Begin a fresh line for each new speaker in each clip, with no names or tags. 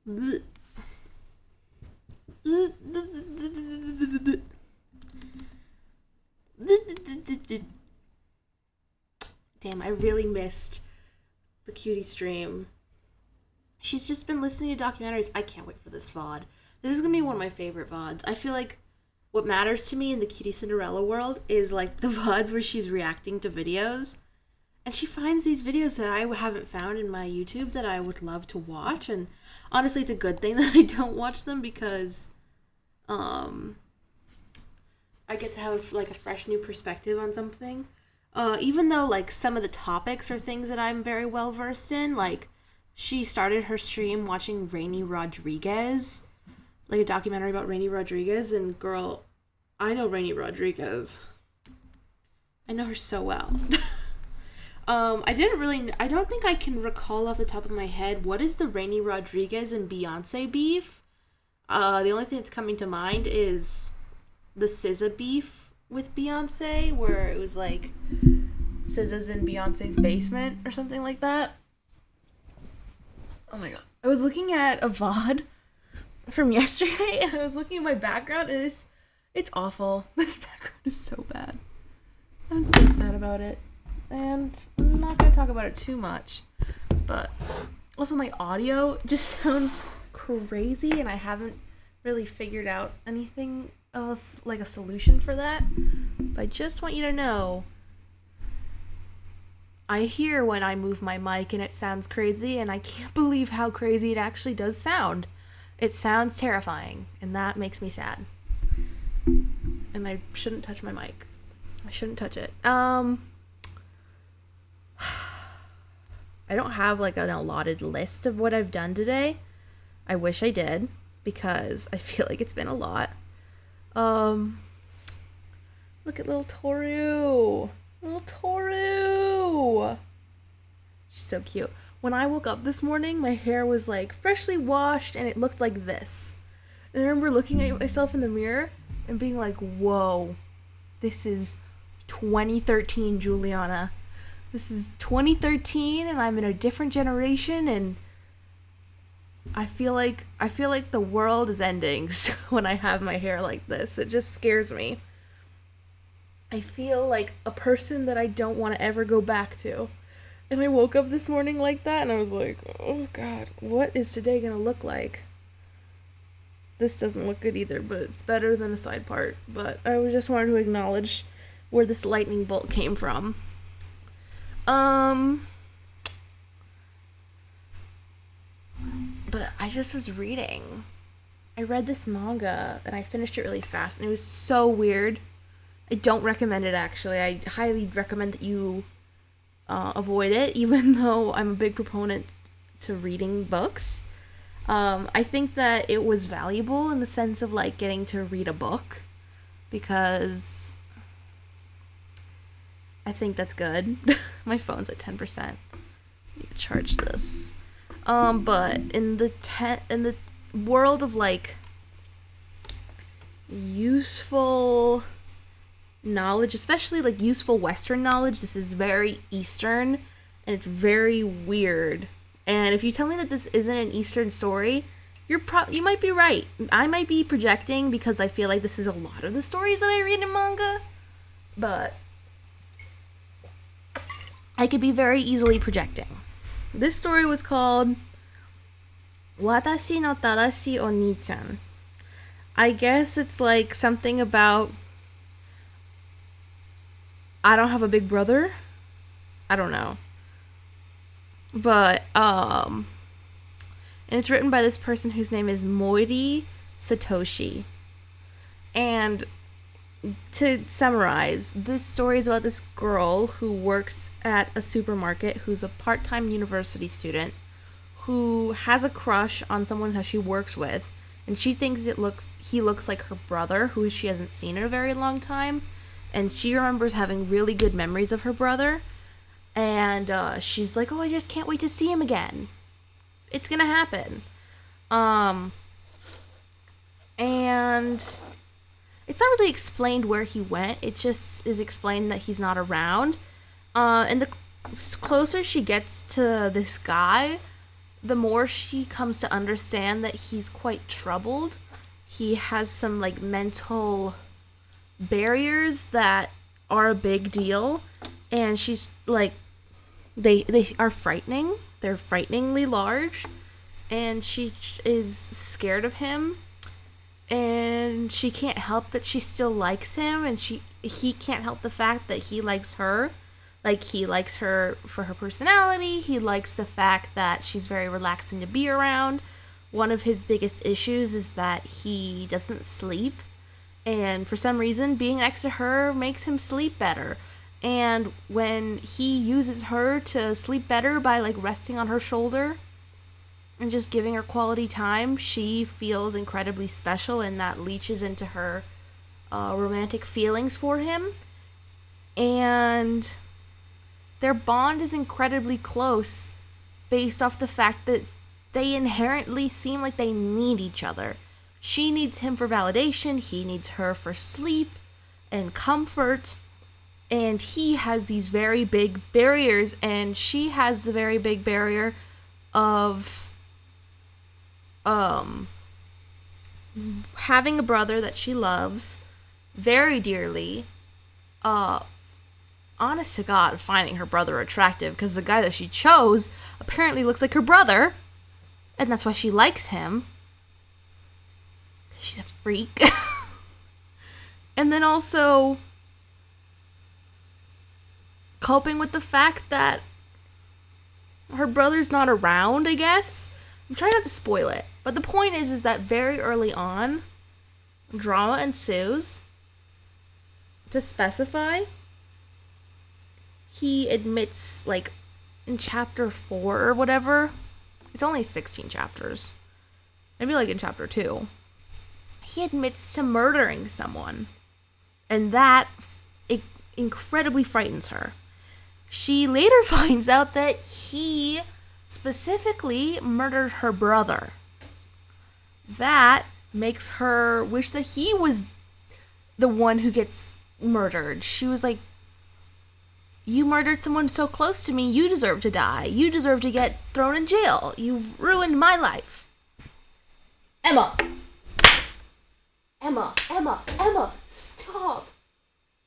Damn, I really missed the cutie stream. She's just been listening to documentaries. I can't wait for this VOD. This is gonna be one of my favorite VODs. I feel like what matters to me in the Cutie Cinderella world is like the VODs where she's reacting to videos. And she finds these videos that I haven't found in my YouTube that I would love to watch. And honestly, it's a good thing that I don't watch them because I get to have like a fresh new perspective on something. Even though like some of the topics are things that I'm very well versed in, like she started her stream watching Rainy Rodriguez, like a documentary about Rainy Rodriguez, and girl, I know Rainy Rodriguez. I know her so well. I don't think I can recall off the top of my head what is the Rainy Rodriguez and Beyonce beef. The only thing that's coming to mind is the SZA beef with Beyonce, where it was like SZA's in Beyonce's basement or something like that. Oh my god. I was looking at a VOD from yesterday and I was looking at my background and it's awful. This background is so bad. I'm so sad about it. And I'm not going to talk about it too much. But also my audio just sounds crazy and I haven't really figured out anything else, like a solution for that. But I just want you to know, I hear when I move my mic and it sounds crazy, and I can't believe how crazy it actually does sound. It sounds terrifying, and that makes me sad. And I shouldn't touch my mic. I shouldn't touch it. I don't have like an allotted list of what I've done today. I wish I did, because I feel like it's been a lot. Look at little Toru. Little Toru. She's so cute. When I woke up this morning, my hair was like freshly washed and it looked like this. And I remember looking at myself in the mirror and being like, whoa, this is 2013 Juliana. This is 2013 and I'm in a different generation, and I feel like the world is ending when I have my hair like this. It just scares me. I feel like a person that I don't want to ever go back to. And I woke up this morning like that, and I was like, oh god, what is today gonna look like? This doesn't look good either, but it's better than a side part. But I just wanted to acknowledge where this lightning bolt came from. But I just was reading. I read this manga, and I finished it really fast, and it was so weird. I don't recommend it, actually. I highly recommend that you avoid it, even though I'm a big proponent to reading books. I think that it was valuable in the sense of, like, getting to read a book, because I think that's good. My phone's at 10%. I need to charge this. But in the world of, like, useful knowledge, especially like useful Western knowledge, this is very Eastern and it's very weird. And if you tell me that this isn't an Eastern story, you might be right. I might be projecting because I feel like this is a lot of the stories that I read in manga, but I could be very easily projecting. This story was called Watashi no Tadashi Oni-chan. I guess it's like something about I don't have a big brother. I don't know. But, and it's written by this person whose name is Moiri Satoshi. And to summarize, this story is about this girl who works at a supermarket, who's a part-time university student, who has a crush on someone that she works with, and she thinks he looks like her brother, who she hasn't seen in a very long time. And she remembers having really good memories of her brother. And she's like, oh, I just can't wait to see him again. It's gonna happen. And it's not really explained where he went. It just is explained that he's not around. And the closer she gets to this guy, the more she comes to understand that he's quite troubled. He has some like mental barriers that are a big deal, and she's like, they are frightening. They're frighteningly large, and she is scared of him, and she can't help that she still likes him, and he can't help the fact that he likes her. Like, he likes her for her personality. He likes the fact that she's very relaxing to be around. One of his biggest issues is that he doesn't sleep, and for some reason being next to her makes him sleep better. And when he uses her to sleep better by like resting on her shoulder and just giving her quality time, she feels incredibly special, and that leaches into her romantic feelings for him. And their bond is incredibly close based off the fact that they inherently seem like they need each other. She needs him for validation, he needs her for sleep and comfort, and he has these very big barriers, and she has the very big barrier of having a brother that she loves very dearly, honest to God, finding her brother attractive, because the guy that she chose apparently looks like her brother, and that's why she likes him. She's a freak. And then also coping with the fact that her brother's not around, I guess. I'm trying not to spoil it, but the point is that very early on, drama ensues. To specify, he admits, like, in chapter 4 or whatever, it's only 16 chapters, maybe like in chapter 2, he admits to murdering someone, and that incredibly frightens her. She later finds out that he specifically murdered her brother. That makes her wish that he was the one who gets murdered. She was like, you murdered someone so close to me, you deserve to die. You deserve to get thrown in jail. You've ruined my life. Emma, stop.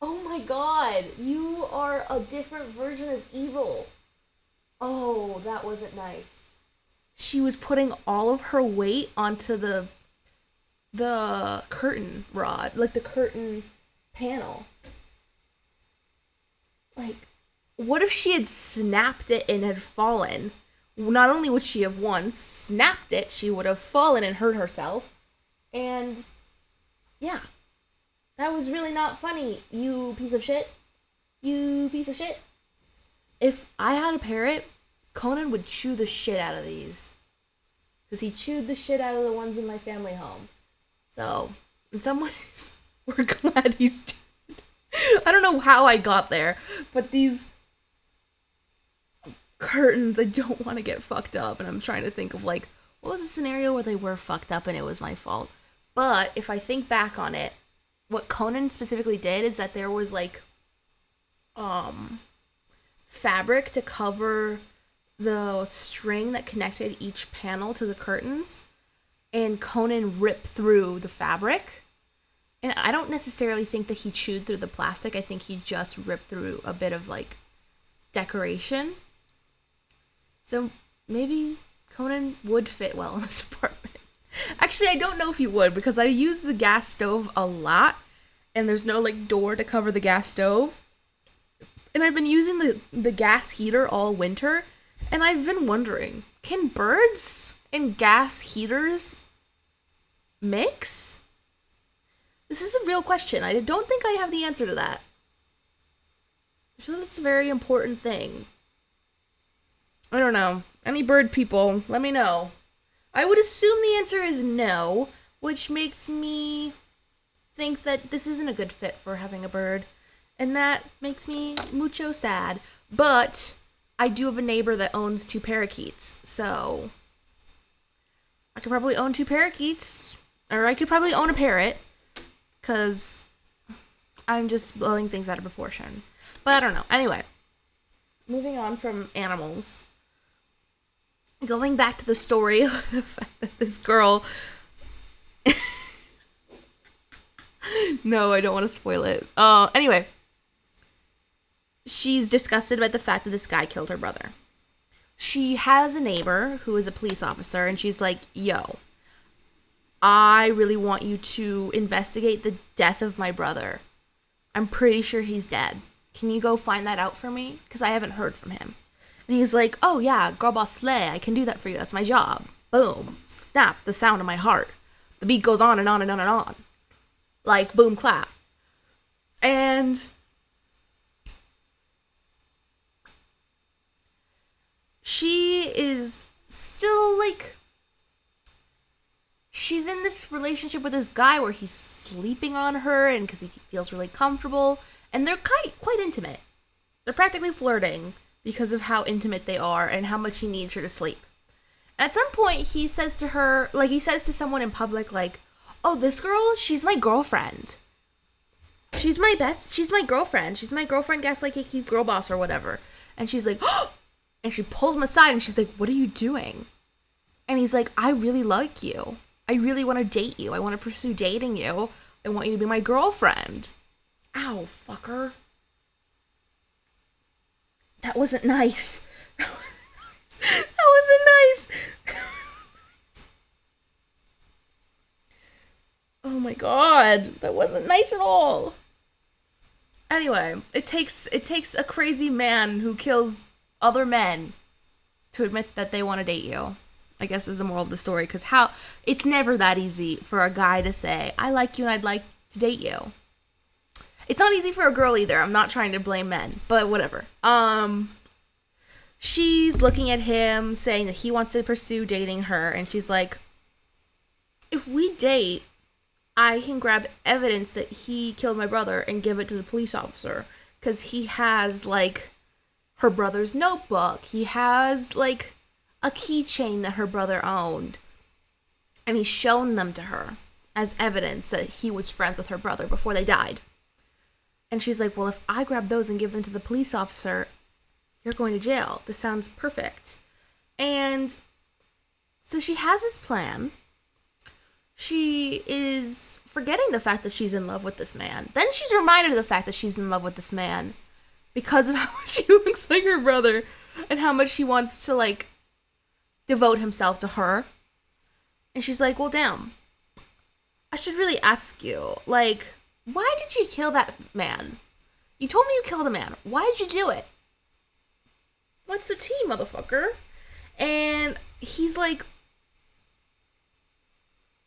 Oh my god, you are a different version of evil. Oh, that wasn't nice. She was putting all of her weight onto the curtain rod, like the curtain panel. Like, what if she had snapped it and had fallen? Not only would she have snapped it, she would have fallen and hurt herself. And yeah, that was really not funny, you piece of shit. You piece of shit. If I had a parrot, Conan would chew the shit out of these. Because he chewed the shit out of the ones in my family home. So, in some ways, we're glad he's dead. I don't know how I got there, but these curtains, I don't want to get fucked up, and I'm trying to think of, like, what was a scenario where they were fucked up and it was my fault? But if I think back on it, what Conan specifically did is that there was, like, fabric to cover the string that connected each panel to the curtains, and Conan ripped through the fabric. And I don't necessarily think that he chewed through the plastic. I think he just ripped through a bit of, like, decoration. So maybe Conan would fit well in this apartment. Actually, I don't know if he would, because I use the gas stove a lot, and there's no, like, door to cover the gas stove. And I've been using the gas heater all winter, and I've been wondering, can birds and gas heaters mix? This is a real question. I don't think I have the answer to that. I feel that's a very important thing. I don't know. Any bird people, let me know. I would assume the answer is no, which makes me think that this isn't a good fit for having a bird. And that makes me mucho sad. But I do have a neighbor that owns 2 parakeets, so I could probably own 2 parakeets, or I could probably own a parrot, because I'm just blowing things out of proportion. But I don't know. Anyway, moving on from animals. going back to the story of the fact that this girl. No, I don't want to spoil it. Anyway, she's disgusted by the fact that this guy killed her brother. She has a neighbor who is a police officer, and she's like, yo, I really want you to investigate the death of my brother. I'm pretty sure he's dead. Can you go find that out for me? Because I haven't heard from him. And he's like, oh yeah, girl boss slay, I can do that for you. That's my job. Boom. Snap, the sound of my heart. The beat goes on and on and on and on. Like, boom, clap. And she is still, like, she's in this relationship with this guy where he's sleeping on her and because he feels really comfortable. And they're quite intimate. They're practically flirting because of how intimate they are and how much he needs her to sleep. And at some point, he says to her, like, he says to someone in public, like, oh, this girl, she's my girlfriend. She's my girlfriend. She's my girlfriend, Gaslight Gatekeep Girl Boss or whatever. And she's like, oh! And she pulls him aside and she's like, what are you doing? And he's like, I really like you. I really want to date you. I want to pursue dating you. I want you to be my girlfriend. Ow, fucker. That wasn't nice. That wasn't nice. Oh my god. That wasn't nice at all. Anyway, it takes a crazy man who kills other men to admit that they want to date you. I guess is the moral of the story, because it's never that easy for a guy to say, I like you and I'd like to date you. It's not easy for a girl either. I'm not trying to blame men, but whatever. She's looking at him, saying that he wants to pursue dating her, and she's like, if we date, I can grab evidence that he killed my brother and give it to the police officer, because he has, like, her brother's notebook. He has, like, a keychain that her brother owned, and he's shown them to her as evidence that he was friends with her brother before they died. And she's like, well, if I grab those and give them to the police officer, you're going to jail. This sounds perfect. And so she has this plan. She is forgetting the fact that she's in love with this man. Then she's reminded of the fact that she's in love with this man because of how much he looks like her brother and how much he wants to, like, devote himself to her. And she's like, well, damn, I should really ask you, like, why did you kill that man? You told me you killed a man. Why did you do it? What's the tea, motherfucker? And he's like,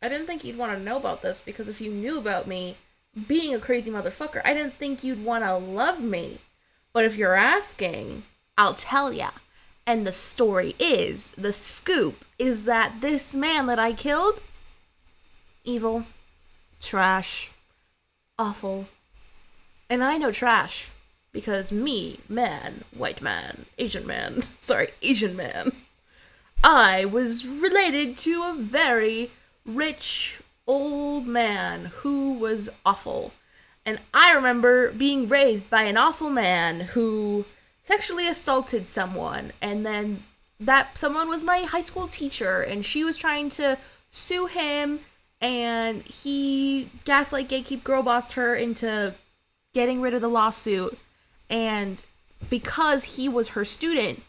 I didn't think you'd want to know about this, because if you knew about me being a crazy motherfucker, I didn't think you'd want to love me. But if you're asking, I'll tell ya. And the story is, the scoop is that this man that I killed, evil, trash, awful. And I know trash because me, man, white man, Asian man, Asian man, I was related to a very rich old man who was awful. And I remember being raised by an awful man who sexually assaulted someone, and then that someone was my high school teacher, and she was trying to sue him, and he Gaslight Gatekeep Girl Bossed her into getting rid of the lawsuit. And because he was her student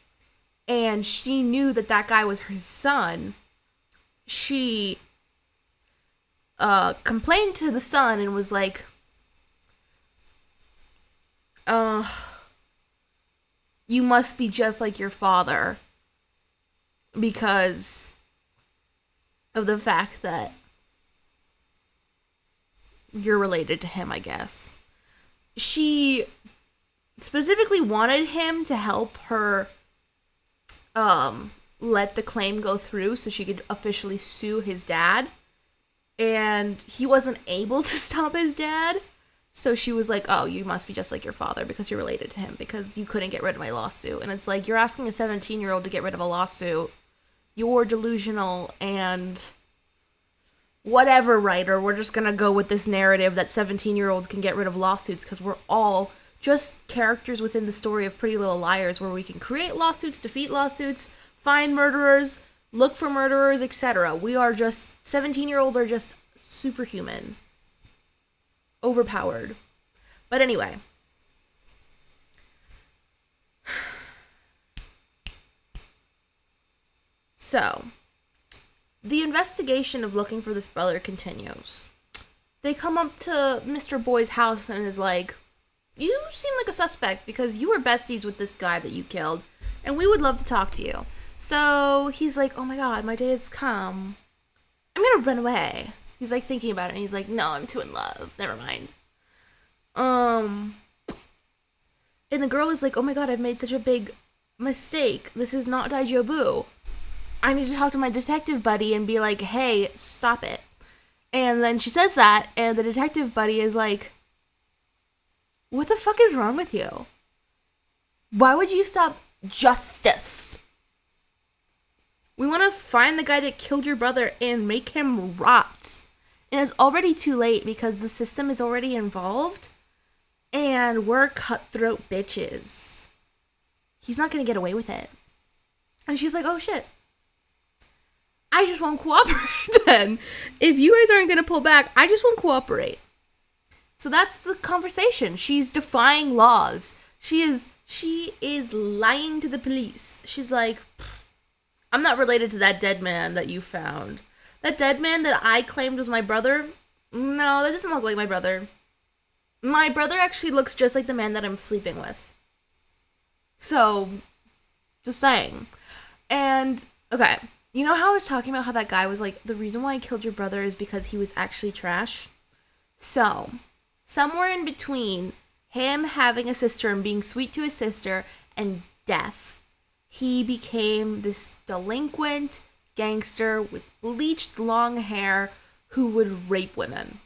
and she knew that that guy was her son, she complained to the son and was like, you must be just like your father because of the fact that you're related to him, I guess. She specifically wanted him to help her let the claim go through so she could officially sue his dad. And he wasn't able to stop his dad. So she was like, oh, you must be just like your father because you're related to him because you couldn't get rid of my lawsuit. And it's like, you're asking a 17-year-old to get rid of a lawsuit. You're delusional and whatever, writer. We're just going to go with this narrative that 17-year-olds can get rid of lawsuits because we're all just characters within the story of Pretty Little Liars where we can create lawsuits, defeat lawsuits, find murderers, look for murderers, etc. We are just 17-year-olds are just superhuman. Overpowered. But anyway. So, the investigation of looking for this brother continues. They come up to Mr. Boy's house and is like, you seem like a suspect because you were besties with this guy that you killed, and we would love to talk to you. So he's like, oh my god, my day has come. I'm gonna run away. He's like thinking about it, and he's like, no, I'm too in love. Never mind. And the girl is like, oh my god, I've made such a big mistake. This is not Daijobu. I need to talk to my detective buddy and be like, hey, stop it. And then she says that, and the detective buddy is like, what the fuck is wrong with you? Why would you stop justice? We want to find the guy that killed your brother and make him rot. And it's already too late because the system is already involved, and we're cutthroat bitches. He's not going to get away with it. And she's like, oh shit. I just won't cooperate then. If you guys aren't going to pull back, I just won't cooperate. So that's the conversation. She's defying laws. She is lying to the police. She's like, I'm not related to that dead man that you found. That dead man that I claimed was my brother? No, that doesn't look like my brother. My brother actually looks just like the man that I'm sleeping with. So, just saying. And, okay. You know how I was talking about how that guy was like, the reason why I killed your brother is because he was actually trash? So, somewhere in between him having a sister and being sweet to his sister and death, he became this delinquent gangster with bleached long hair who would rape women.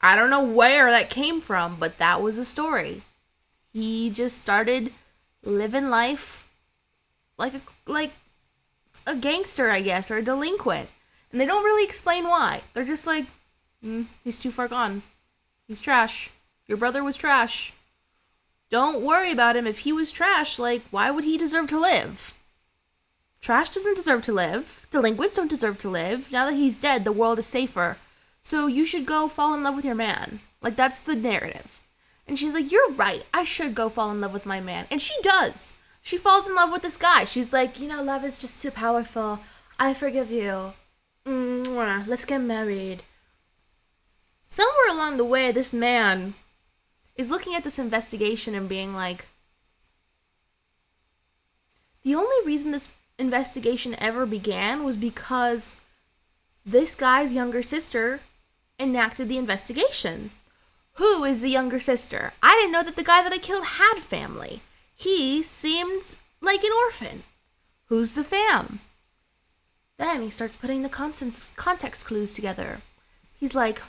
I don't know where that came from, but that was a story. He just started living life like a gangster, I guess, or a delinquent. And they don't really explain why. They're just like, he's too far gone. He's trash. Your brother was trash. Don't worry about him. If he was trash, like, why would he deserve to live? Trash doesn't deserve to live. Delinquents don't deserve to live. Now that he's dead, the world is safer. So you should go fall in love with your man. Like, that's the narrative. And she's like, you're right. I should go fall in love with my man. And she does. She falls in love with this guy. She's like, love is just too powerful. I forgive you. Let's get married. Somewhere along the way, this man is looking at this investigation and being like, the only reason this investigation ever began was because this guy's younger sister enacted the investigation. Who is the younger sister? I didn't know that the guy that I killed had family. He seemed like an orphan. Who's the fam? Then he starts putting the context clues together. He's like,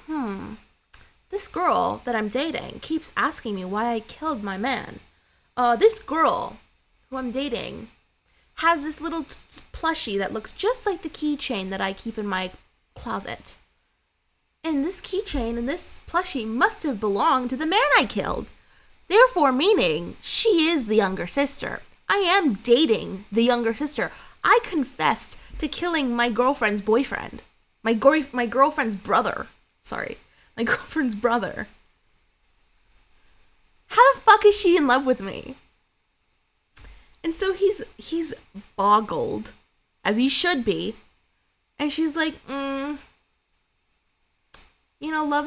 this girl that I'm dating keeps asking me why I killed my man. This girl who I'm dating has this little plushie that looks just like the keychain that I keep in my closet. And this keychain and this plushie must have belonged to the man I killed. Therefore, meaning she is the younger sister. I am dating the younger sister. I confessed to killing my girlfriend's boyfriend. My girlfriend's brother. Sorry. My girlfriend's brother. How the fuck is she in love with me? And so he's boggled, as he should be. And she's like, love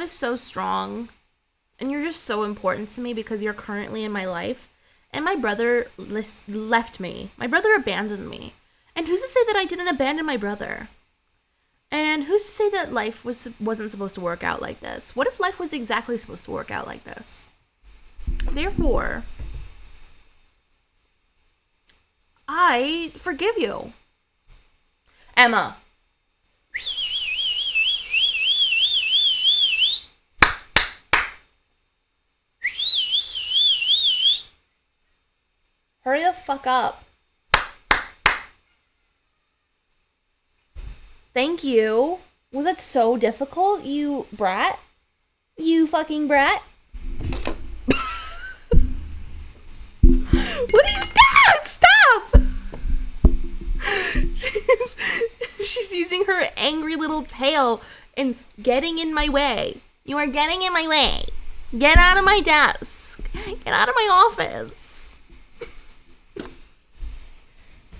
is so strong. And you're just so important to me because you're currently in my life. And my brother left me. My brother abandoned me. And who's to say that I didn't abandon my brother? And who's to say that life wasn't supposed to work out like this? What if life was exactly supposed to work out like this? Therefore, I forgive you. Emma. Hurry the fuck up. Thank you. Was that so difficult, you brat? You fucking brat? What are you doing? Stop! using her angry little tail and getting in my way. You are getting in my way. Get out of my desk. Get out of my office.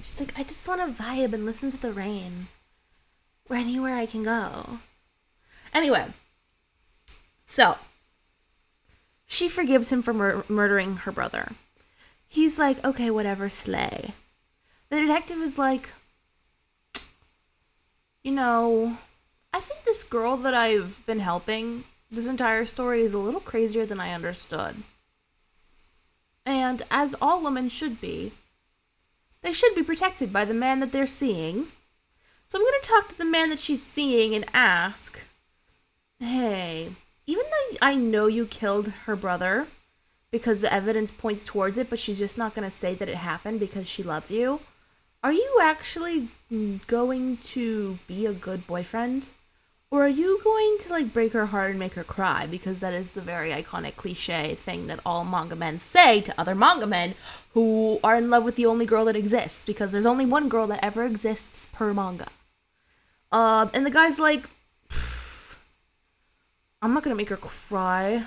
She's like, I just want to vibe and listen to the rain. Or anywhere I can go. Anyway. So. She forgives him for murdering her brother. He's like, okay, whatever, slay. The detective is like, you know, I think this girl that I've been helping this entire story is a little crazier than I understood. And as all women should be, they should be protected by the man that they're seeing. So I'm going to talk to the man that she's seeing and ask, hey, even though I know you killed her brother because the evidence points towards it, but she's just not going to say that it happened because she loves you, are you actually going to be a good boyfriend? Or are you going to, like, break her heart and make her cry? Because that is the very iconic cliche thing that all manga men say to other manga men who are in love with the only girl that exists. Because there's only one girl that ever exists per manga. And the guy's like, I'm not gonna make her cry.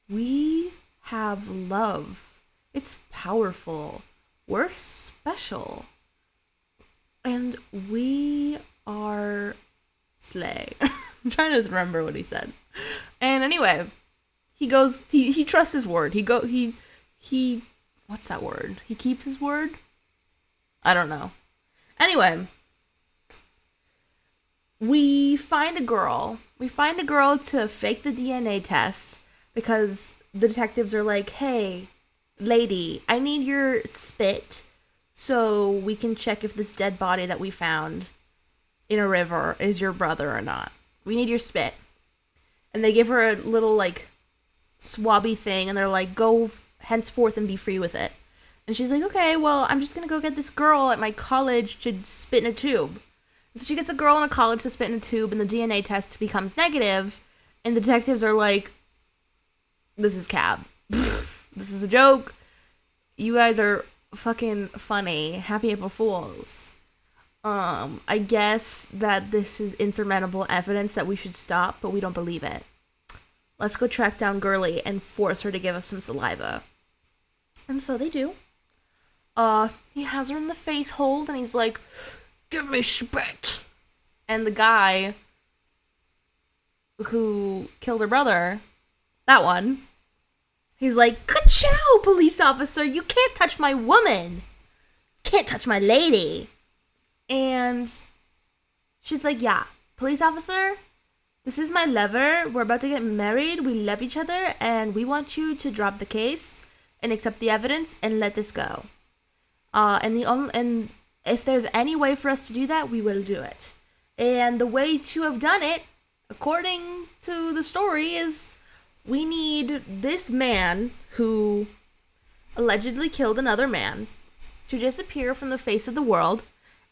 We have love. It's powerful. We're special. And we are slay. I'm trying to remember what he said. And anyway, he goes, he trusts his word. He what's that word? He keeps his word? I don't know. Anyway, we find a girl to fake the DNA test because the detectives are like, hey, lady, I need your spit so we can check if this dead body that we found in a river is your brother or not. We need your spit. And they give her a little, like, swabby thing, and they're like, go henceforth and be free with it. And she's like, okay, well, I'm just gonna go get this girl at my college to spit in a tube. And so she gets a girl in a college to spit in a tube, and the DNA test becomes negative, and the detectives are like, this is cab. This is a joke. You guys are fucking funny. Happy April Fools. I guess that this is insurmountable evidence that we should stop, but we don't believe it. Let's go track down Girly and force her to give us some saliva. And so they do. He has her in the face hold, and he's like, give me spit. And the guy who killed her brother, that one, he's like, ka-chow, police officer, you can't touch my woman. Can't touch my lady. And she's like, yeah, police officer, this is my lover. We're about to get married. We love each other, and we want you to drop the case and accept the evidence and let this go. And if there's any way for us to do that, we will do it. And the way to have done it, according to the story, is we need this man who allegedly killed another man to disappear from the face of the world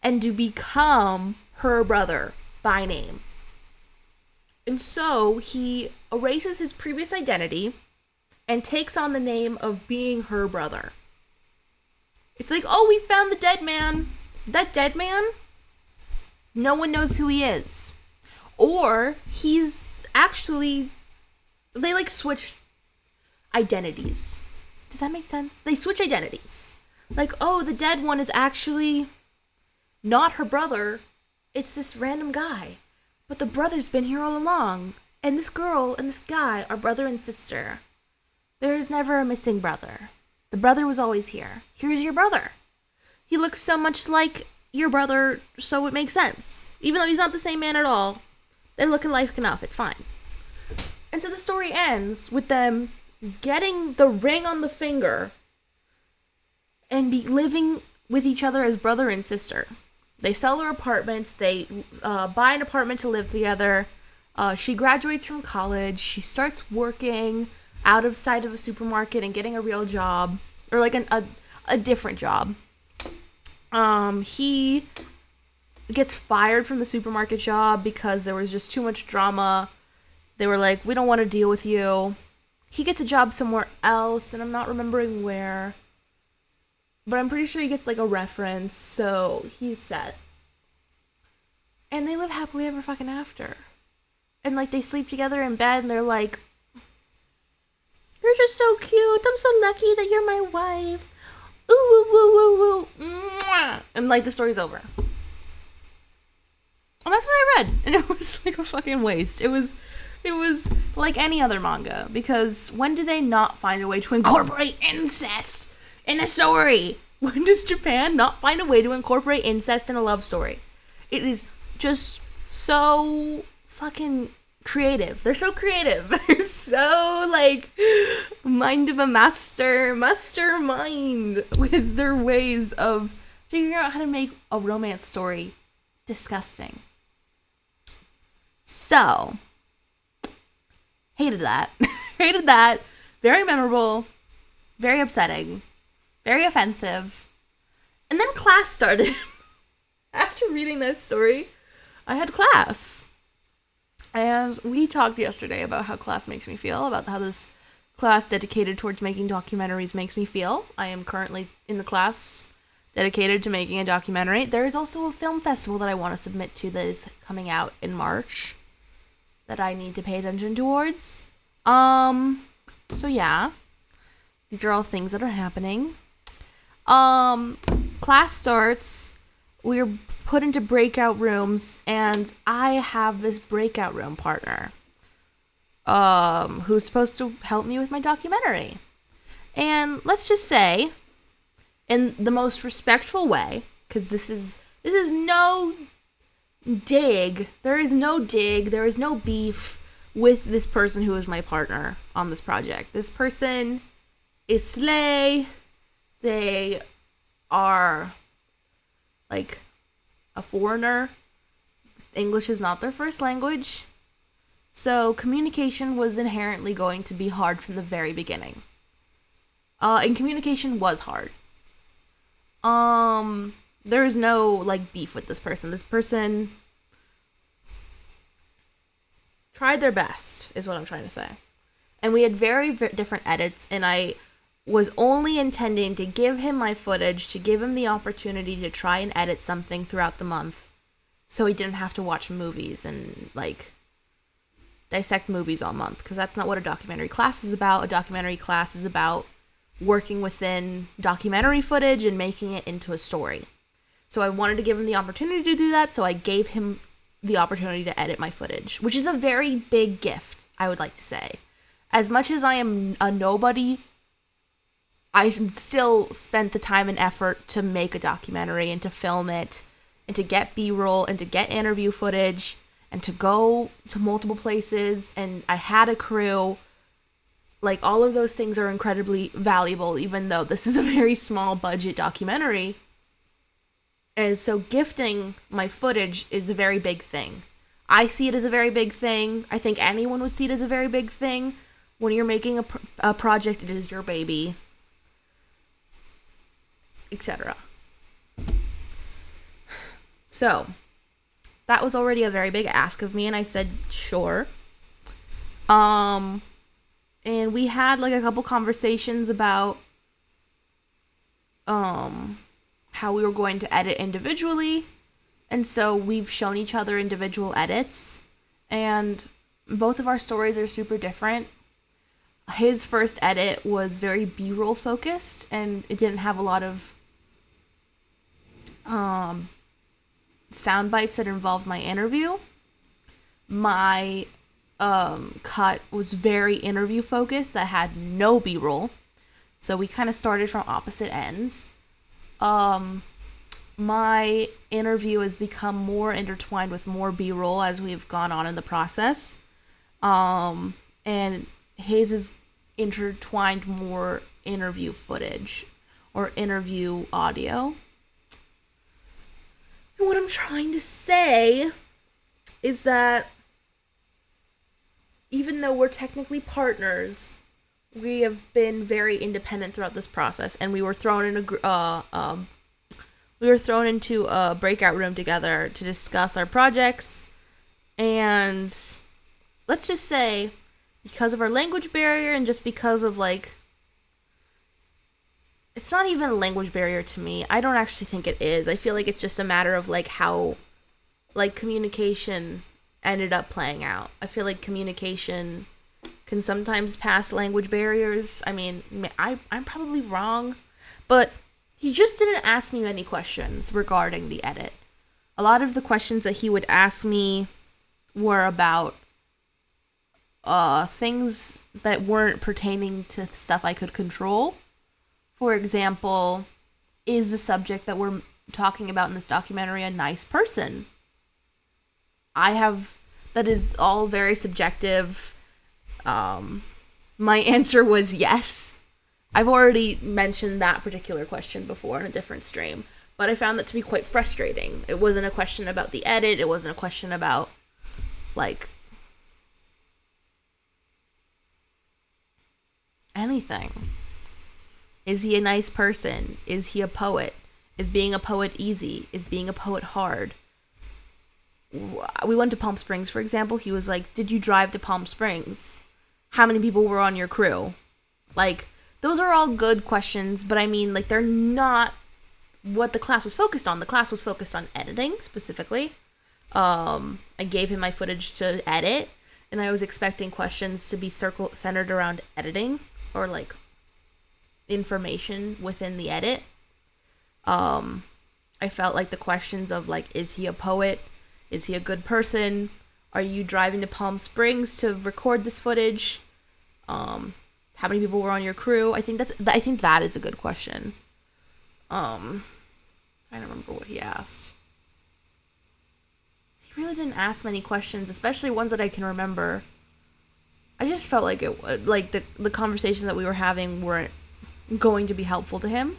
and to become her brother by name. And so he erases his previous identity and takes on the name of being her brother. It's like, oh, we found the dead man. That dead man? No one knows who he is. Or he's actually, they like switch identities. Does that make sense? They switch identities. Like, oh, the dead one is actually not her brother. It's this random guy. But the brother's been here all along. And this girl and this guy are brother and sister. There's never a missing brother. The brother was always here. Here's your brother. He looks so much like your brother, so it makes sense. Even though he's not the same man at all, they look alike enough. It's fine. And so the story ends with them getting the ring on the finger and be living with each other as brother and sister. They sell their apartments. They buy an apartment to live together. She graduates from college. She starts working out of sight of a supermarket and getting a real job, or like a different job. He gets fired from the supermarket job because there was just too much drama. They were like, we don't want to deal with you. He gets a job somewhere else, and I'm not remembering where. But I'm pretty sure he gets like a reference, so he's set. And they live happily ever fucking after. And, like, they sleep together in bed, and they're like, you're just so cute. I'm so lucky that you're my wife. Ooh, woo, woo, woo, woo. Mwah. And, like, the story's over. And that's what I read. And it was, like, a fucking waste. It was like any other manga. Because when do they not find a way to incorporate incest in a story? When does Japan not find a way to incorporate incest in a love story? It is just so fucking creative. They're so creative. They're so, like, mind of a mastermind with their ways of figuring out how to make a romance story disgusting. So, hated that. Hated that. Very memorable. Very upsetting. Very offensive. And then class started. After reading that story, I had class. And we talked yesterday about how class makes me feel, about how this class dedicated towards making documentaries makes me feel. I am currently in the class dedicated to making a documentary. There is also a film festival that I want to submit to that is coming out in March that I need to pay attention towards. So yeah. These are all things that are happening. Class starts. We're put into breakout rooms, and I have this breakout room partner, who's supposed to help me with my documentary. And let's just say, in the most respectful way, because this is no dig, there is no beef with this person who is my partner on this project. This person is slay. They are, like, a foreigner. English is not their first language. So communication was inherently going to be hard from the very beginning. And communication was hard. There is no, like, beef with this person. This person tried their best, is what I'm trying to say. And we had very different edits, and I was only intending to give him my footage, to give him the opportunity to try and edit something throughout the month, so he didn't have to watch movies and, like, dissect movies all month, because that's not what a documentary class is about. A documentary class is about working within documentary footage and making it into a story. So I wanted to give him the opportunity to do that, so I gave him the opportunity to edit my footage, which is a very big gift, I would like to say. As much as I am a nobody, I still spent the time and effort to make a documentary and to film it and to get B-roll and to get interview footage and to go to multiple places, and I had a crew. Like, all of those things are incredibly valuable, even though this is a very small budget documentary. And so gifting my footage is a very big thing. I see it as a very big thing. I think anyone would see it as a very big thing. When you're making a project, it is your baby, etc. So, that was already a very big ask of me, and I said, sure. And we had, like, a couple conversations about, how we were going to edit individually, and so we've shown each other individual edits, and both of our stories are super different. His first edit was very B-roll focused, and it didn't have a lot of sound bites that involved my interview. My cut was very interview focused, that had no B-roll, so we kind of started from opposite ends. My interview has become more intertwined with more B-roll as we've gone on in the process, and his is intertwined more interview footage or interview audio. And what I'm trying to say is that even though we're technically partners, we have been very independent throughout this process, and we were thrown in into a breakout room together to discuss our projects. And let's just say, because of our language barrier and just because of, like, it's not even a language barrier to me. I don't actually think it is. I feel like it's just a matter of, like, how like communication ended up playing out. I feel like communication can sometimes pass language barriers. I mean, I'm probably wrong, but he just didn't ask me many questions regarding the edit. A lot of the questions that he would ask me were about things that weren't pertaining to stuff I could control. For example, is the subject that we're talking about in this documentary a nice person? That is all very subjective. My answer was yes. I've already mentioned that particular question before in a different stream, but I found that to be quite frustrating. It wasn't a question about the edit. It wasn't a question about, like, anything. Is he a nice person? Is he a poet? Is being a poet easy? Is being a poet hard? We went to Palm Springs, for example. He was like, did you drive to Palm Springs? How many people were on your crew? Like, those are all good questions, but I mean, like, they're not what the class was focused on. The class was focused on editing, specifically. I gave him my footage to edit, and I was expecting questions to be centered around editing, or, like, information within the edit. I felt like the questions of, like, is he a poet? Is he a good person? Are you driving to Palm Springs to record this footage? How many people were on your crew? I think that is a good question. I don't remember what he asked. He really didn't ask many questions, especially ones that I can remember. I just felt like the conversations that we were having weren't going to be helpful to him,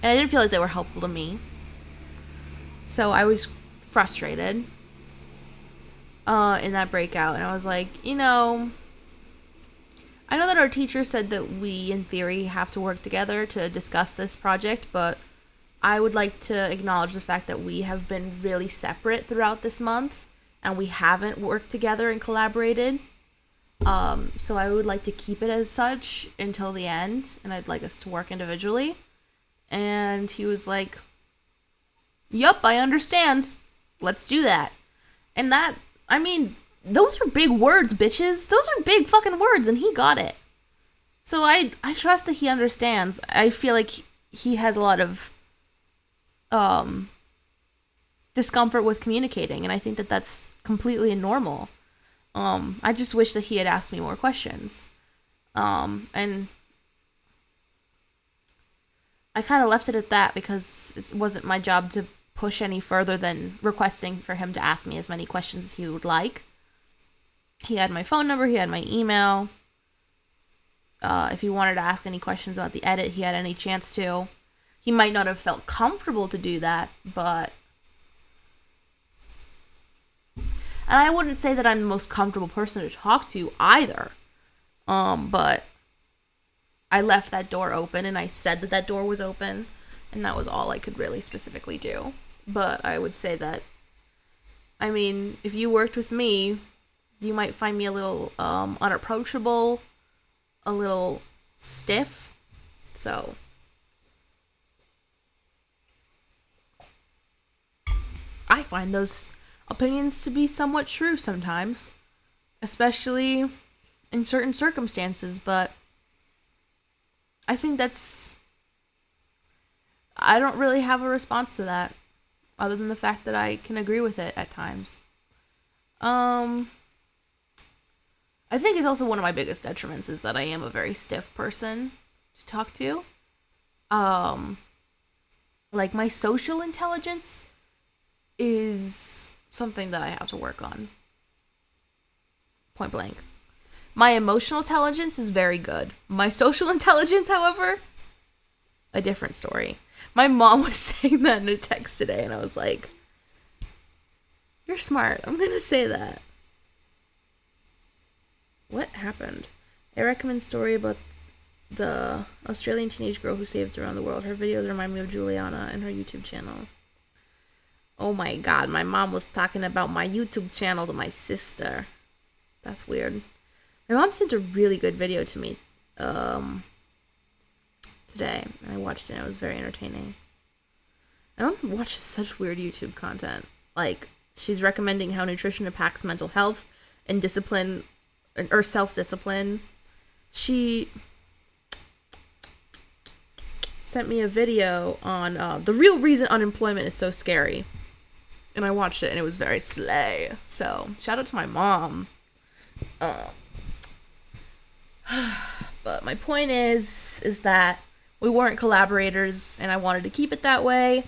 and I didn't feel like they were helpful to me. So I was frustrated in that breakout, and I was like, I know that our teacher said that we, in theory, have to work together to discuss this project, but I would like to acknowledge the fact that we have been really separate throughout this month, and we haven't worked together and collaborated. So I would like to keep it as such until the end, and I'd like us to work individually. And he was like, yup, I understand. Let's do that. And that, I mean, those are big words, bitches. Those are big fucking words, and he got it. So I trust that he understands. I feel like he has a lot of discomfort with communicating, and I think that that's completely normal. I just wish that he had asked me more questions. And I kind of left it at that because it wasn't my job to push any further than requesting for him to ask me as many questions as he would like. He had my phone number, he had my email. If he wanted to ask any questions about the edit, he had any chance to. He might not have felt comfortable to do that, but... And I wouldn't say that I'm the most comfortable person to talk to either. But I left that door open, and I said that door was open, and that was all I could really specifically do. But I would say that, I mean, if you worked with me, you might find me a little unapproachable, a little stiff. So I find those opinions to be somewhat true sometimes, especially in certain circumstances, but I think I don't really have a response to that, other than the fact that I can agree with it at times. I think it's also one of my biggest detriments is that I am a very stiff person to talk to. Like, my social intelligence is something that I have to work on. Point blank. My emotional intelligence is very good. My social intelligence, however, a different story. My mom was saying that in a text today, and I was like, you're smart. I'm going to say that. What happened? I recommend a story about the Australian teenage girl who saved around the world. Her videos remind me of Juliana and her YouTube channel. Oh my god, my mom was talking about my YouTube channel to my sister. That's weird. My mom sent a really good video to me today, and I watched it, and it was very entertaining. My mom watches such weird YouTube content. Like, She's recommending how nutrition impacts mental health and discipline, or self-discipline. She sent me a video on the real reason unemployment is so scary. And I watched it, and it was very slay. So, shout out to my mom. But my point is that we weren't collaborators, and I wanted to keep it that way.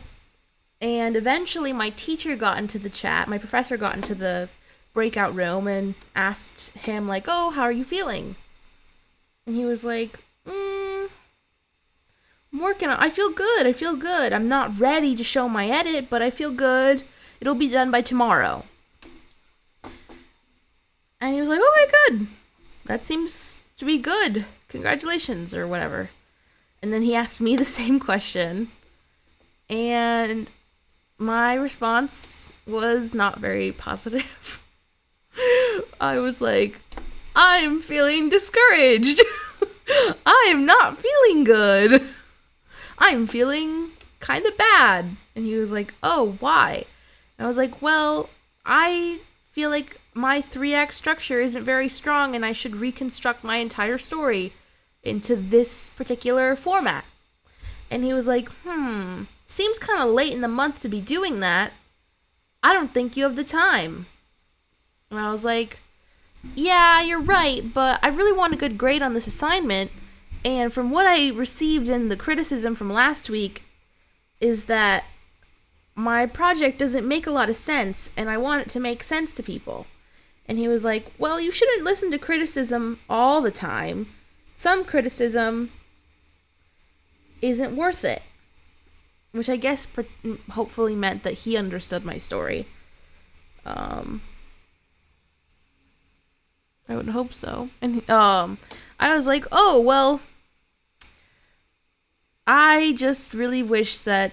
And eventually my teacher got into the chat, my professor got into the breakout room and asked him, like, oh, how are you feeling? And he was like, I'm working on, I feel good. I'm not ready to show my edit, but I feel good. It'll be done by tomorrow. And he was like, okay, good. That seems to be good. Congratulations, or whatever. And then he asked me the same question. And my response was not very positive. I was like, I'm feeling discouraged. I am not feeling good. I'm feeling kind of bad. And he was like, oh, why? And I was like, well, I feel like my 3-act structure isn't very strong and I should reconstruct my entire story into this particular format. And he was like, seems kind of late in the month to be doing that. I don't think you have the time. And I was like, yeah, you're right, but I really want a good grade on this assignment. And from what I received in the criticism from last week is that my project doesn't make a lot of sense, and I want it to make sense to people. And he was like, well, you shouldn't listen to criticism all the time. Some criticism isn't worth it. Which I guess hopefully meant that he understood my story. I would hope so. And I was like, oh, well, I just really wish that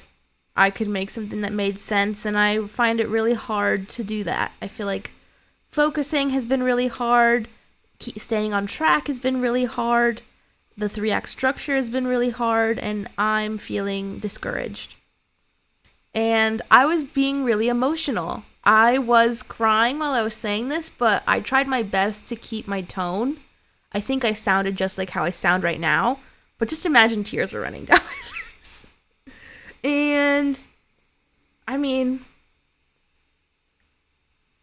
I could make something that made sense, and I find it really hard to do that. I feel like focusing has been really hard. Staying on track has been really hard. The 3-act structure has been really hard, and I'm feeling discouraged. And I was being really emotional. I was crying while I was saying this, but I tried my best to keep my tone. I think I sounded just like how I sound right now, but just imagine tears were running down my face. And, I mean,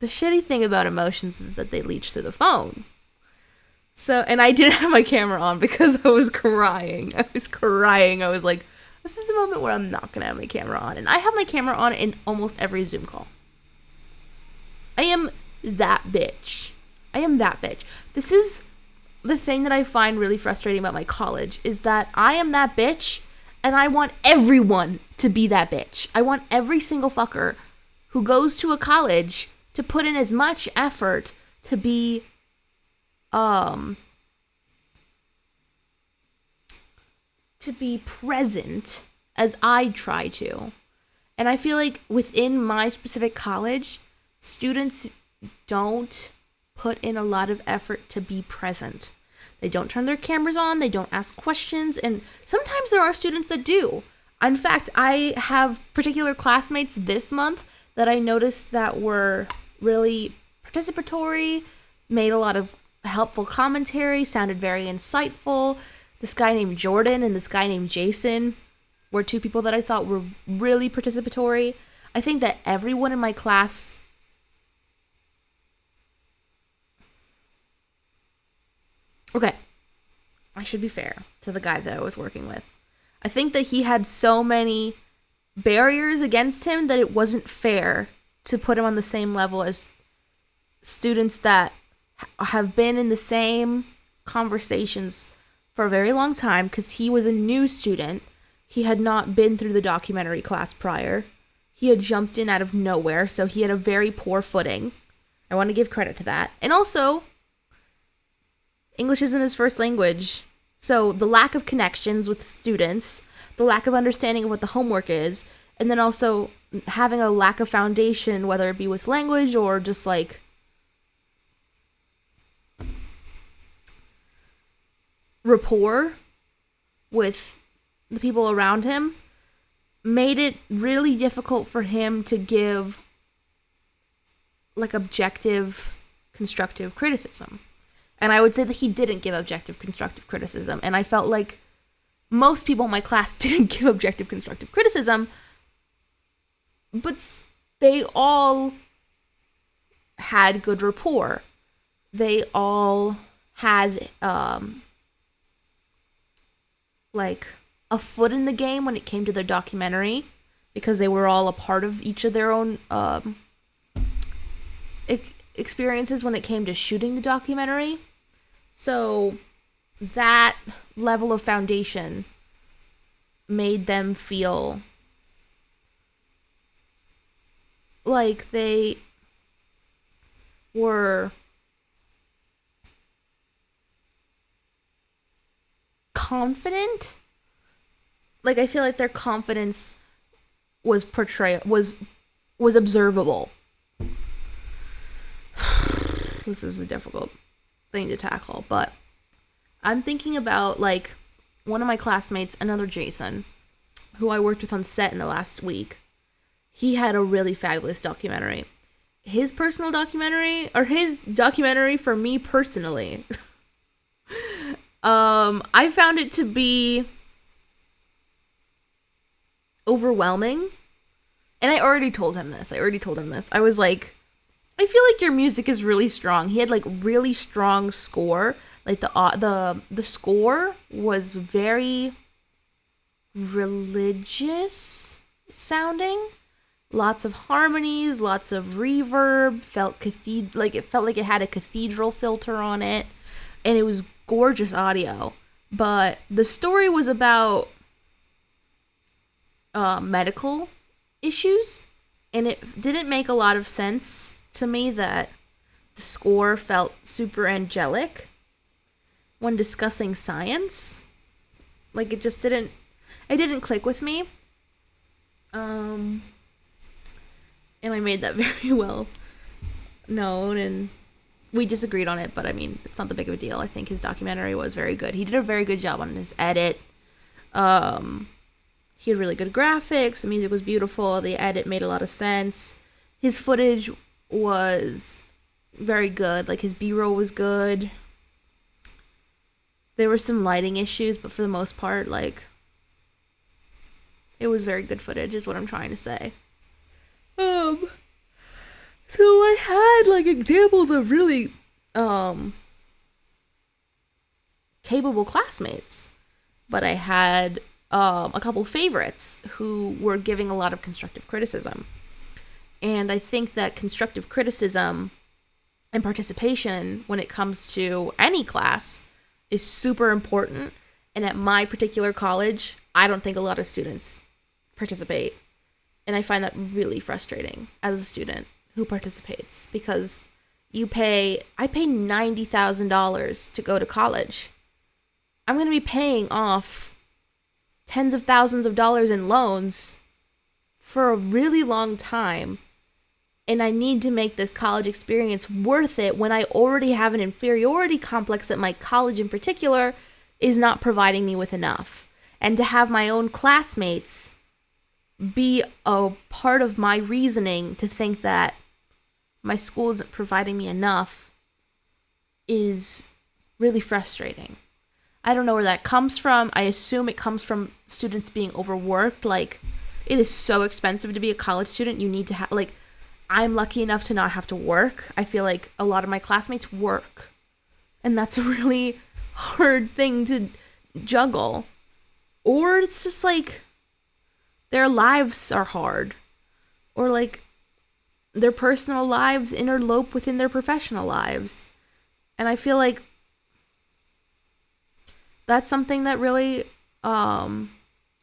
the shitty thing about emotions is that they leach through the phone. So, and I didn't have my camera on because I was crying. I was like, this is a moment where I'm not going to have my camera on. And I have my camera on in almost every Zoom call. I am that bitch. This is the thing that I find really frustrating about my college, is that I am that bitch, and I want everyone to be that bitch. I want every single fucker who goes to a college to put in as much effort to be present as I try to. And I feel like within my specific college, students don't put in a lot of effort to be present. They don't turn their cameras on, they don't ask questions, and sometimes there are students that do. In fact, I have particular classmates this month that I noticed that were really participatory, made a lot of helpful commentary, sounded very insightful. This guy named Jordan and this guy named Jason were two people that I thought were really participatory. I think that everyone in my class okay, I should be fair to the guy that I was working with. I think that he had so many barriers against him that it wasn't fair to put him on the same level as students that have been in the same conversations for a very long time, because he was a new student. He had not been through the documentary class prior. He had jumped in out of nowhere, so he had a very poor footing. I want to give credit to that. And also, English isn't his first language, so the lack of connections with students, the lack of understanding of what the homework is, and then also having a lack of foundation, whether it be with language or just like rapport with the people around him, made it really difficult for him to give like objective constructive criticism. And I would say that he didn't give objective constructive criticism. And I felt like most people in my class didn't give objective constructive criticism, but they all had good rapport. They all had like a foot in the game when it came to their documentary, because they were all a part of each of their own experiences when it came to shooting the documentary. So that level of foundation made them feel like they were confident. Like, I feel like their confidence was was observable. This is a difficult thing to tackle, but I'm thinking about, like, one of my classmates, another Jason, who I worked with on set in the last week. He had a really fabulous documentary. His personal documentary, or his documentary for me personally, I found it to be overwhelming. And I already told him this. I was like, I feel like your music is really strong. He had like really strong score. Like the score was very religious sounding. Lots of harmonies, lots of reverb. It felt like it had a cathedral filter on it, and it was gorgeous audio. But the story was about medical issues, and it didn't make a lot of sense to me that the score felt super angelic when discussing science. Like, it didn't click with me. And I made that very well known, and we disagreed on it, but I mean, it's not that big of a deal. I think his documentary was very good. He did a very good job on his edit. He had really good graphics. The music was beautiful. The edit made a lot of sense. His footage was very good. Like, his B-roll was good. There were some lighting issues, but for the most part, like, it was very good footage, is what I'm trying to say. So I had, like, examples of really, capable classmates, but I had, a couple favorites who were giving a lot of constructive criticism. And I think that constructive criticism and participation when it comes to any class is super important. And at my particular college, I don't think a lot of students participate. And I find that really frustrating as a student who participates, because I pay $90,000 to go to college. I'm going to be paying off tens of thousands of dollars in loans for a really long time. And I need to make this college experience worth it when I already have an inferiority complex that my college in particular is not providing me with enough. And to have my own classmates be a part of my reasoning to think that my school isn't providing me enough is really frustrating. I don't know where that comes from. I assume it comes from students being overworked. Like, it is so expensive to be a college student. You need to have, like, I'm lucky enough to not have to work. I feel like a lot of my classmates work, and that's a really hard thing to juggle. Or it's just like their lives are hard, or like their personal lives interlope within their professional lives. And I feel like that's something that really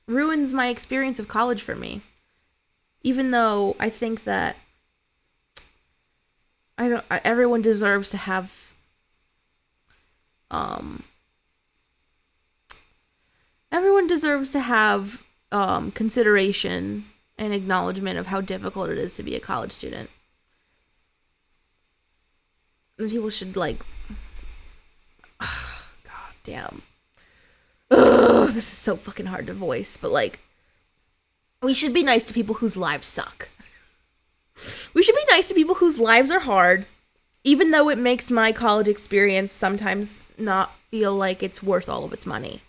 ruins my experience of college for me. Even though I think that everyone deserves to have consideration and acknowledgement of how difficult it is to be a college student. And people should, like, god damn. This is so fucking hard to voice, but, like, we should be nice to people whose lives suck. We should be nice to people whose lives are hard, even though it makes my college experience sometimes not feel like it's worth all of its money.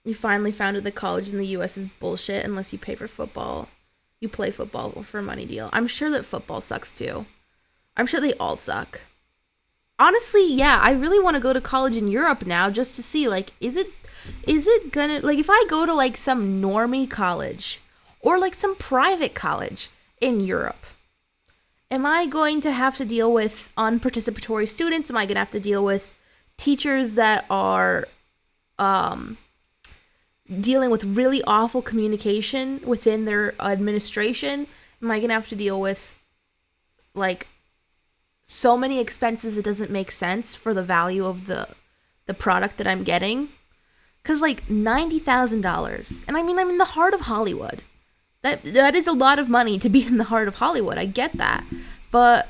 You finally found out that college in the US is bullshit unless you pay for football. You play football for a money deal. I'm sure that football sucks too. I'm sure they all suck. Honestly, yeah, I really want to go to college in Europe now just to see, like, is it gonna, like, if I go to, like, some normie college or, like, some private college in Europe, am I going to have to deal with unparticipatory students? Am I going to have to deal with teachers that are dealing with really awful communication within their administration? Am I going to have to deal with, like, so many expenses it doesn't make sense for the value of the product that I'm getting? Because, like, $90,000. And I mean, I'm in the heart of Hollywood. That is a lot of money to be in the heart of Hollywood. I get that. But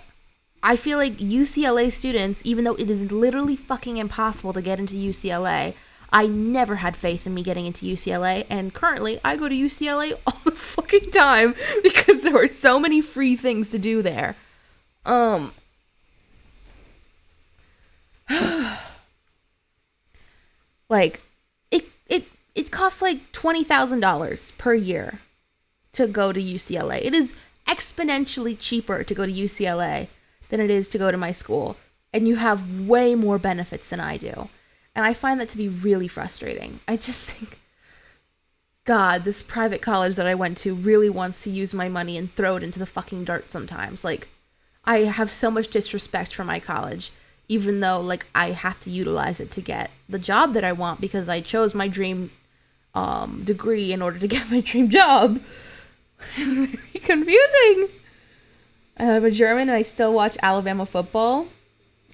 I feel like UCLA students, even though it is literally fucking impossible to get into UCLA, I never had faith in me getting into UCLA, and currently I go to UCLA all the fucking time because there are so many free things to do there. Like, it costs like $20,000 per year to go to UCLA. It is exponentially cheaper to go to UCLA than it is to go to my school, and you have way more benefits than I do. And I find that to be really frustrating. I just think, God, this private college that I went to really wants to use my money and throw it into the fucking dirt sometimes. Like, I have so much disrespect for my college, even though, like, I have to utilize it to get the job that I want because I chose my dream degree in order to get my dream job. Which is very confusing. I'm a German and I still watch Alabama football.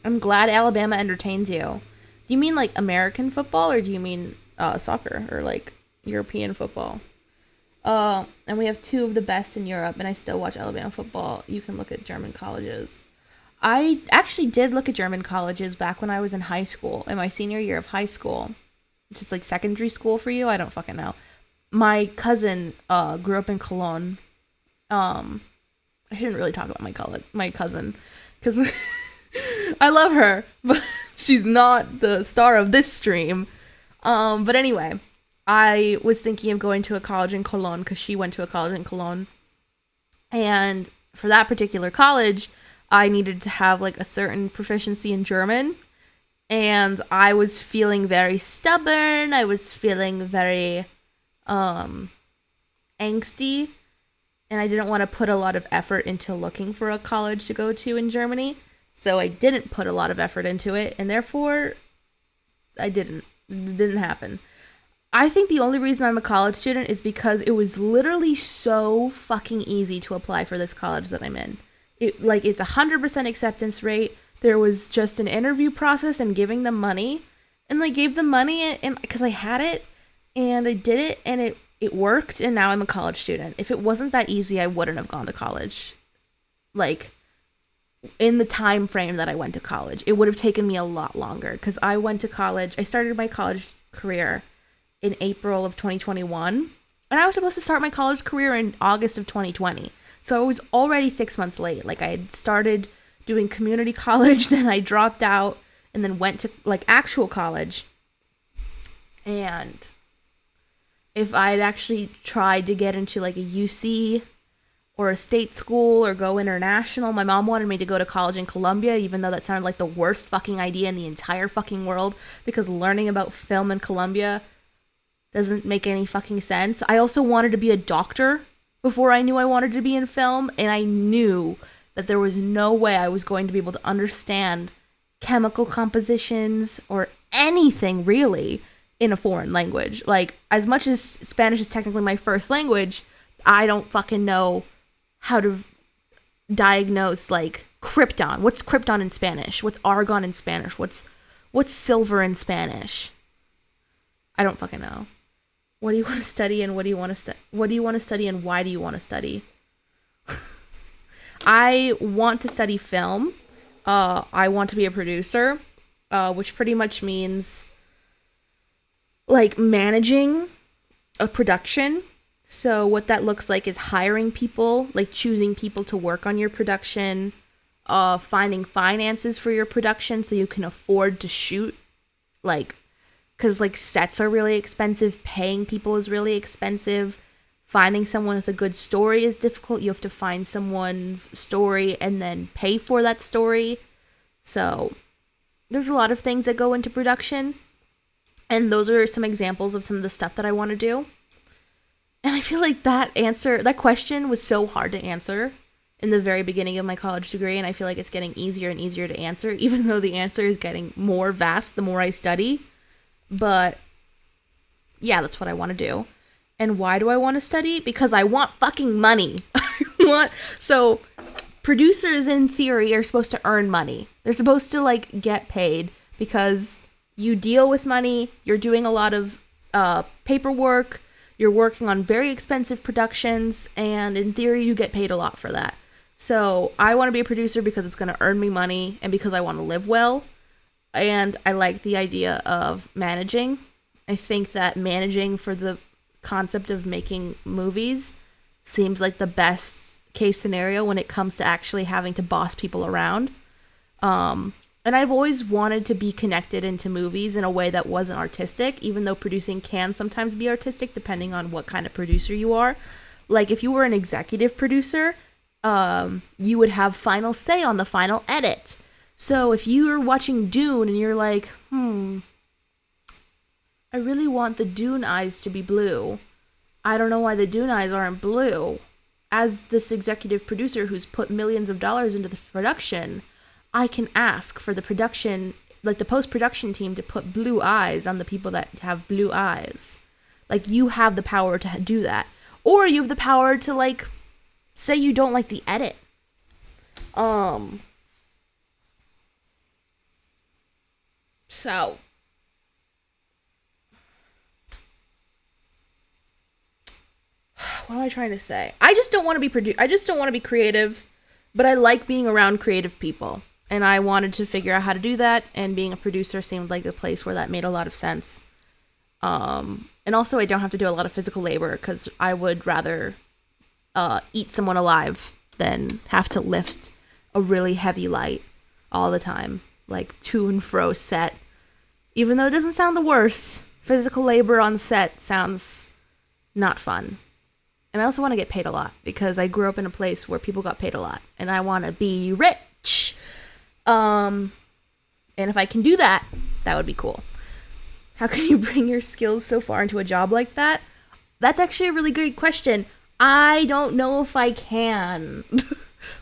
I'm glad Alabama entertains you. Do you mean, like, American football, or do you mean soccer, or, like, European football? And we have two of the best in Europe, and I still watch Alabama football. You can look at German colleges. I actually did look at German colleges back when I was in high school, in my senior year of high school, which is, like, secondary school for you. I don't fucking know. My cousin grew up in Cologne. I shouldn't really talk about my cousin, because I love her, but she's not the star of this stream. But anyway, I was thinking of going to a college in Cologne because she went to a college in Cologne. And for that particular college, I needed to have, like, a certain proficiency in German. And I was feeling very stubborn. I was feeling very angsty. And I didn't want to put a lot of effort into looking for a college to go to in Germany. So I didn't put a lot of effort into it, and therefore, it didn't happen. I think the only reason I'm a college student is because it was literally so fucking easy to apply for this college that I'm in. It's 100% acceptance rate. There was just an interview process and giving them money, and I gave them money, and because I had it, and I did it, and it worked, and now I'm a college student. If it wasn't that easy, I wouldn't have gone to college. Like, in the time frame that I went to college, it would have taken me a lot longer, because I started my college career in April of 2021, and I was supposed to start my college career in August of 2020, so I was already 6 months late. Like, I had started doing community college, then I dropped out, and then went to, like, actual college. And if I had actually tried to get into, like, a UC or a state school or go international. My mom wanted me to go to college in Colombia, even though that sounded like the worst fucking idea in the entire fucking world, because learning about film in Colombia doesn't make any fucking sense. I also wanted to be a doctor before I knew I wanted to be in film, and I knew that there was no way I was going to be able to understand chemical compositions or anything really in a foreign language. Like, as much as Spanish is technically my first language, I don't fucking know how to diagnose, like, krypton. What's krypton in Spanish? What's argon in Spanish? What's silver in Spanish? I don't fucking know. What do you want to study, and what do you want to study, and why do you want to study? I want to study film. I want to be a producer, which pretty much means, like, managing a production So what that looks like is hiring people, like choosing people to work on your production, finding finances for your production so you can afford to shoot, like, because like sets are really expensive, paying people is really expensive, finding someone with a good story is difficult. You have to find someone's story and then pay for that story. So there's a lot of things that go into production, and those are some examples of some of the stuff that I want to do. And I feel like that question was so hard to answer in the very beginning of my college degree, and I feel like it's getting easier and easier to answer, even though the answer is getting more vast the more I study. But yeah, that's what I want to do. And why do I want to study? Because I want fucking money. So producers in theory are supposed to earn money. They're supposed to like get paid because you deal with money, you're doing a lot of paperwork, you're working on very expensive productions, and in theory you get paid a lot for that. So I want to be a producer because it's going to earn me money and because I want to live well. And I like the idea of managing. I think that managing for the concept of making movies seems like the best case scenario when it comes to actually having to boss people around. And I've always wanted to be connected into movies in a way that wasn't artistic, even though producing can sometimes be artistic depending on what kind of producer you are. Like if you were an executive producer, you would have final say on the final edit. So if you're watching Dune and you're like, I really want the Dune eyes to be blue. I don't know why the Dune eyes aren't blue. As this executive producer who's put millions of dollars into the production, I can ask for the production, like the post-production team, to put blue eyes on the people that have blue eyes. Like, you have the power to do that. Or you have the power to, like, say you don't like the edit. So, what am I trying to say? I just don't want to be I just don't want to be creative, but I like being around creative people. And I wanted to figure out how to do that, and being a producer seemed like a place where that made a lot of sense. And also I don't have to do a lot of physical labor, because I would rather eat someone alive than have to lift a really heavy light all the time, like to and fro set. Even though it doesn't sound the worst, physical labor on set sounds not fun. And I also want to get paid a lot, because I grew up in a place where people got paid a lot, and I want to be rich. And if I can do that, that would be cool. How can you bring your skills so far into a job like that? That's actually a really good question. I don't know if I can.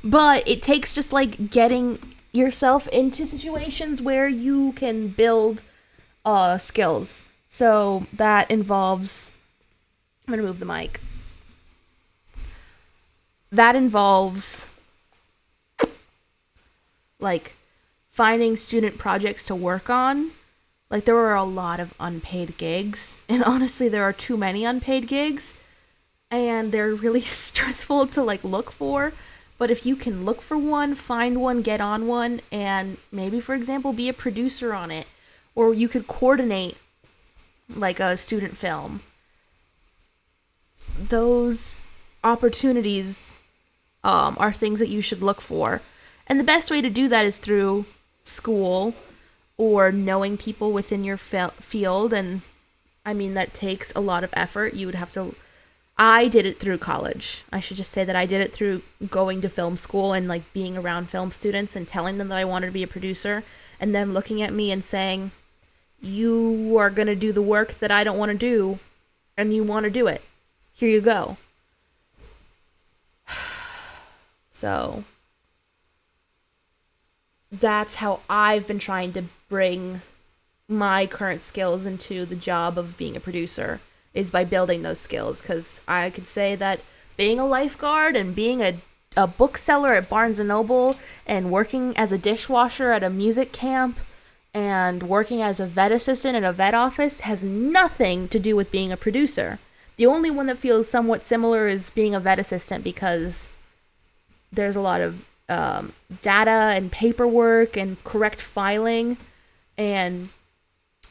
But it takes just like getting yourself into situations where you can build skills. So that involves, I'm going to move the mic. That involves like finding student projects to work on. Like, there were a lot of unpaid gigs, and honestly there are too many unpaid gigs, and they're really stressful to like look for. But if you can look for one, find one, get on one, and maybe, for example, be a producer on it, or you could coordinate like a student film, those opportunities are things that you should look for. And the best way to do that is through school or knowing people within your field. And I mean, that takes a lot of effort. You would have to, I did it through college. I should just say that I did it through going to film school and like being around film students and telling them that I wanted to be a producer, and them looking at me and saying, you are going to do the work that I don't want to do, and you want to do it. Here you go. So that's how I've been trying to bring my current skills into the job of being a producer, is by building those skills. Because I could say that being a lifeguard and being a bookseller at Barnes & Noble and working as a dishwasher at a music camp and working as a vet assistant in a vet office has nothing to do with being a producer. The only one that feels somewhat similar is being a vet assistant, because there's a lot of data and paperwork and correct filing and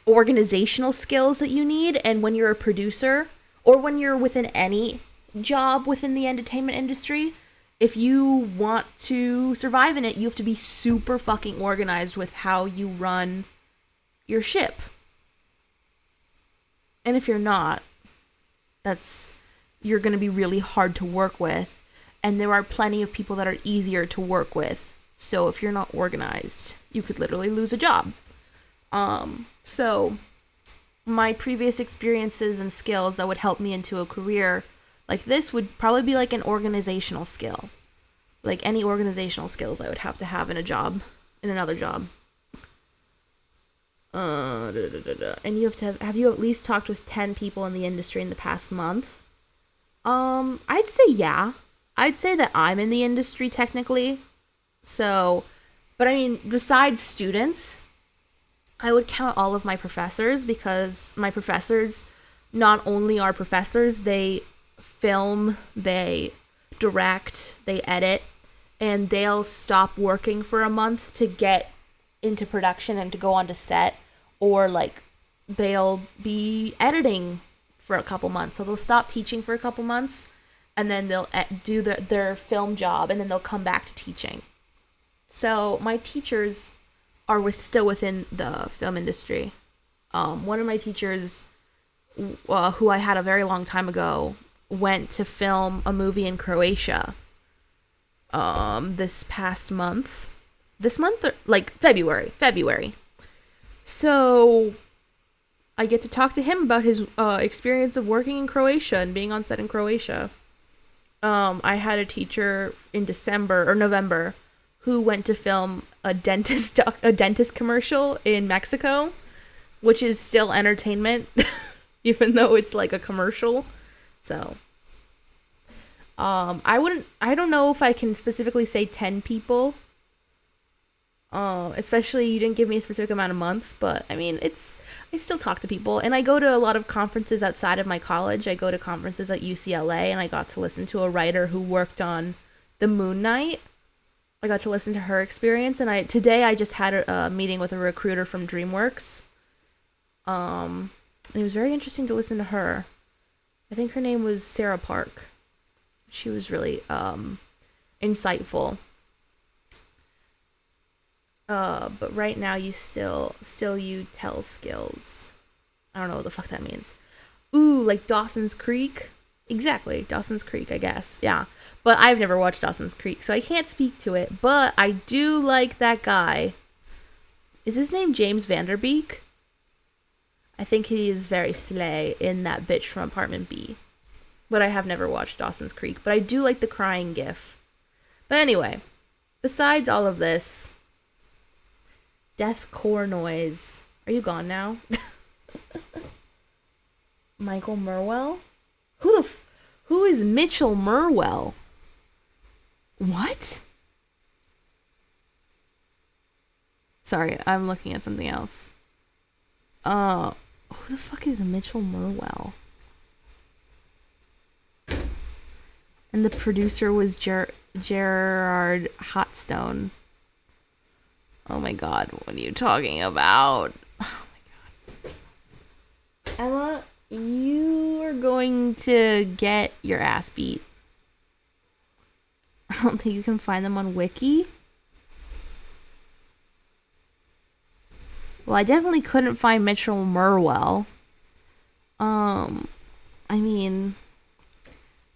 organizational skills that you need. And when you're a producer or when you're within any job within the entertainment industry, if you want to survive in it, you have to be super fucking organized with how you run your ship. And if you're not, you're going to be really hard to work with. And there are plenty of people that are easier to work with. So if you're not organized, you could literally lose a job. So my previous experiences and skills that would help me into a career like this would probably be like an organizational skill. Like any organizational skills I would have to have in another job. And you have you at least talked with 10 people in the industry in the past month? I'd say yeah. I'd say that I'm in the industry technically. So, but I mean, besides students, I would count all of my professors, because my professors not only are professors, they film, they direct, they edit, and they'll stop working for a month to get into production and to go on to set, or like they'll be editing for a couple months. So they'll stop teaching for a couple months, and then they'll do their film job, and then they'll come back to teaching. So my teachers are still within the film industry. One of my teachers, who I had a very long time ago, went to film a movie in Croatia this past month. This month, or like February. So I get to talk to him about his experience of working in Croatia and being on set in Croatia. I had a teacher in November who went to film a dentist commercial in Mexico, which is still entertainment, even though it's like a commercial. So I don't know if I can specifically say 10 people. Especially you didn't give me a specific amount of months, but I mean, I still talk to people, and I go to a lot of conferences outside of my college. I go to conferences at UCLA, and I got to listen to a writer who worked on The Moon Knight. I got to listen to her experience, and today I just had a meeting with a recruiter from DreamWorks. And it was very interesting to listen to her. I think her name was Sarah Park. She was really insightful. But right now you still you tell skills. I don't know what the fuck that means. Ooh, like Dawson's Creek? Exactly, Dawson's Creek, I guess. Yeah. But I've never watched Dawson's Creek, so I can't speak to it. But I do like that guy. Is his name James Vanderbeek? I think he is very slay in that bitch from Apartment B. But I have never watched Dawson's Creek. But I do like the crying gif. But anyway, besides all of this, deathcore noise. Are you gone now? Michael Merwell? Who is Mitchell Merwell? What? Sorry, I'm looking at something else. Who the fuck is Mitchell Merwell? And the producer was Gerard Hotstone. Oh my god, what are you talking about? Oh my god. Emma, you are going to get your ass beat. I don't think you can find them on Wiki. Well, I definitely couldn't find Mitchell Merwell. I mean,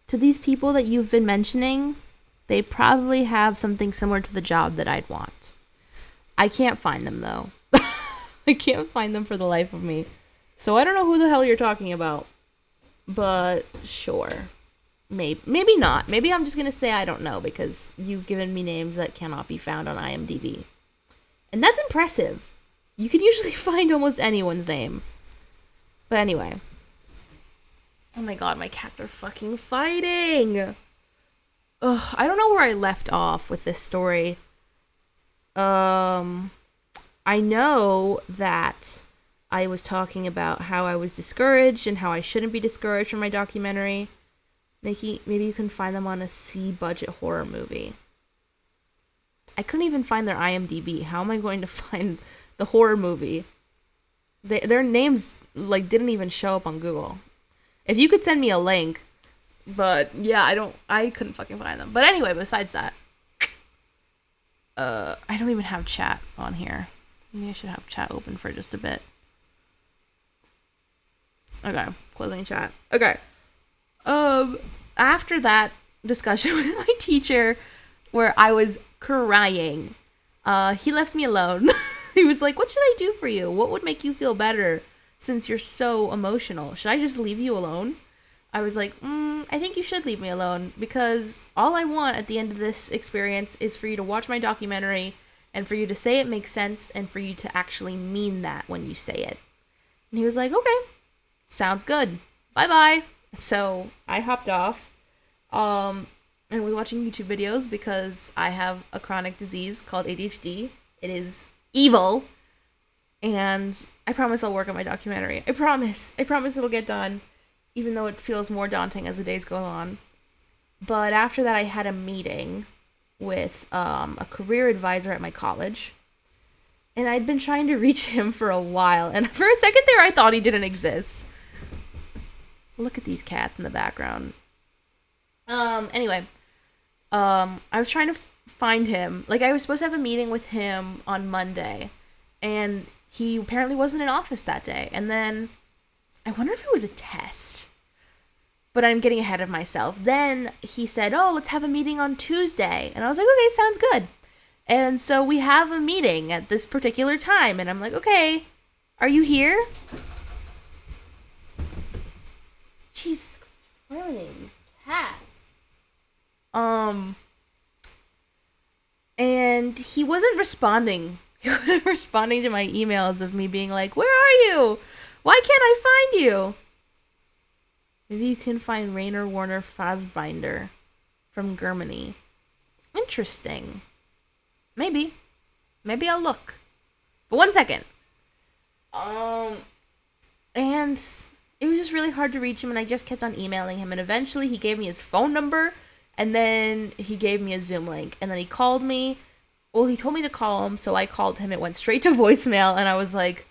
to these people that you've been mentioning, they probably have something similar to the job that I'd want. I can't find them, though. I can't find them for the life of me. So I don't know who the hell you're talking about. But sure. Maybe not. Maybe I'm just going to say I don't know, because you've given me names that cannot be found on IMDb. And that's impressive. You can usually find almost anyone's name. But anyway. Oh my god, my cats are fucking fighting! Ugh, I don't know where I left off with this story. I know that I was talking about how I was discouraged and how I shouldn't be discouraged from my documentary. Maybe you can find them on a C-budget horror movie. I couldn't even find their IMDb. How am I going to find the horror movie? Their names, like, didn't even show up on Google. If you could send me a link. But yeah, I couldn't fucking find them. But anyway, besides that, I don't even have chat on here. Maybe I should have chat open for just a bit. Okay, closing chat. Okay. After that discussion with my teacher where I was crying, he left me alone. He was like, "What should I do for you? What would make you feel better since you're so emotional? Should I just leave you alone?" I was like, I think you should leave me alone because all I want at the end of this experience is for you to watch my documentary and for you to say it makes sense and for you to actually mean that when you say it. And he was like, okay, sounds good. Bye-bye. So I hopped off and was watching YouTube videos because I have a chronic disease called ADHD. It is evil. And I promise I'll work on my documentary. I promise. I promise it'll get done. Even though it feels more daunting as the days go on. But after that, I had a meeting with a career advisor at my college. And I'd been trying to reach him for a while. And for a second there, I thought he didn't exist. Look at these cats in the background. Anyway. I was trying to find him. Like, I was supposed to have a meeting with him on Monday. And he apparently wasn't in office that day. And then I wonder if it was a test. But I'm getting ahead of myself. Then he said, oh, let's have a meeting on Tuesday. And I was like, okay, sounds good. And so we have a meeting at this particular time. And I'm like, okay, are you here? Jesus Christ, these cats. And he wasn't responding. He wasn't responding to my emails of me being like, where are you? Why can't I find you? Maybe you can find Rainer Werner Fassbinder from Germany. Interesting. Maybe. Maybe I'll look. But 1 second. And it was just really hard to reach him, and I just kept on emailing him, and eventually he gave me his phone number, and then he gave me a Zoom link, and then he called me. Well, he told me to call him, so I called him. It went straight to voicemail, and I was like,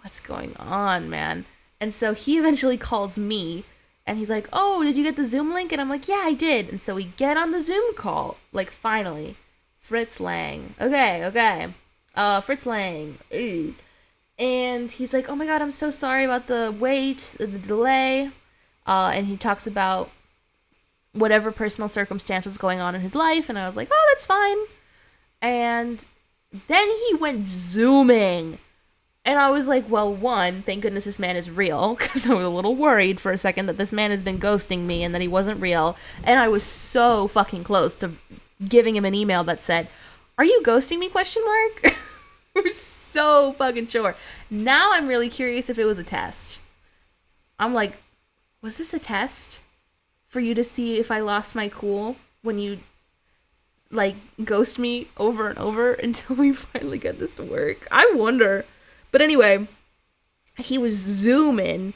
what's going on, man? And so he eventually calls me, and he's like, oh, did you get the Zoom link? And I'm like, yeah, I did. And so we get on the Zoom call, like, finally. Fritz Lang. Okay. Fritz Lang. Ugh. And he's like, oh my god, I'm so sorry about the wait, the delay. And he talks about whatever personal circumstance was going on in his life, and I was like, oh, that's fine. And then he went Zooming. And I was like, well, one, thank goodness this man is real, because I was a little worried for a second that this man has been ghosting me and that he wasn't real. And I was so fucking close to giving him an email that said, are you ghosting me, question mark? I was so fucking sure. Now I'm really curious if it was a test. I'm like, was this a test for you to see if I lost my cool when you, like, ghost me over and over until we finally get this to work? I wonder. But anyway, he was Zooming,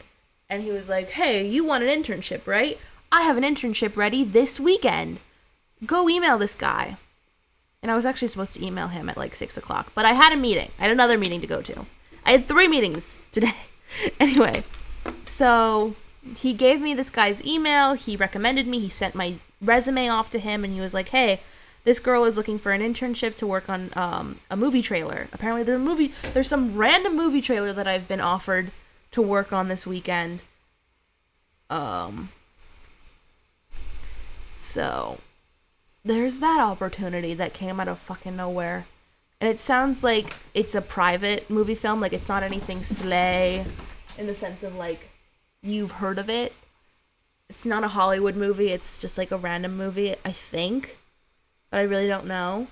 and he was like, hey, you want an internship, right? I have an internship ready this weekend. Go email this guy. And I was actually supposed to email him at like 6 o'clock, but I had a meeting. I had another meeting to go to. I had 3 meetings today. Anyway, so he gave me this guy's email. He recommended me. He sent my resume off to him, and he was like, hey, this girl is looking for an internship to work on a movie trailer. Apparently there's some random movie trailer that I've been offered to work on this weekend. So there's that opportunity that came out of fucking nowhere. And it sounds like it's a private movie film. Like, it's not anything slay in the sense of, like, you've heard of it. It's not a Hollywood movie. It's just, like, a random movie, I think. But I really don't know.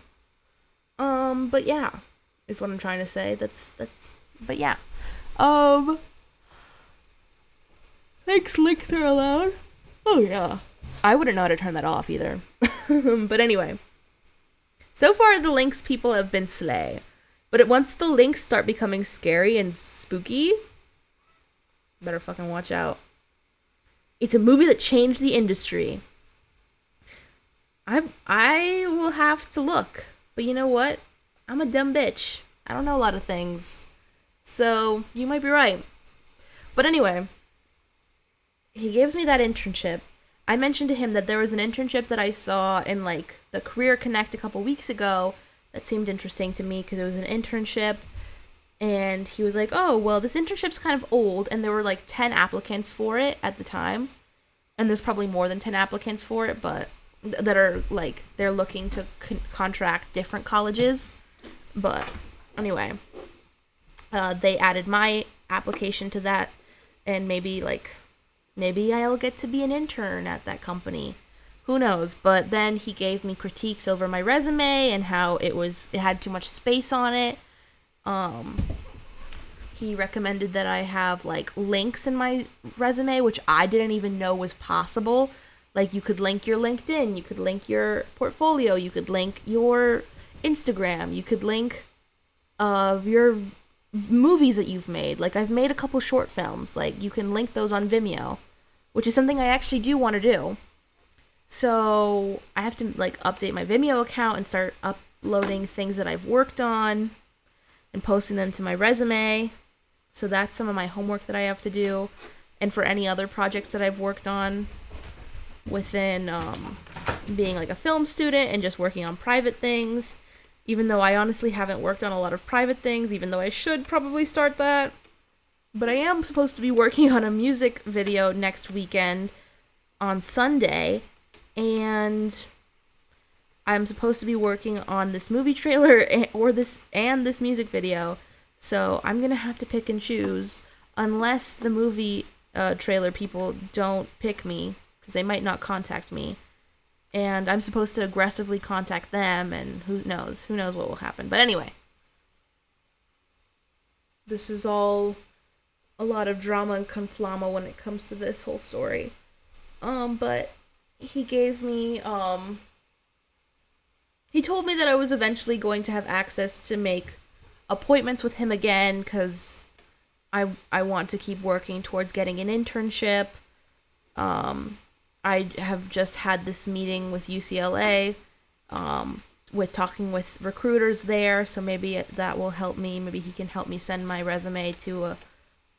But yeah. Is what I'm trying to say. But yeah. Thanks, links are allowed. Oh, yeah. I wouldn't know how to turn that off either. But anyway. So far, the links people have been slay. But once the links start becoming scary and spooky, better fucking watch out. It's a movie that changed the industry. I will have to look. But you know what? I'm a dumb bitch. I don't know a lot of things. So, you might be right. But anyway, he gives me that internship. I mentioned to him that there was an internship that I saw in like the Career Connect a couple weeks ago that seemed interesting to me because it was an internship. And he was like, oh, well, this internship's kind of old, and there were like 10 applicants for it at the time. And there's probably more than 10 applicants for it, but that are like, they're looking to contract different colleges. But anyway, they added my application to that, and maybe I'll get to be an intern at that company. Who knows? But then he gave me critiques over my resume and how it had too much space on it. He recommended that I have like links in my resume, which I didn't even know was possible. Like you could link your LinkedIn, you could link your portfolio, you could link your Instagram, you could link your movies that you've made. Like I've made a couple short films. Like you can link those on Vimeo, which is something I actually do want to do. So I have to like update my Vimeo account and start uploading things that I've worked on and posting them to my resume. So that's some of my homework that I have to do. And for any other projects that I've worked on within being like a film student and just working on private things, even though I honestly haven't worked on a lot of private things, even though I should probably start that. But I am supposed to be working on a music video next weekend on Sunday, and I'm supposed to be working on this movie trailer and this music video. So I'm going to have to pick and choose unless the movie trailer people don't pick me, because they might not contact me. And I'm supposed to aggressively contact them, and who knows what will happen. But anyway, this is all a lot of drama and conflama when it comes to this whole story. But he gave me, he told me that I was eventually going to have access to make appointments with him again, because I want to keep working towards getting an internship. I have just had this meeting with UCLA, with talking with recruiters there, so maybe that will help me. Maybe he can help me send my resume to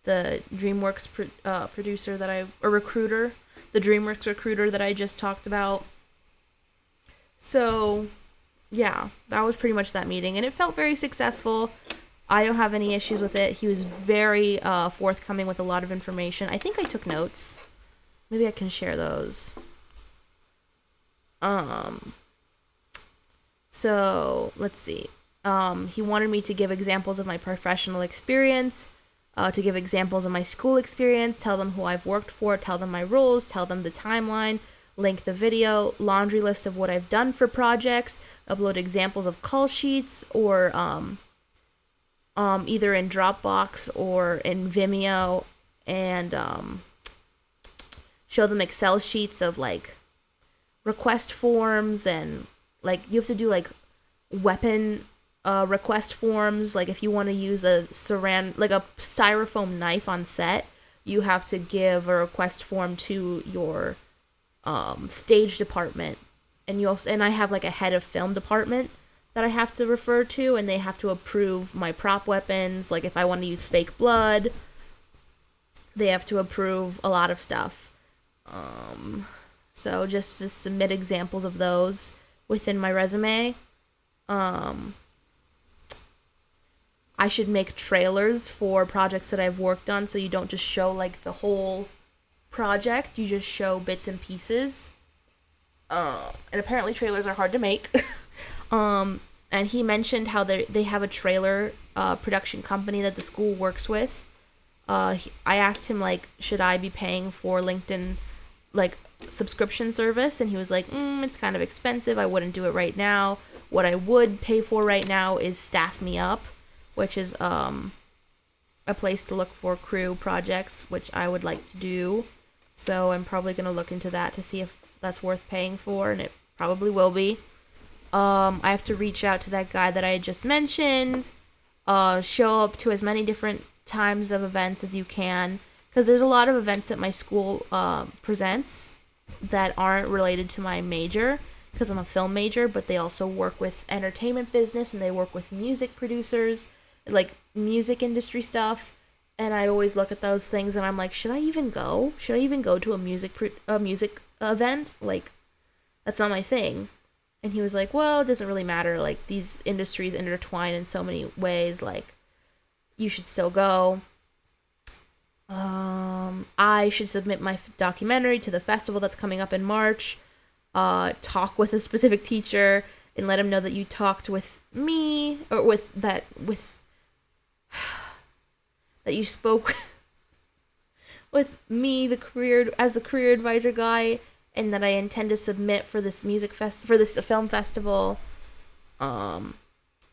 the DreamWorks recruiter, the DreamWorks recruiter that I just talked about. So, yeah, that was pretty much that meeting, and it felt very successful. I don't have any issues with it. He was very forthcoming with a lot of information. I think I took notes. Maybe I can share those. So, let's see. He wanted me to give examples of my professional experience, to give examples of my school experience, tell them who I've worked for, tell them my roles, tell them the timeline, link the video, laundry list of what I've done for projects, upload examples of call sheets, or either in Dropbox or in Vimeo, and show them Excel sheets of like request forms, and like you have to do like weapon request forms. Like if you want to use a styrofoam knife on set, you have to give a request form to your stage department, and I have like a head of film department that I have to refer to, and they have to approve my prop weapons. Like if I want to use fake blood, they have to approve a lot of stuff. So just to submit examples of those within my resume. I should make trailers for projects that I've worked on, so you don't just show like the whole project, you just show bits and pieces. And apparently trailers are hard to make. And he mentioned how they have a trailer production company that the school works with. I asked him, like, should I be paying for LinkedIn, like, subscription service? And he was like, it's kind of expensive. I wouldn't do it right now. What I would pay for right now is Staff Me Up, which is a place to look for crew projects, which I would like to do. So I'm probably going to look into that to see if that's worth paying for, and it probably will be. I have to reach out to that guy that I had just mentioned, show up to as many different times of events as you can, because there's a lot of events that my school presents that aren't related to my major, because I'm a film major, but they also work with entertainment business, and they work with music producers, like music industry stuff, And I always look at those things and I'm like, should I even go? Should I even go to a music event? Like, that's not my thing. And he was like, well, it doesn't really matter. Like, these industries intertwine in so many ways. Like, you should still go. I should submit my documentary to the festival that's coming up in March. Talk with a specific teacher and let him know that you talked with me, or that you spoke with me, the career advisor guy, and that I intend to submit for this film festival. And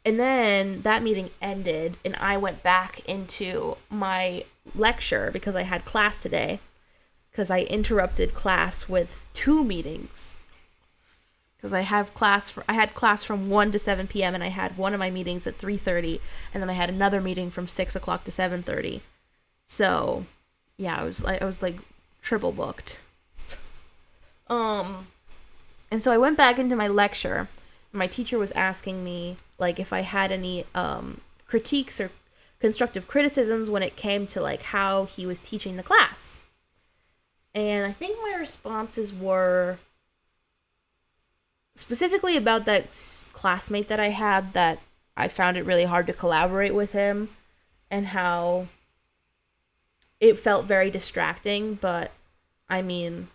then that meeting ended, and I went back into my lecture because I had class today, because I interrupted class with 2 meetings. Because I had class from 1 to 7 p.m. and I had one of my meetings at 3:30, and then I had another meeting from 6 o'clock to 7:30. So, yeah, I was like triple booked. And so I went back into my lecture. My teacher was asking me, like, if I had any critiques or constructive criticisms when it came to, like, how he was teaching the class. And I think my responses were specifically about that classmate that I had, that I found it really hard to collaborate with him, and how it felt very distracting. But, I mean,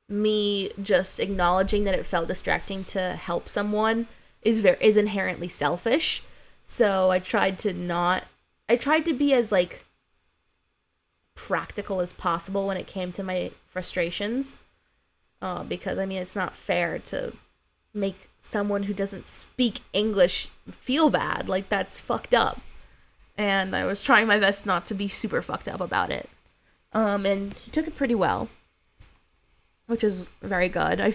me just acknowledging that it felt distracting to help someone is inherently selfish. So I tried to be as, like, practical as possible when it came to my frustrations, because, I mean, it's not fair to make someone who doesn't speak English feel bad. Like, that's fucked up. And I was trying my best not to be super fucked up about it. And he took it pretty well, which was very good.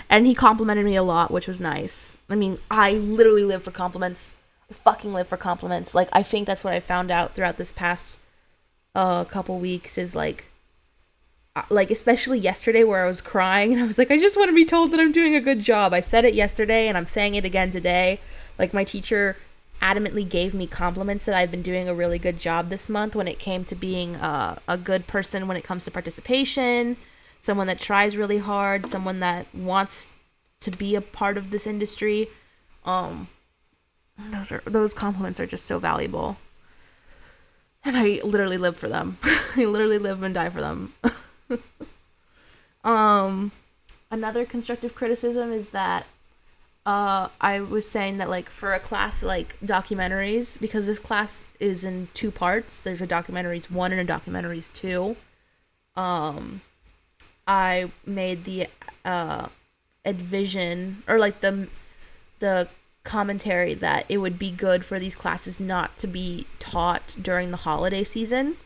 And he complimented me a lot, which was nice. I mean, I literally live for compliments. I fucking live for compliments. Like, I think that's what I found out throughout this past couple weeks is, like, especially yesterday where I was crying and I was like, I just want to be told that I'm doing a good job. I said it yesterday and I'm saying it again today. Like, my teacher adamantly gave me compliments that I've been doing a really good job this month when it came to being a good person when it comes to participation, someone that tries really hard, someone that wants to be a part of this industry. Those compliments are just so valuable. And I literally live for them. I literally live and die for them. Another constructive criticism is that I was saying that, like, for a class like documentaries, because this class is in 2 parts, there's a documentaries 1 and a documentaries 2. I made the advision, or like the commentary, that it would be good for these classes not to be taught during the holiday season.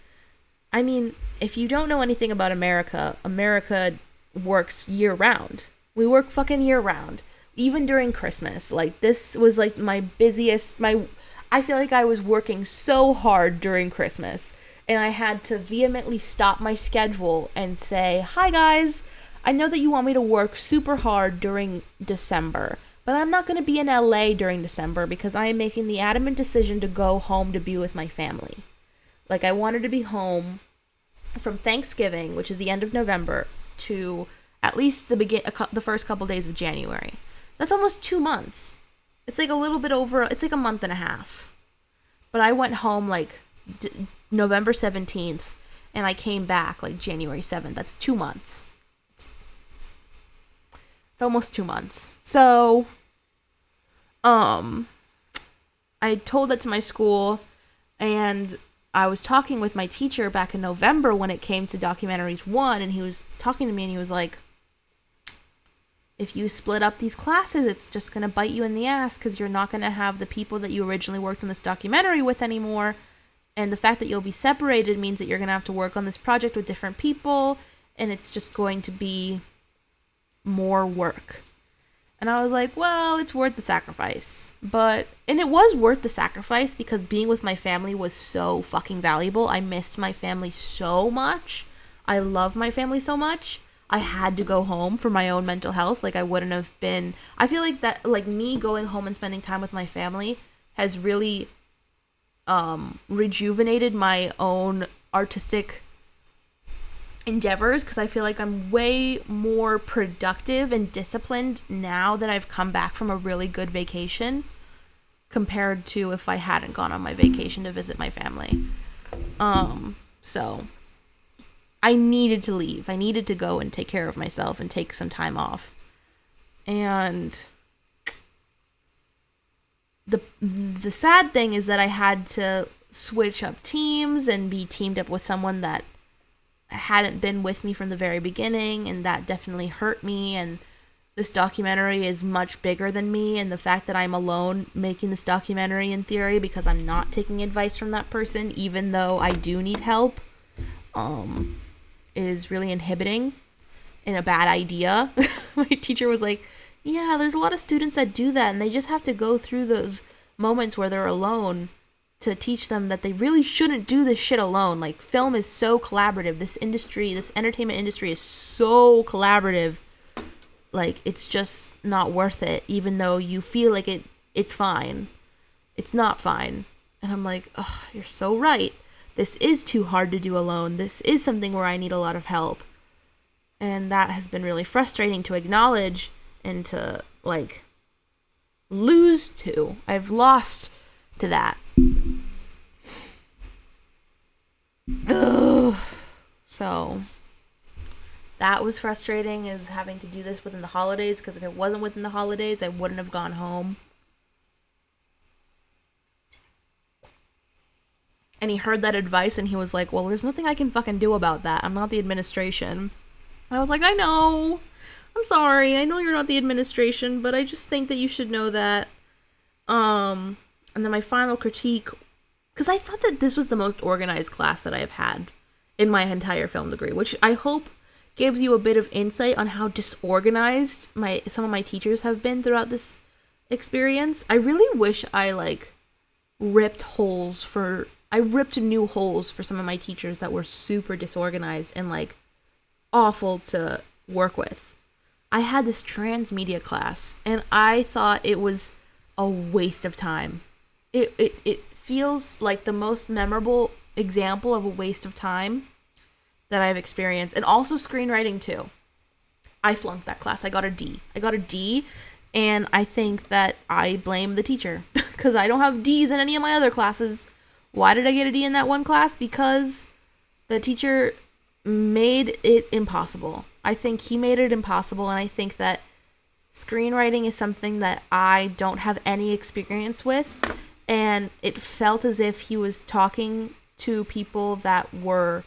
I mean, if you don't know anything about America works year round. We work fucking year round. Even during Christmas. Like, this was like my busiest, I feel like I was working so hard during Christmas, and I had to vehemently stop my schedule and say, hi guys, I know that you want me to work super hard during December, but I'm not going to be in LA during December because I am making the adamant decision to go home to be with my family. Like, I wanted to be home from Thanksgiving, which is the end of November, to at least the first couple days of January. That's almost 2 months. It's like a little bit over, it's like a month and a half. But I went home like November 17th, and I came back like January 7th. That's 2 months. It's almost 2 months. So, I told that to my school, and I was talking with my teacher back in November when it came to documentaries 1, and he was talking to me, and he was like, if you split up these classes, it's just going to bite you in the ass because you're not going to have the people that you originally worked on this documentary with anymore. And the fact that you'll be separated means that you're going to have to work on this project with different people, and it's just going to be more work. And I was like, well, it's worth the sacrifice. And it was worth the sacrifice because being with my family was so fucking valuable. I missed my family so much. I love my family so much. I had to go home for my own mental health. Like, I wouldn't have been... I feel like that, like, me going home and spending time with my family has really rejuvenated my own artistic endeavors, because I feel like I'm way more productive and disciplined now that I've come back from a really good vacation compared to if I hadn't gone on my vacation to visit my family. So I needed to leave. I needed to go and take care of myself and take some time off. And the sad thing is that I had to switch up teams and be teamed up with someone that hadn't been with me from the very beginning, and that definitely hurt me. And this documentary is much bigger than me, and the fact that I'm alone making this documentary in theory because I'm not taking advice from that person, even though I do need help, is really inhibiting and a bad idea. My teacher was like, yeah, there's a lot of students that do that, and they just have to go through those moments where they're alone to teach them that they really shouldn't do this shit alone. Like, film is so collaborative. This industry, this entertainment industry is so collaborative. Like, it's just not worth it, even though you feel like it's fine. It's not fine. And I'm like, oh, you're so right. This is too hard to do alone. This is something where I need a lot of help. And that has been really frustrating to acknowledge and to, like, lose to. I've lost to that. Ugh. So that was frustrating, is having to do this within the holidays, because if it wasn't within the holidays, I wouldn't have gone home. And he heard that advice and he was like, well, there's nothing I can fucking do about that. I'm not the administration. And I was like, I know. I'm sorry. I know you're not the administration, but I just think that you should know that. And then my final critique, because I thought that this was the most organized class that I have had in my entire film degree, which I hope gives you a bit of insight on how disorganized some of my teachers have been throughout this experience. I really wish I, like, ripped new holes for some of my teachers that were super disorganized and, like, awful to work with. I had this transmedia class, and I thought it was a waste of time. It feels like the most memorable example of a waste of time that I've experienced. And also screenwriting too. I flunked that class. I got a D, and I think that I blame the teacher because I don't have D's in any of my other classes. Why did I get a D in that one class? Because the teacher made it impossible. I think he made it impossible, and I think that screenwriting is something that I don't have any experience with, and it felt as if he was talking to people that were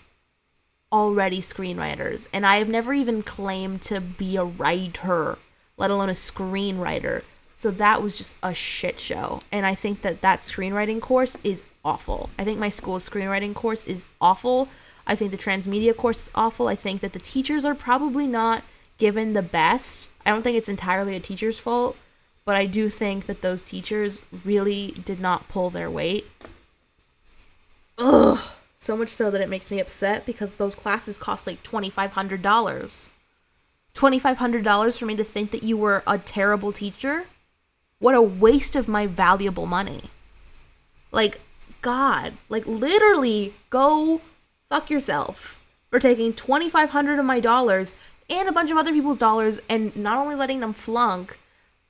already screenwriters, and I have never even claimed to be a writer, let alone a screenwriter. So that was just a shit show, and I think that screenwriting course is awful. I think my school's screenwriting course is awful. I think the transmedia course is awful. I think that the teachers are probably not given the best. I don't think it's entirely a teacher's fault, but I do think that those teachers really did not pull their weight. Ugh. So much so that it makes me upset, because those classes cost like $2,500. $2,500 for me to think that you were a terrible teacher? What a waste of my valuable money. Like, God, like, literally go fuck yourself for taking $2,500 of my dollars and a bunch of other people's dollars and not only letting them flunk,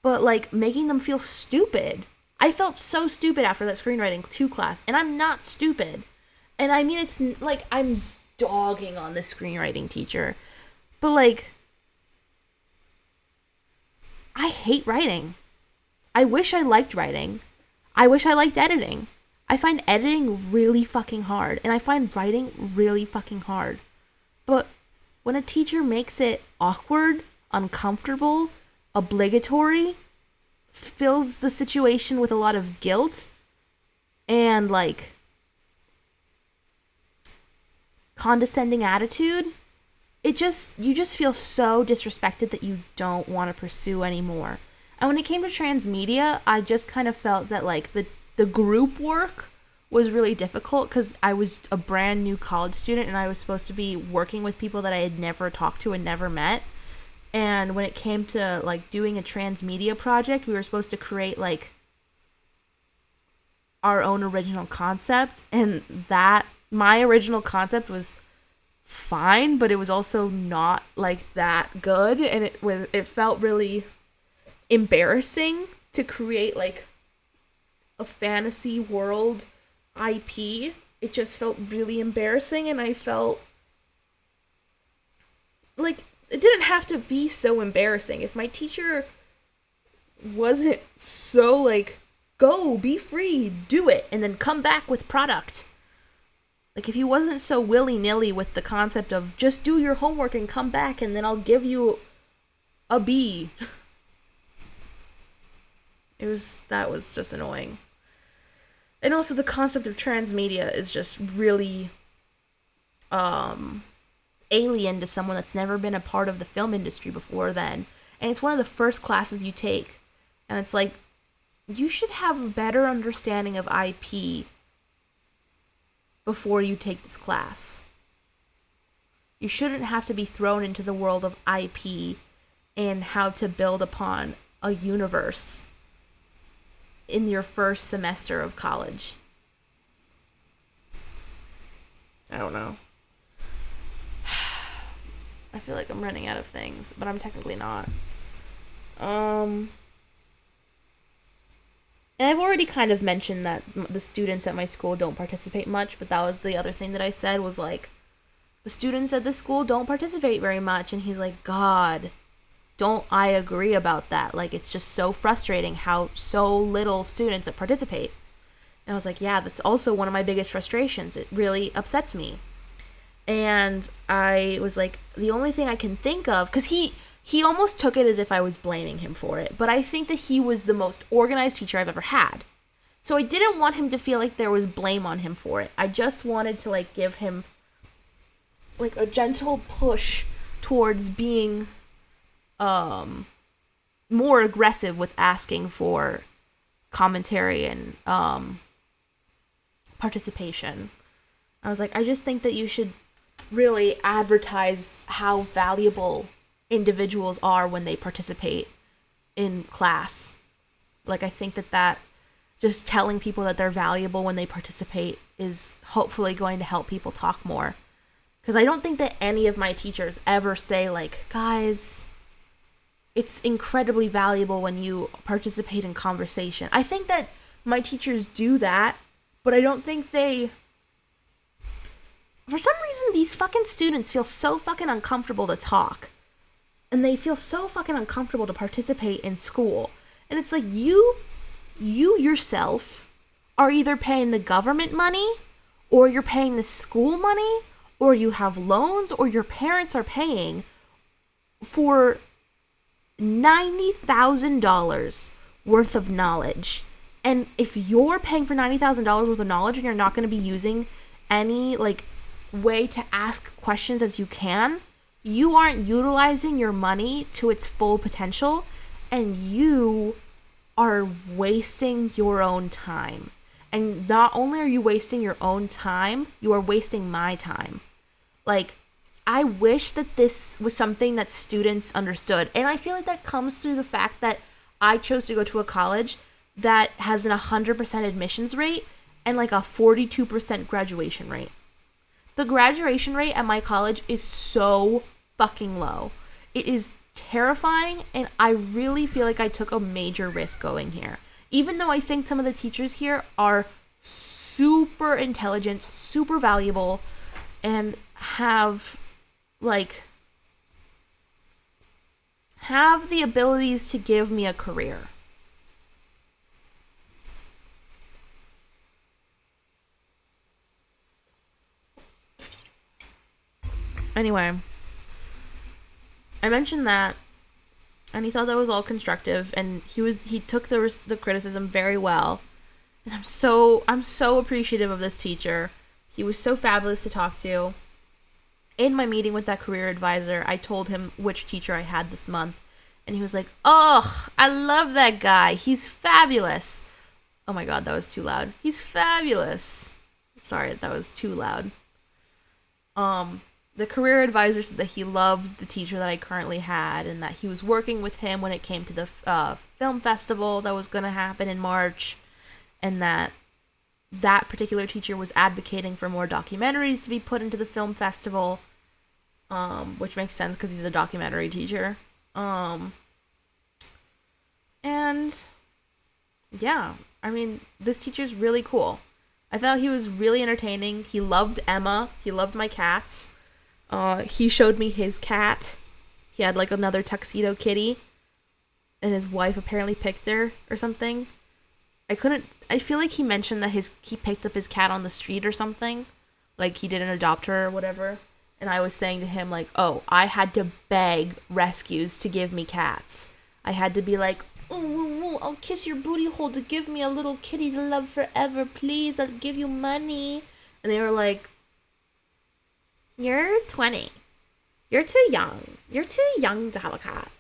but, like, making them feel stupid. I felt so stupid after that screenwriting 2 class, and I'm not stupid. And I mean, it's like I'm dogging on the screenwriting teacher, but, like, I hate writing. I wish I liked writing. I wish I liked editing. I find editing really fucking hard, and I find writing really fucking hard. But when a teacher makes it awkward, uncomfortable, obligatory, fills the situation with a lot of guilt, and, like, condescending attitude, you just feel so disrespected that you don't want to pursue anymore. And when it came to transmedia, I just kind of felt that, like, the group work was really difficult, because I was a brand new college student and I was supposed to be working with people that I had never talked to and never met. And when it came to, like, doing a transmedia project, we were supposed to create, like, our own original concept, and that my original concept was fine, but it was also not like that good, and it felt really embarrassing to create like a fantasy world IP. It just felt really embarrassing, and I felt like it didn't have to be so embarrassing. If my teacher wasn't so like, go, be free, do it, and then come back with product. Like, if he wasn't so willy-nilly with the concept of just do your homework and come back and then I'll give you a B. That was just annoying. And also the concept of transmedia is just really alien to someone that's never been a part of the film industry before then. And it's one of the first classes you take. And it's like, you should have a better understanding of IP before you take this class. You shouldn't have to be thrown into the world of IP and how to build upon a universe in your first semester of college. I don't know. I feel like I'm running out of things, but I'm technically not. And I've already kind of mentioned that the students at my school don't participate much, but that was the other thing that I said was like, the students at this school don't participate very much, and he's like, God, don't I agree about that? Like, it's just so frustrating how so little students participate. And I was like, yeah, that's also one of my biggest frustrations. It really upsets me. And I was like, the only thing I can think of, because he almost took it as if I was blaming him for it, but I think that he was the most organized teacher I've ever had. So I didn't want him to feel like there was blame on him for it. I just wanted to like give him like a gentle push towards being more aggressive with asking for commentary and participation. I was like, I just think that you should really advertise how valuable individuals are when they participate in class. Like, I think that just telling people that they're valuable when they participate is hopefully going to help people talk more. Because I don't think that any of my teachers ever say, like, guys, it's incredibly valuable when you participate in conversation. I think that my teachers do that, but I don't think they... For some reason, these fucking students feel so fucking uncomfortable to talk. And they feel so fucking uncomfortable to participate in school. And it's like, you yourself are either paying the government money, or you're paying the school money, or you have loans, or your parents are paying for $90,000 worth of knowledge. And if you're paying for $90,000 worth of knowledge and you're not going to be using any, like, way to ask questions as you can, you aren't utilizing your money to its full potential, and you are wasting your own time. And not only are you wasting your own time, you are wasting my time. Like, I wish that this was something that students understood. And I feel like that comes through the fact that I chose to go to a college that has an 100% admissions rate and like a 42% graduation rate. The graduation rate at my college is so fucking low. It is terrifying, and I really feel like I took a major risk going here. Even though I think some of the teachers here are super intelligent, super valuable, and have the abilities to give me a career. Anyway, I mentioned that, and he thought that was all constructive, and he took the criticism very well. And I'm so appreciative of this teacher. He was so fabulous to talk to. In my meeting with that career advisor, I told him which teacher I had this month, and he was like, "Oh, I love that guy. He's fabulous." Oh my god, that was too loud. He's fabulous. Sorry, that was too loud. The career advisor said that he loved the teacher that I currently had, and that he was working with him when it came to the film festival that was going to happen in March, and that that particular teacher was advocating for more documentaries to be put into the film festival, which makes sense because he's a documentary teacher. And yeah, I mean, this teacher's really cool. I thought he was really entertaining. He loved Emma. He loved my cats. He showed me his cat. He had like another tuxedo kitty, and his wife apparently picked her or something. I feel like he mentioned that he picked up his cat on the street or something. Like he didn't adopt her or whatever. And I was saying to him like, oh, I had to beg rescues to give me cats. I had to be like, oh, I'll kiss your booty hole to give me a little kitty to love forever, please. I'll give you money. And they were like, you're 20. You're too young. You're too young to have a cat.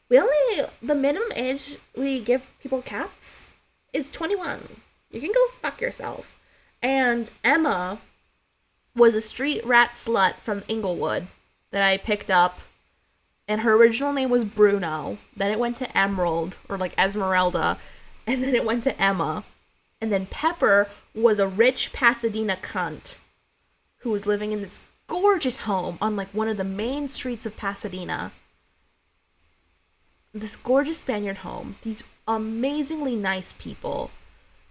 The minimum age we give people cats is 21. You can go fuck yourself. And Emma was a street rat slut from Inglewood that I picked up. And her original name was Bruno. Then it went to Emerald, or like Esmeralda. And then it went to Emma. And then Pepper was a rich Pasadena cunt who was living in this gorgeous home on like one of the main streets of Pasadena. This gorgeous Spaniard home. These amazingly nice people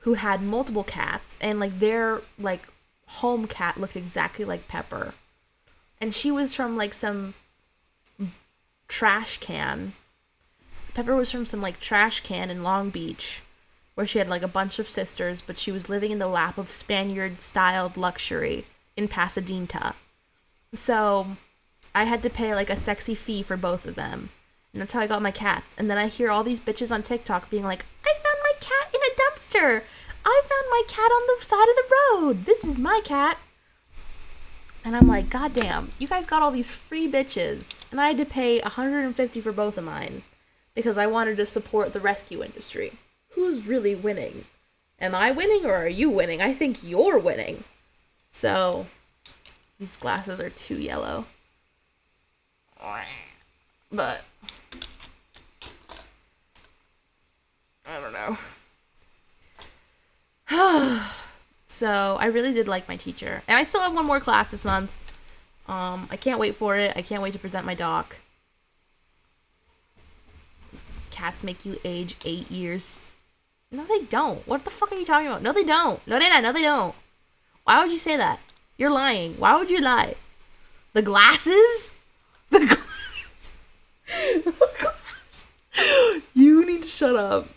who had multiple cats. And like their like home cat looked exactly like Pepper. And she was from like some trash can. Pepper was from some like trash can in Long Beach where she had like a bunch of sisters, but she was living in the lap of Spaniard styled luxury in Pasadena. So I had to pay like a sexy fee for both of them. And that's how I got my cats. And then I hear all these bitches on TikTok being like, I found my cat in a dumpster. I found my cat on the side of the road. This is my cat. And I'm like, God damn, you guys got all these free bitches. And I had to pay $150 for both of mine because I wanted to support the rescue industry. Who's really winning? Am I winning or are you winning? I think you're winning. So, these glasses are too yellow. But, I don't know. So, I really did like my teacher. And I still have one more class this month. I can't wait for it. I can't wait to present my doc. Cats make you age 8 years. No, they don't. What the fuck are you talking about? No, they don't. No, they don't. Why would you say that? You're lying. Why would you lie? The glasses? The glasses. The glasses. You need to shut up.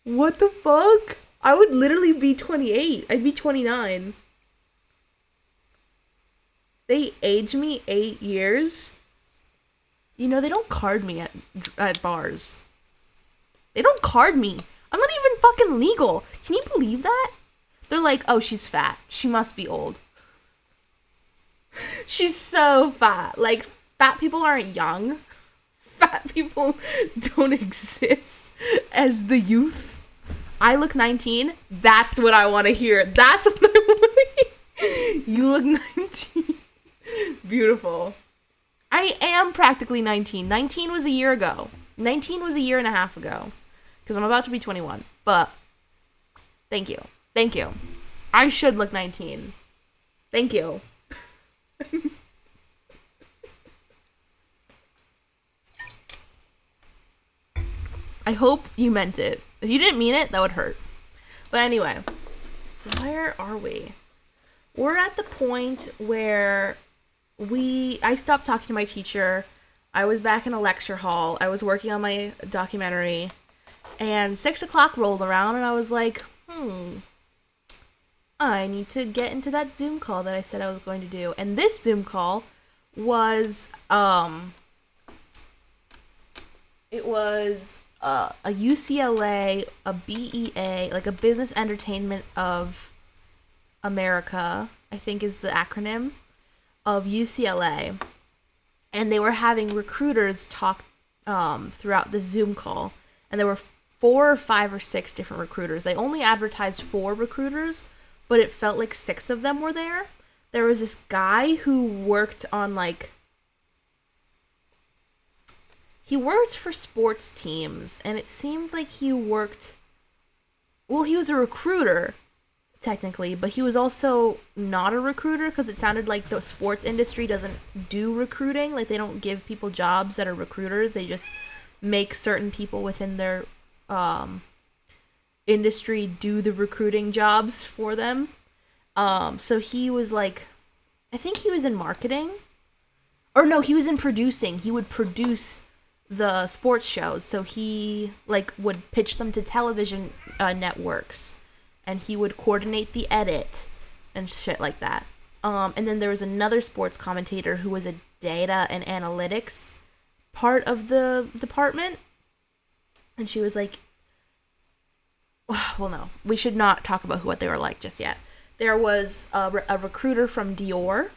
What the fuck? I would literally be 28. I'd be 29. They age me 8 years. You know, they don't card me at bars. They don't card me. I'm not even fucking legal. Can you believe that? They're like, oh, she's fat. She must be old. She's so fat. Like, fat people aren't young. Fat people don't exist as the youth. I look 19. That's what I want to hear. That's what I want to hear. You look 19. Beautiful. I am practically 19. 19 was a year ago. 19 was a year and a half ago. Because I'm about to be 21. But, thank you. Thank you. I should look 19. Thank you. I hope you meant it. If you didn't mean it, that would hurt. But anyway, where are we? We're at the point where I stopped talking to my teacher. I was back in a lecture hall. I was working on my documentary. And 6 o'clock rolled around and I was like, I need to get into that Zoom call that I said I was going to do. And this Zoom call was, it was a UCLA, a BEA, like a Business Entertainment of America, I think is the acronym, of UCLA. And they were having recruiters talk throughout the Zoom call. And there were 4 or 5 or 6 different recruiters. They only advertised 4 recruiters, but it felt like 6 of them were there. There was this guy who worked on he worked for sports teams, and it seemed like he was a recruiter technically, but he was also not a recruiter because it sounded like the sports industry doesn't do recruiting. Like, they don't give people jobs that are recruiters. They just make certain people within their industry do the recruiting jobs for them. So he was like, I think he was in marketing. Or no, he was in producing. He would produce the sports shows. So he like would pitch them to television networks, and he would coordinate the edit and shit like that. And then there was another sports commentator who was a data and analytics part of the department, and she was like, well, no, we should not talk about what they were like just yet. There was a recruiter from Dior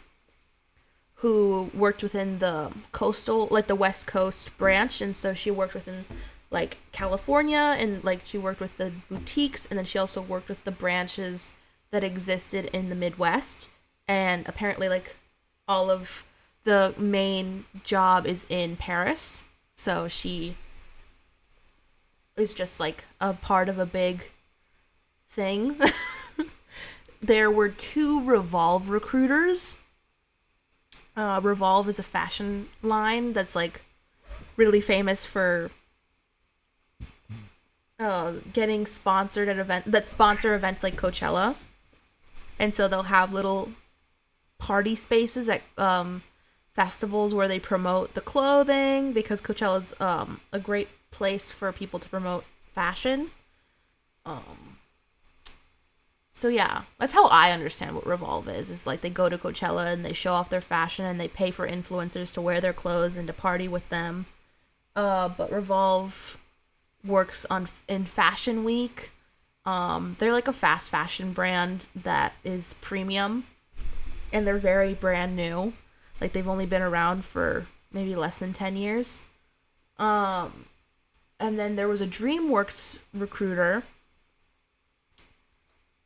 who worked within the coastal, like the West Coast branch, and so she worked within like California, and like she worked with the boutiques, and then she also worked with the branches that existed in the Midwest, and apparently like all of the main job is in Paris, so she is just like a part of a big thing. There were 2 Revolve recruiters. Revolve is a fashion line that's like really famous for getting sponsored at events that sponsor events like Coachella, and so they'll have little party spaces at festivals where they promote the clothing, because Coachella's a great place for people to promote fashion. So yeah, that's how I understand what Revolve is like they go to Coachella and they show off their fashion, and they pay for influencers to wear their clothes and to party with them. But Revolve works in Fashion Week. They're like a fast fashion brand that is premium, and they're very brand new. Like, they've only been around for maybe less than 10 years. And then there was a DreamWorks recruiter.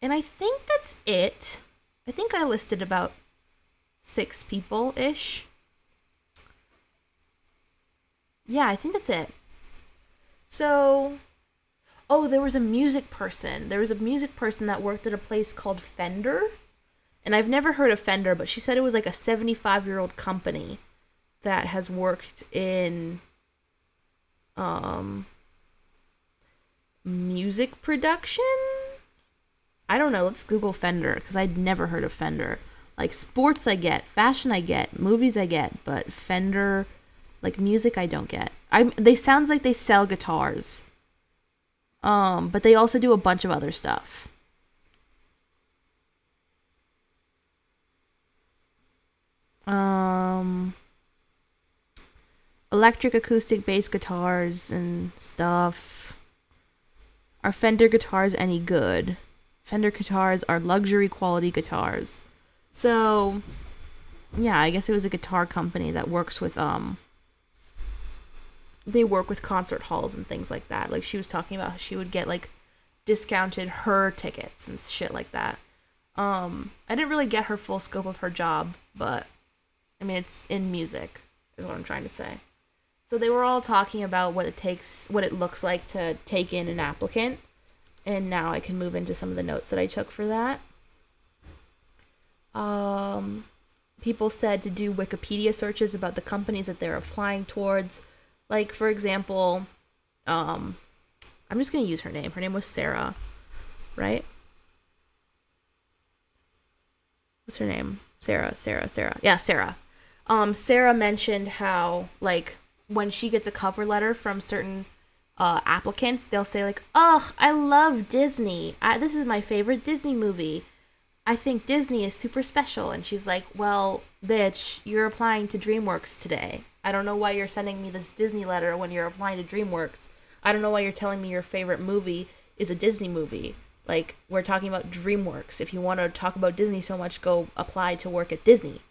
And I think that's it. I think I listed about 6 people-ish. Yeah, I think that's it. So, there was a music person. There was a music person that worked at a place called Fender. And I've never heard of Fender, but she said it was like a 75-year-old company that has worked in music production? I don't know. Let's Google Fender, because I'd never heard of Fender. Like, sports I get, fashion I get, movies I get, but Fender, like, music I don't get. They sounds like they sell guitars. But they also do a bunch of other stuff. Electric, acoustic, bass guitars and stuff. Are Fender guitars any good? Fender guitars are luxury quality guitars. So, yeah, I guess it was a guitar company that works with, they work with concert halls and things like that. Like, she was talking about how she would get, like, discounted her tickets and shit like that. I didn't really get her full scope of her job, but, I mean, it's in music, is what I'm trying to say. So they were all talking about what it looks like to take in an applicant. And now I can move into some of the notes that I took for that. People said to do Wikipedia searches about the companies that they're applying towards. Like, for example, I'm just going to use her name. Her name was Sarah, right? What's her name? Sarah. Yeah, Sarah. Sarah mentioned how, like, when she gets a cover letter from certain applicants, they'll say like, "Ugh, I love Disney. This is my favorite Disney movie. I think Disney is super special." And she's like, "Well, bitch, you're applying to DreamWorks today. I don't know why you're sending me this Disney letter when you're applying to DreamWorks. I don't know why you're telling me your favorite movie is a Disney movie. Like, we're talking about DreamWorks. If you want to talk about Disney so much, go apply to work at Disney."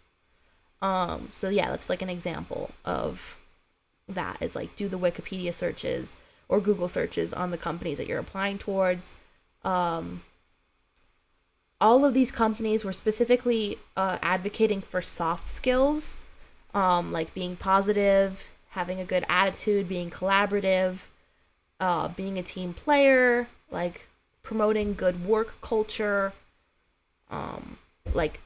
So yeah, that's like an example of that, is like, do the Wikipedia searches or Google searches on the companies that you're applying towards. All of these companies were specifically advocating for soft skills, like being positive, having a good attitude, being collaborative, being a team player, like promoting good work culture, Like,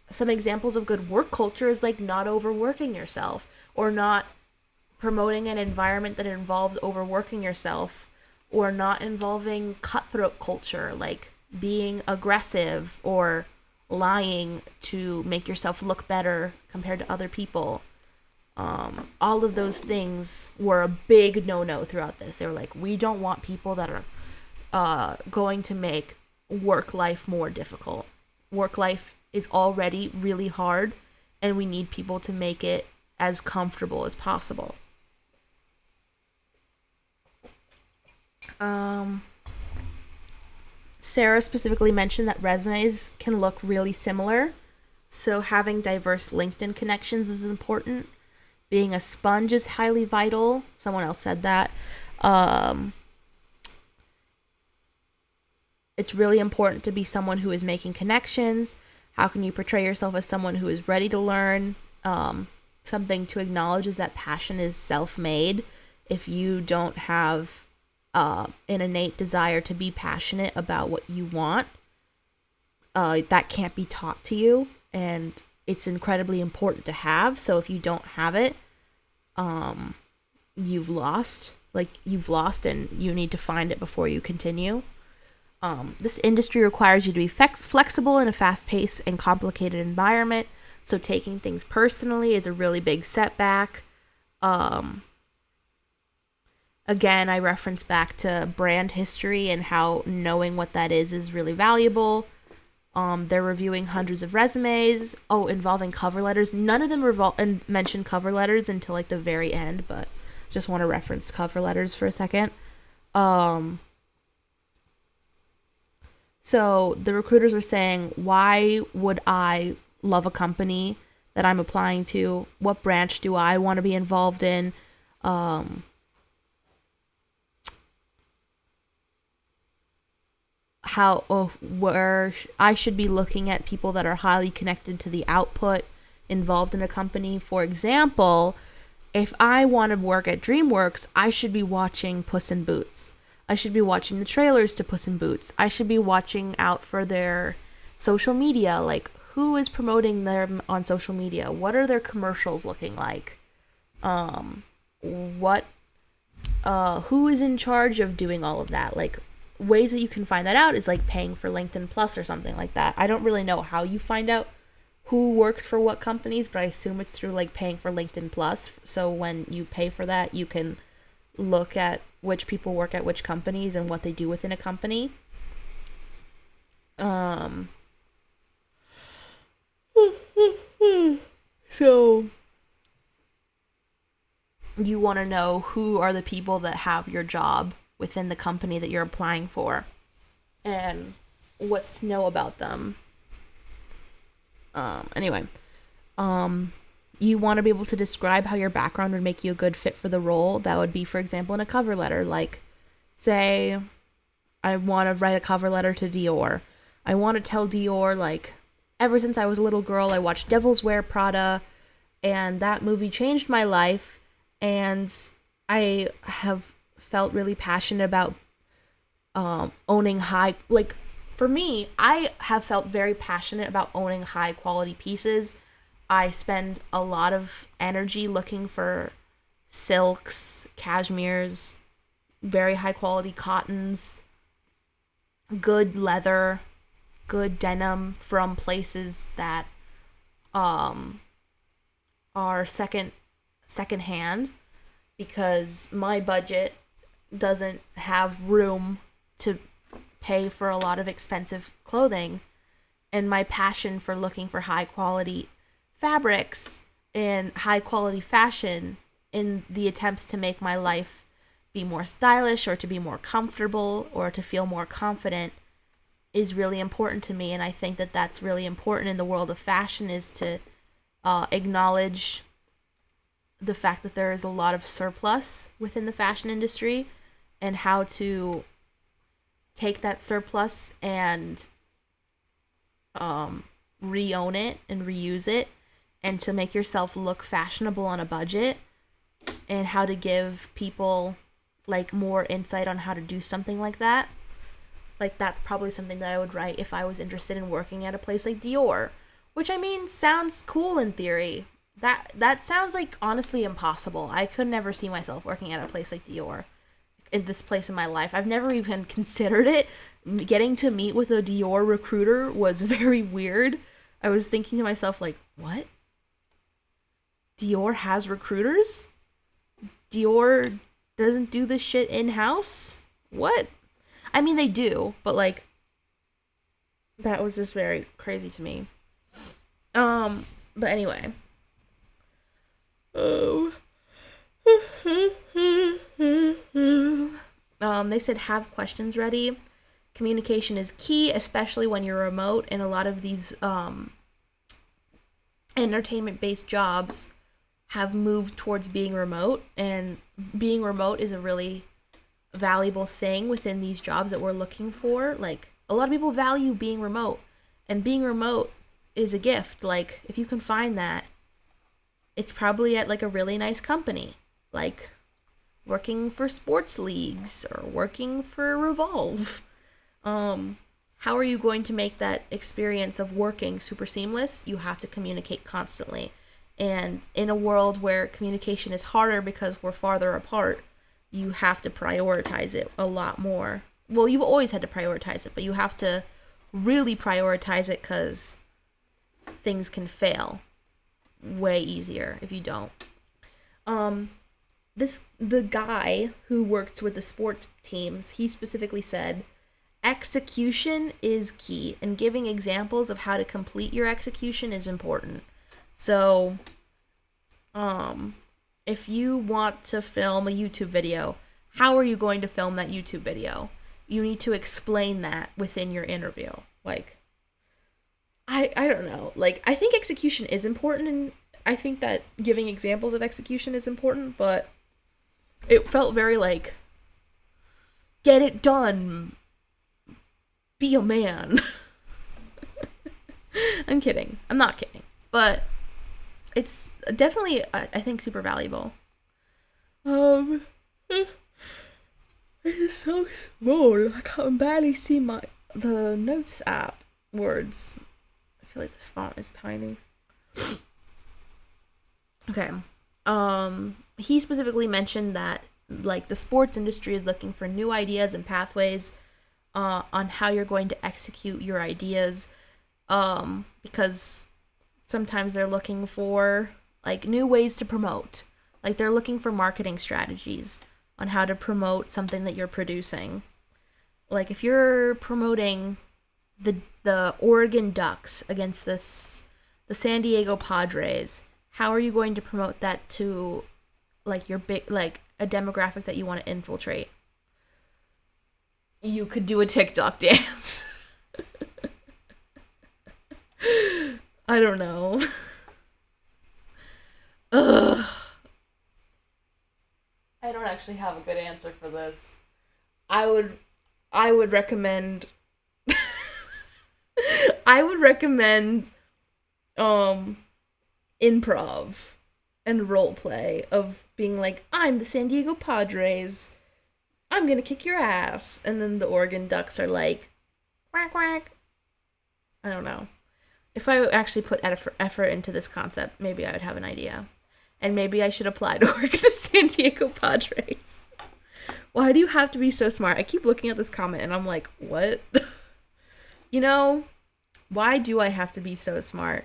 some examples of good work culture is like not overworking yourself, or not promoting an environment that involves overworking yourself, or not involving cutthroat culture, like being aggressive or lying to make yourself look better compared to other people. All of those things were a big no-no throughout this. They were like, we don't want people that are going to make work life more difficult. Work life is already really hard, and we need people to make it as comfortable as possible. Sarah specifically mentioned that resumes can look really similar, so having diverse LinkedIn connections is important. Being a sponge is highly vital. Someone else said that. It's really important to be someone who is making connections. How can you portray yourself as someone who is ready to learn? Something to acknowledge is that passion is self-made. If you don't have an innate desire to be passionate about what you want, that can't be taught to you, and it's incredibly important to have. So if you don't have it, you've lost. You've lost, and you need to find it before you continue. This industry requires you to be flexible in a fast-paced and complicated environment, so taking things personally is a really big setback. Again, I reference back to brand history and how knowing what that is really valuable. They're reviewing hundreds of resumes. Involving cover letters. None of them mention cover letters until like the very end, but just want to reference cover letters for a second. So the recruiters were saying, why would I love a company that I'm applying to? What branch do I want to be involved in? Where I should be looking at people that are highly connected to the output involved in a company. For example, if I want to work at DreamWorks, I should be watching Puss in Boots. I should be watching the trailers to Puss in Boots. I should be watching out for their social media, like who is promoting them on social media? What are their commercials looking like? Who is in charge of doing all of that? Like, ways that you can find that out is like paying for LinkedIn Plus or something like that. I don't really know how you find out who works for what companies, but I assume it's through like paying for LinkedIn Plus. So when you pay for that, you can look at which people work at which companies and what they do within a company. So you want to know who are the people that have your job within the company that you're applying for, and what's to know about them. You want to be able to describe how your background would make you a good fit for the role. That would be, for example, in a cover letter. Like, say, I want to write a cover letter to Dior. I want to tell Dior, like, ever since I was a little girl, I watched Devil's Wear Prada, and that movie changed my life, and I have felt really passionate about owning for me, I have felt very passionate about owning high quality pieces. I spend a lot of energy looking for silks, cashmeres, very high quality cottons, good leather, good denim from places that are second hand, because my budget doesn't have room to pay for a lot of expensive clothing, and my passion for looking for high quality fabrics and high quality fashion in the attempts to make my life be more stylish or to be more comfortable or to feel more confident is really important to me. And I think that that's really important in the world of fashion, is to acknowledge the fact that there is a lot of surplus within the fashion industry, and how to take that surplus and re-own it and reuse it, and to make yourself look fashionable on a budget, and how to give people like more insight on how to do something like that. Like, that's probably something that I would write if I was interested in working at a place like Dior, which, I mean, sounds cool in theory. That sounds like honestly impossible. I could never see myself working at a place like Dior in this place in my life. I've never even considered it. Getting to meet with a Dior recruiter was very weird. I was thinking to myself, like, what? Dior has recruiters? Dior doesn't do this shit in-house? What? I mean, they do, but, like, that was just very crazy to me. But anyway. They said have questions ready. Communication is key, especially when you're remote, and a lot of these, entertainment-based jobs have moved towards being remote, and being remote is a really valuable thing within these jobs that we're looking for. Like, a lot of people value being remote, and being remote is a gift. Like, if you can find that, it's probably at, like, a really nice company, like working for sports leagues or working for Revolve. How are you going to make that experience of working super seamless? You have to communicate constantly. And in a world where communication is harder because we're farther apart, you have to prioritize it a lot more. Well, you've always had to prioritize it, but you have to really prioritize it because things can fail way easier if you don't. The guy who works with the sports teams, he specifically said, execution is key, and giving examples of how to complete your execution is important. So, if you want to film a YouTube video, how are you going to film that YouTube video? You need to explain that within your interview. Like, I don't know. Like, I think execution is important, and I think that giving examples of execution is important, but it felt very like, get it done. Be a man. I'm kidding. I'm not kidding. But it's definitely, I think, super valuable. It is so small. I can barely see the notes app words. I feel like this font is tiny. Okay. He specifically mentioned that, like, the sports industry is looking for new ideas and pathways on how you're going to execute your ideas, because sometimes they're looking for, like, new ways to promote. Like, they're looking for marketing strategies on how to promote something that you're producing. Like, if you're promoting the Oregon Ducks against the San Diego Padres, how are you going to promote that to, like, your big, like, a demographic that you want to infiltrate? You could do a TikTok dance. I don't know. Ugh. I don't actually have a good answer for this. I would recommend I would recommend improv and role play of being like, I'm the San Diego Padres. I'm gonna kick your ass. And then the Oregon Ducks are like, quack, quack. I don't know. If I actually put effort into this concept, maybe I would have an idea. And maybe I should apply to work at the San Diego Padres. Why do you have to be so smart? I keep looking at this comment and I'm like, what? You know, why do I have to be so smart?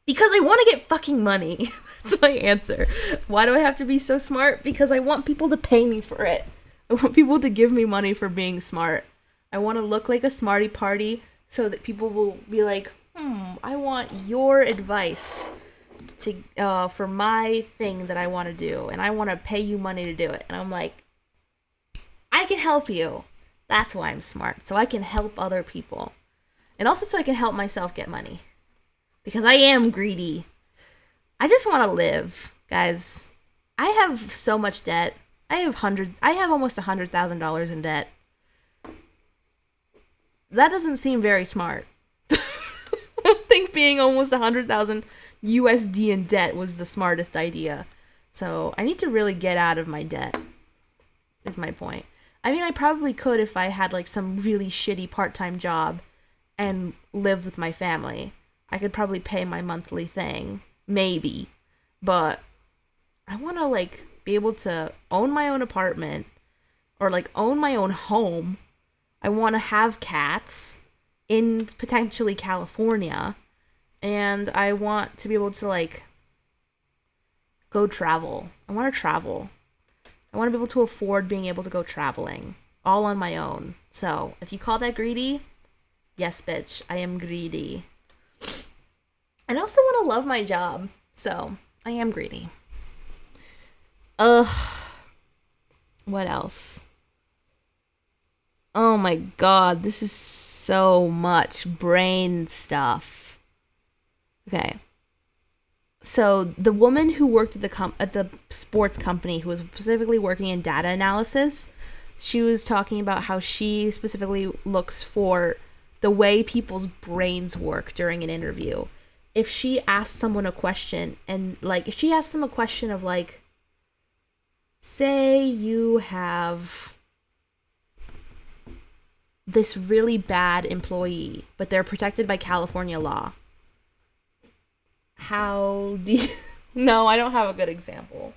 Because I want to get fucking money. That's my answer. Why do I have to be so smart? Because I want people to pay me for it. I want people to give me money for being smart. I want to look like a smarty party so that people will be like, I want your advice to for my thing that I want to do, and I want to pay you money to do it. And I'm like, I can help you. That's why I'm smart. So I can help other people. And also so I can help myself get money. Because I am greedy. I just want to live, guys. I have so much debt. I have almost $100,000 in debt. That doesn't seem very smart. I don't think being almost 100,000 USD in debt was the smartest idea. So I need to really get out of my debt, is my point. I mean, I probably could if I had like some really shitty part-time job and lived with my family. I could probably pay my monthly thing, maybe. But I want to like be able to own my own apartment or like own my own home. I want to have cats in potentially California, and I want to be able to like go travel. I want to travel. I want to be able to afford being able to go traveling all on my own. So, if you call that greedy, yes, bitch, I am greedy. And I also want to love my job. So, I am greedy. Ugh. What else? Oh my god, this is so much brain stuff. Okay. So the woman who worked at the sports company, who was specifically working in data analysis, she was talking about how she specifically looks for the way people's brains work during an interview. If she asks someone a question, and like if she asks them a question of like, say you have this really bad employee, but they're protected by California law. How do you... No, I don't have a good example.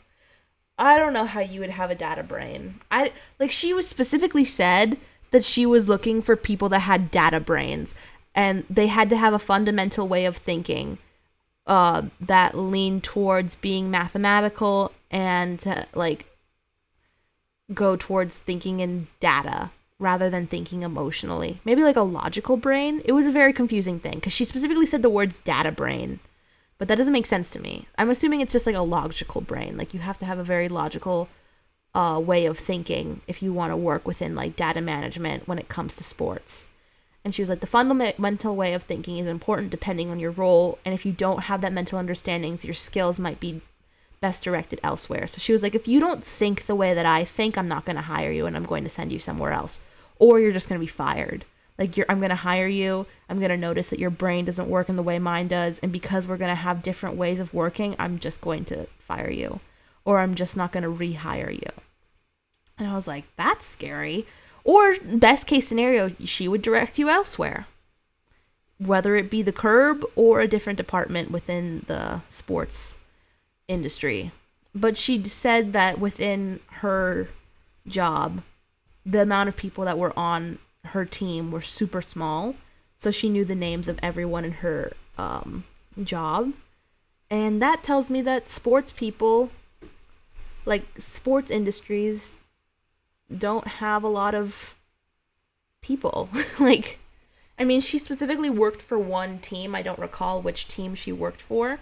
I don't know how you would have a data brain. She was specifically said that she was looking for people that had data brains, and they had to have a fundamental way of thinking that leaned towards being mathematical and like go towards thinking in data rather than thinking emotionally. Maybe like a logical brain. It was a very confusing thing because she specifically said the words data brain, but that doesn't make sense to me. I'm assuming it's just like a logical brain. Like you have to have a very logical way of thinking if you want to work within like data management when it comes to sports. And she was like, the fundamental way of thinking is important depending on your role, and if you don't have that mental understandings, your skills might be best directed elsewhere. So she was like, if you don't think the way that I think, I'm not going to hire you and I'm going to send you somewhere else. Or you're just going to be fired. Like, I'm going to hire you. I'm going to notice that your brain doesn't work in the way mine does. And because we're going to have different ways of working, I'm just going to fire you. Or I'm just not going to rehire you. And I was like, that's scary. Or best case scenario, she would direct you elsewhere. Whether it be the curb or a different department within the sports industry. But she said that within her job, the amount of people that were on her team were super small, so she knew the names of everyone in her job. And that tells me that sports people, like sports industries, don't have a lot of people. Like, I mean, she specifically worked for one team. I don't recall which team she worked for.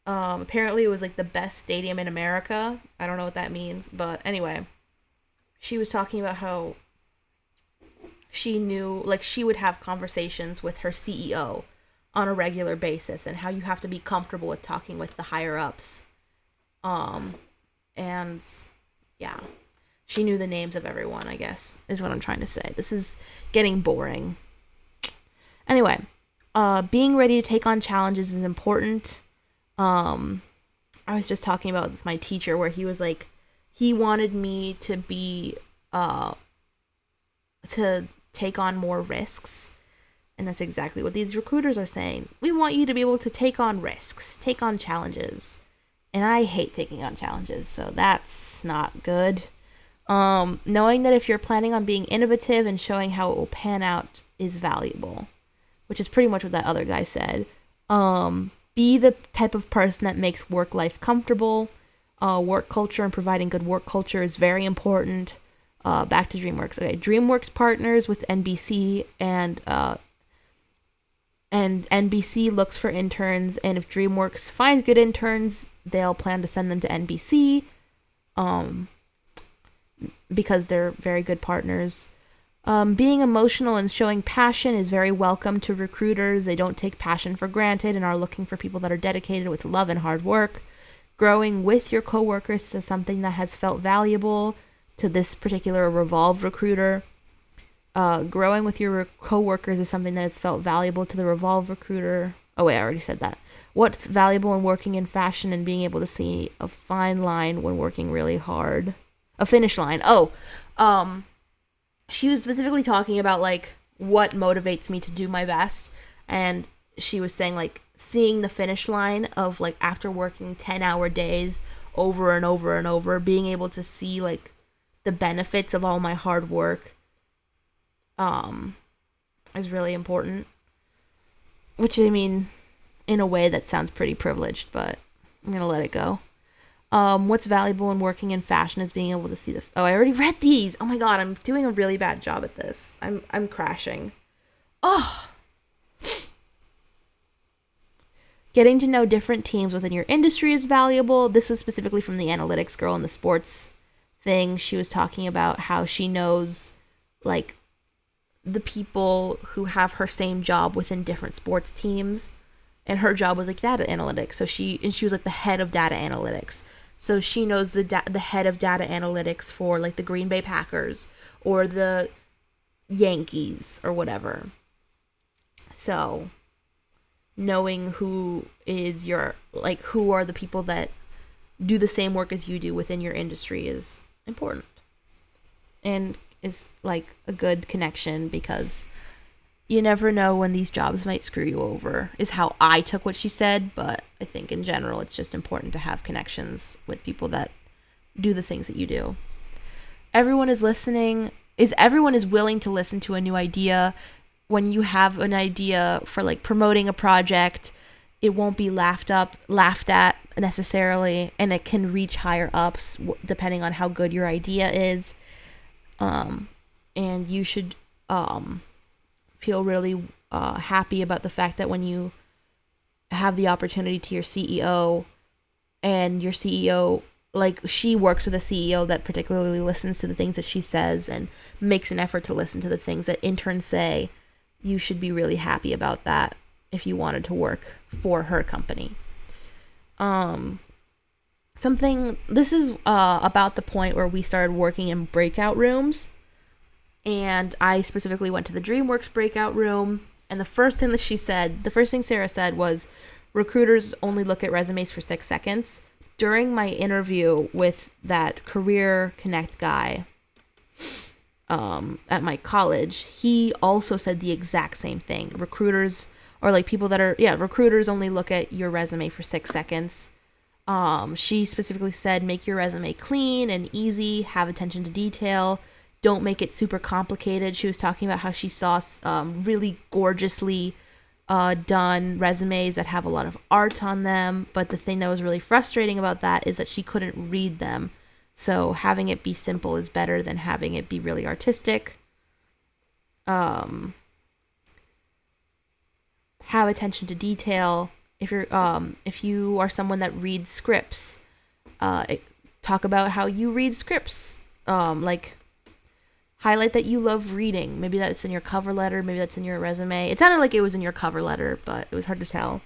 Apparently it was like the best stadium in America. I don't know what that means, but anyway, she was talking about how she knew, like, she would have conversations with her CEO on a regular basis and how you have to be comfortable with talking with the higher ups. And yeah, she knew the names of everyone, I guess, is what I'm trying to say. This is getting boring. Anyway, being ready to take on challenges is important. I was just talking about with my teacher where he was like, he wanted me to be, to take on more risks. And that's exactly what these recruiters are saying. We want you to be able to take on risks, take on challenges. And I hate taking on challenges, so that's not good. Knowing that if you're planning on being innovative and showing how it will pan out is valuable, which is pretty much what that other guy said. Be the type of person that makes work life comfortable. Work culture and providing good work culture is very important. Back to DreamWorks. Okay, DreamWorks partners with NBC, and NBC looks for interns, and if DreamWorks finds good interns, they'll plan to send them to NBC, because they're very good partners. Being emotional and showing passion is very welcome to recruiters. They don't take passion for granted and are looking for people that are dedicated with love and hard work. Growing with your coworkers is something that has felt valuable to this particular Revolve recruiter. Growing with your coworkers is something that has felt valuable to the Revolve recruiter. Oh wait, I already said that. What's valuable in working in fashion and being able to see a fine line when working really hard. A finish line. she was specifically talking about like what motivates me to do my best, and she was saying like seeing the finish line of like after working 10-hour days over and over and over, being able to see like the benefits of all my hard work is really important. Which, I mean, in a way that sounds pretty privileged, but I'm gonna let it go. What's valuable in working in fashion is being able to see the. Oh, I already read these. Oh my god, I'm doing a really bad job at this. I'm crashing. Oh. Getting to know different teams within your industry is valuable. This was specifically from the analytics girl in the sports thing. She was talking about how she knows, like, the people who have her same job within different sports teams, and her job was like data analytics. So she was like the head of data analytics. So she knows the head of data analytics for like the Green Bay Packers or the Yankees or whatever. So knowing who is your, like, who are the people that do the same work as you do within your industry is important. And is like a good connection, because you never know when these jobs might screw you over, is how I took what she said. But I think in general it's just important to have connections with people that do the things that you do. Everyone is willing to listen to a new idea. When you have an idea for like promoting a project, it won't be laughed at necessarily, and it can reach higher ups depending on how good your idea is. And you should feel really happy about the fact that when you have the opportunity to your CEO, and your CEO, like, she works with a CEO that particularly listens to the things that she says and makes an effort to listen to the things that interns say, you should be really happy about that if you wanted to work for her company. This is about the point where we started working in breakout rooms, and I specifically went to the DreamWorks breakout room, and the first thing Sarah said was, recruiters only look at resumes for 6 seconds. During my interview with that Career Connect guy at my college, he also said the exact same thing. Recruiters only look at your resume for 6 seconds. She specifically said, make your resume clean and easy, have attention to detail, don't make it super complicated. She was talking about how she saw really gorgeously done resumes that have a lot of art on them, but the thing that was really frustrating about that is that she couldn't read them. So having it be simple is better than having it be really artistic. Have attention to detail. If you are someone that reads scripts, talk about how you read scripts. Like, highlight that you love reading. Maybe that's in your cover letter. Maybe that's in your resume. It sounded like it was in your cover letter, but it was hard to tell.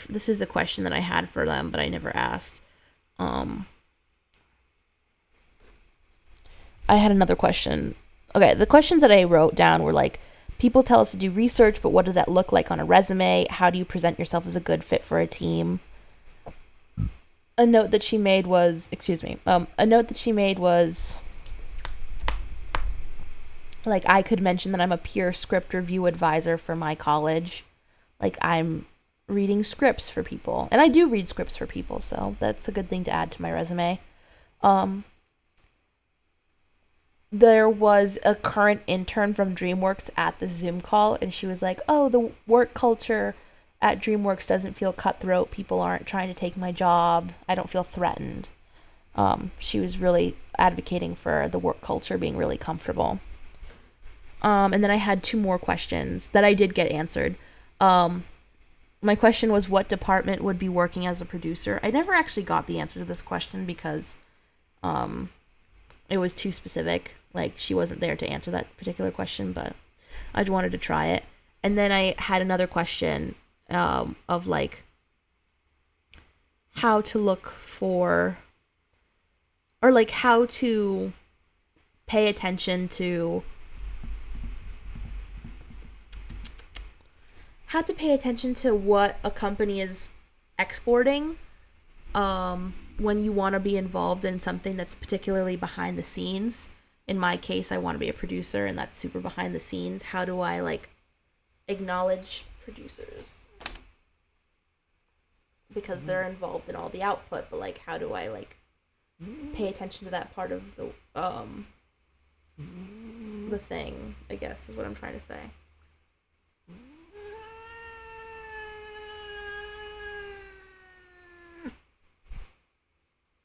This is a question that I had for them, but I never asked. I had another question. Okay, the questions that I wrote down were like, people tell us to do research, but what does that look like on a resume? How do you present yourself as a good fit for a team? A note that she made was, like, I could mention that I'm a peer script review advisor for my college. Like, I'm reading scripts for people. And I do read scripts for people, so that's a good thing to add to my resume. There was a current intern from DreamWorks at the Zoom call, and she was like, oh, the work culture at DreamWorks doesn't feel cutthroat. People aren't trying to take my job. I don't feel threatened. She was really advocating for the work culture being really comfortable. And then I had 2 more questions that I did get answered. My question was, what department would be working as a producer? I never actually got the answer to this question because it was too specific. Like, she wasn't there to answer that particular question, but I wanted to try it. And then I had another question of like how to look for, or like how to pay attention to what a company is exporting when you want to be involved in something that's particularly behind the scenes. In my case, I want to be a producer, and that's super behind the scenes. How do I like acknowledge producers because they're involved in all the output? But like, how do I like pay attention to that part of the thing? I guess is what I'm trying to say.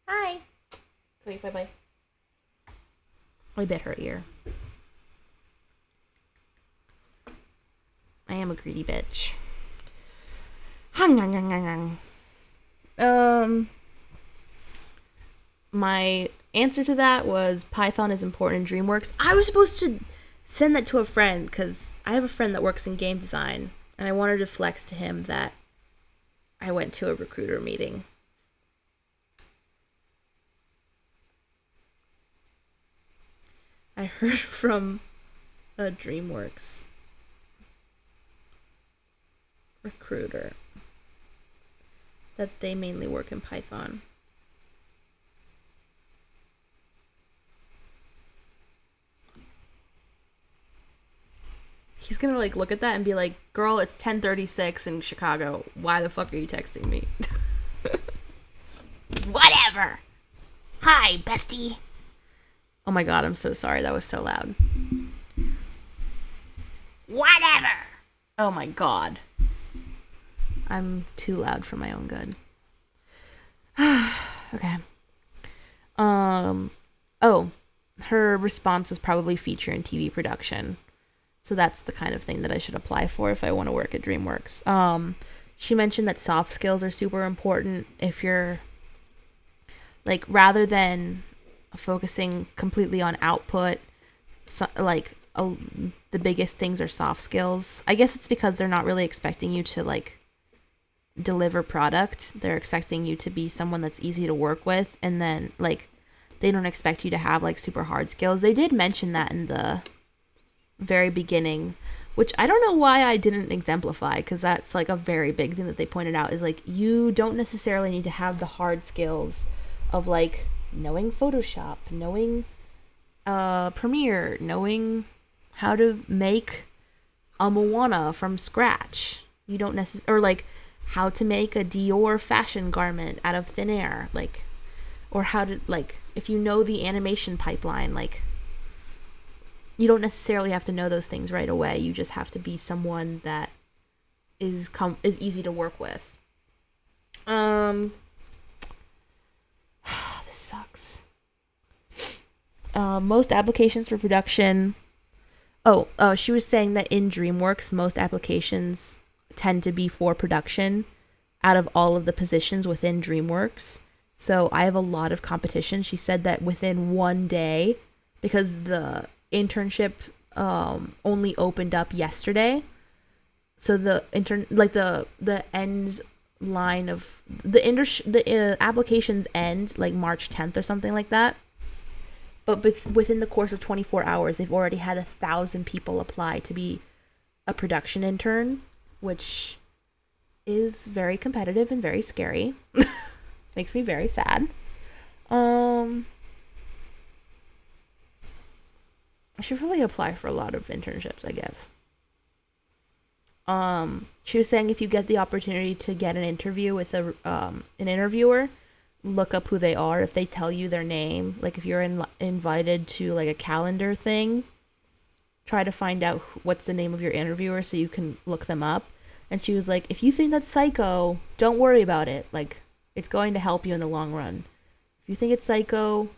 Hi. Wait, bye bye. I bit her ear. I am a greedy bitch. My answer to that was Python is important in DreamWorks. I was supposed to send that to a friend because I have a friend that works in game design, and I wanted to flex to him that I went to a recruiter meeting. I heard from a DreamWorks recruiter that they mainly work in Python. He's gonna like look at that and be like, girl, it's 10:36 in Chicago. Why the fuck are you texting me? Whatever. Hi, bestie. Oh my god, I'm so sorry. That was so loud. Whatever. Oh my god. I'm too loud for my own good. Okay. Oh, her response was probably feature and TV production. So that's the kind of thing that I should apply for if I want to work at DreamWorks. She mentioned that soft skills are super important if you're like, rather than focusing completely on output, so, like the biggest things are soft skills. I guess it's because they're not really expecting you to like deliver product. They're expecting you to be someone that's easy to work with, and then like they don't expect you to have like super hard skills. They did mention that in the very beginning, which I don't know why I didn't exemplify, because that's like a very big thing that they pointed out, is like you don't necessarily need to have the hard skills of like knowing Photoshop, knowing Premiere, knowing how to make a Moana from scratch. You don't necessarily, or like how to make a Dior fashion garment out of thin air, like, or how to, like, if you know the animation pipeline, like, you don't necessarily have to know those things right away. You just have to be someone that is easy to work with. This sucks. Most applications for production. She was saying that in DreamWorks, most applications tend to be for production out of all of the positions within DreamWorks. So I have a lot of competition. She said that within one day, because the internship only opened up yesterday, so the end line of the applications end like March 10th or something like that. But within the course of 24 hours, they've already had 1,000 people apply to be a production intern, which is very competitive and very scary. Makes me very sad. I should really apply for a lot of internships, I guess. She was saying if you get the opportunity to get an interview with an interviewer, look up who they are. If they tell you their name, like if you're invited to like a calendar thing, try to find out what's the name of your interviewer so you can look them up. And she was like, if you think that's psycho, don't worry about it. Like, it's going to help you in the long run. If you think it's psycho,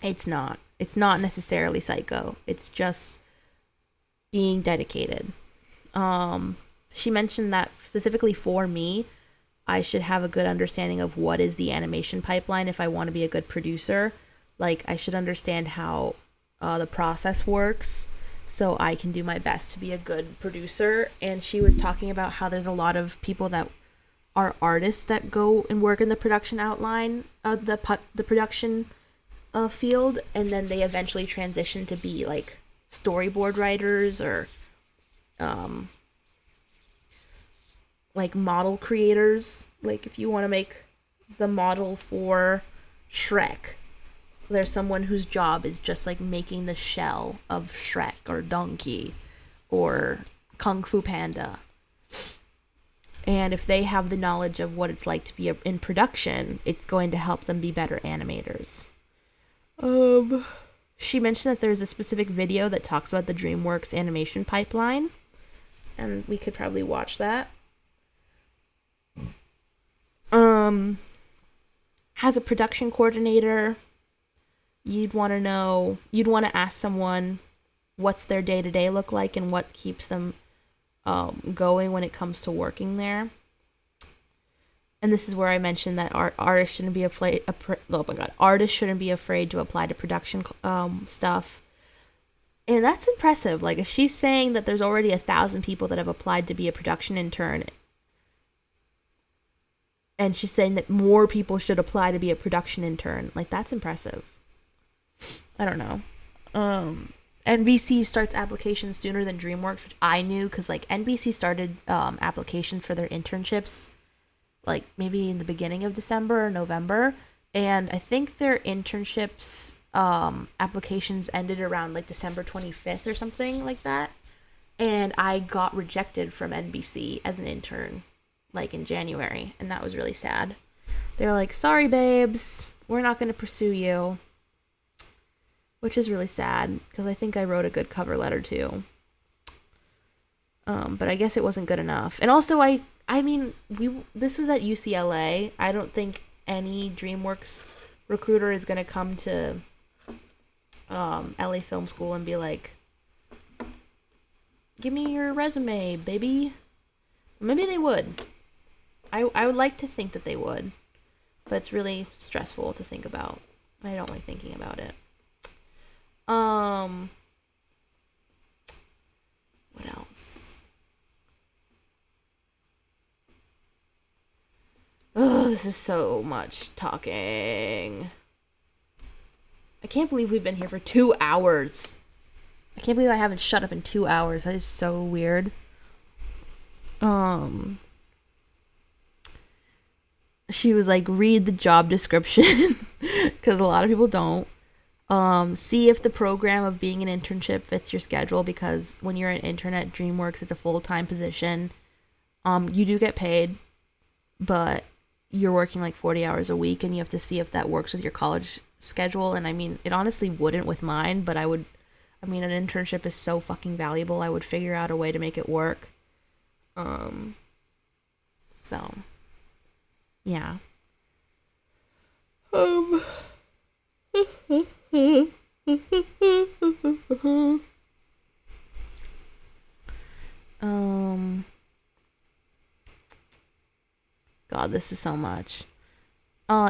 it's not. It's not necessarily psycho. It's just being dedicated. She mentioned that specifically for me, I should have a good understanding of what is the animation pipeline if I want to be a good producer. Like, I should understand how the process works so I can do my best to be a good producer. And she was talking about how there's a lot of people that are artists that go and work in the production outline, the production field, and then they eventually transition to be like storyboard writers or like model creators. Like if you want to make the model for Shrek. There's someone whose job is just like making the shell of Shrek or Donkey or Kung Fu Panda. And if they have the knowledge of what it's like to be in production, it's going to help them be better animators. She mentioned that there's a specific video that talks about the DreamWorks animation pipeline, and we could probably watch that. As a production coordinator, you'd want to ask someone what's their day-to-day look like and what keeps them going when it comes to working there. And this is where I mentioned that artists shouldn't be afraid. Artists shouldn't be afraid to apply to production stuff. And that's impressive. Like, if she's saying that there's already 1,000 people that have applied to be a production intern, and she's saying that more people should apply to be a production intern, like, that's impressive. I don't know. NBC starts applications sooner than DreamWorks, which I knew, because, like, NBC started applications for their internships, like, maybe in the beginning of December or November, and I think their internships applications ended around, like, December 25th or something like that, and I got rejected from NBC as an intern, like, in January, and that was really sad. They were like, sorry, babes, we're not going to pursue you. Which is really sad, because I think I wrote a good cover letter, too. But I guess it wasn't good enough. And also, this was at UCLA. I don't think any DreamWorks recruiter is going to come to LA Film School and be like, give me your resume, baby. Maybe they would. I would like to think that they would. But it's really stressful to think about. I don't like thinking about it. What else? Oh, this is so much talking. I can't believe we've been here for 2 hours. I can't believe I haven't shut up in 2 hours. That is so weird. She was like, read the job description, because a lot of people don't. See if the program of being an internship fits your schedule, because when you're an intern at DreamWorks, it's a full-time position. You do get paid, but you're working like 40 hours a week, and you have to see if that works with your college schedule. And I mean, it honestly wouldn't with mine, but an internship is so fucking valuable. I would figure out a way to make it work. So, yeah. God, this is so much.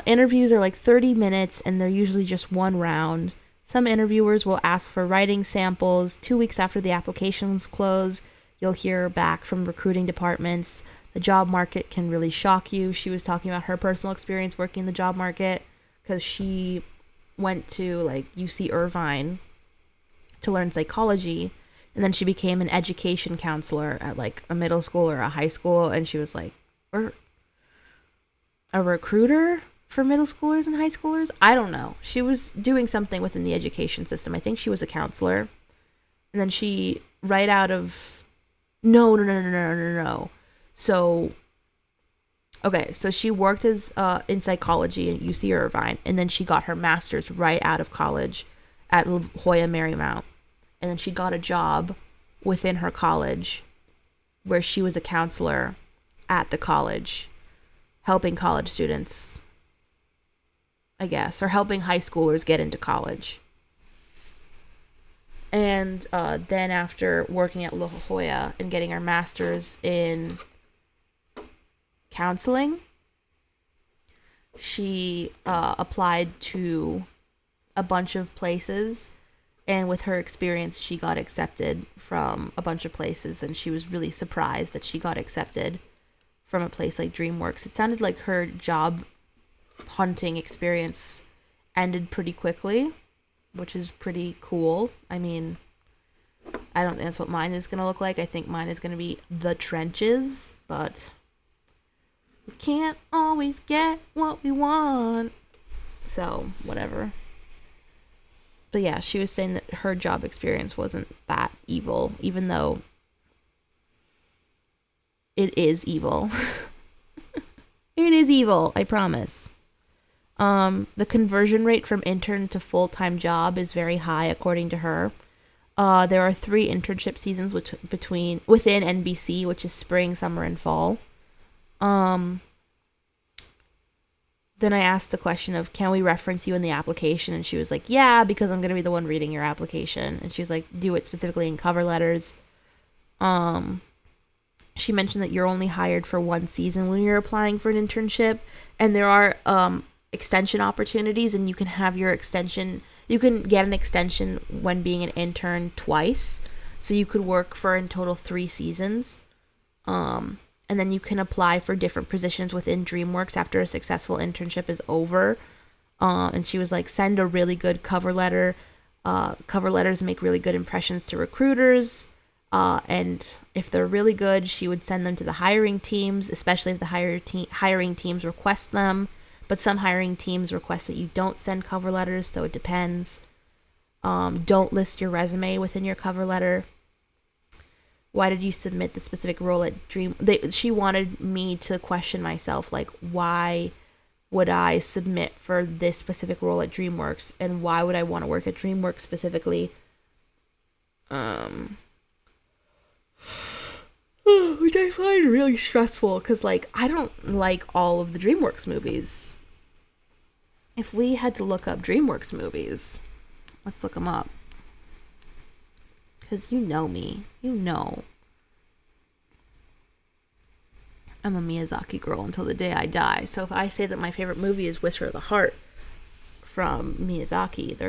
Interviews are like 30 minutes, and they're usually just one round. Some interviewers will ask for writing samples. 2 weeks after the applications close, you'll hear back from recruiting departments. The job market can really shock you. She was talking about her personal experience working in the job market, because she went to like UC Irvine to learn psychology, and then she became an education counselor at like a middle school or a high school, and she was like, we're a recruiter for middle schoolers and high schoolers? I don't know. She was doing something within the education system. I think she was a counselor. And then she, right out of... No. So, okay, so she worked as in psychology at UC Irvine, and then she got her master's right out of college at La Jolla Marymount. And then she got a job within her college where she was a counselor at the college, helping college students, I guess, or helping high schoolers get into college. And then after working at La Jolla and getting her master's in counseling, she applied to a bunch of places, and with her experience, she got accepted from a bunch of places, and she was really surprised that she got accepted from a place like DreamWorks. It sounded like her job hunting experience ended pretty quickly, which is pretty cool. I mean, I don't think that's what mine is going to look like. I think mine is going to be the trenches, but can't always get what we want. So, whatever. But yeah, she was saying that her job experience wasn't that evil, even though it is evil. It is evil, I promise. The conversion rate from intern to full-time job is very high, according to her. There are 3 internship seasons within NBC, which is spring, summer, and fall. Then I asked the question of, can we reference you in the application? And she was like, yeah, because I'm going to be the one reading your application. And she was like, do it specifically in cover letters. She mentioned that you're only hired for 1 season when you're applying for an internship. And there are extension opportunities, and you can have your extension. You can get an extension when being an intern twice. So you could work for in total 3 seasons. And then you can apply for different positions within DreamWorks after a successful internship is over. And she was like, send a really good cover letter. Cover letters make really good impressions to recruiters. And if they're really good, she would send them to the hiring teams, especially if the hiring teams request them. But some hiring teams request that you don't send cover letters, so it depends. Don't list your resume within your cover letter. Why did you submit the specific role at she wanted me to question myself, like, why would I submit for this specific role at DreamWorks, and why would I want to work at DreamWorks specifically? Which I find really stressful, because, like, I don't like all of the DreamWorks movies. If we had to look up DreamWorks movies, let's look them up. Because you know me. You know. I'm a Miyazaki girl until the day I die. So if I say that my favorite movie is Whisper of the Heart from Miyazaki,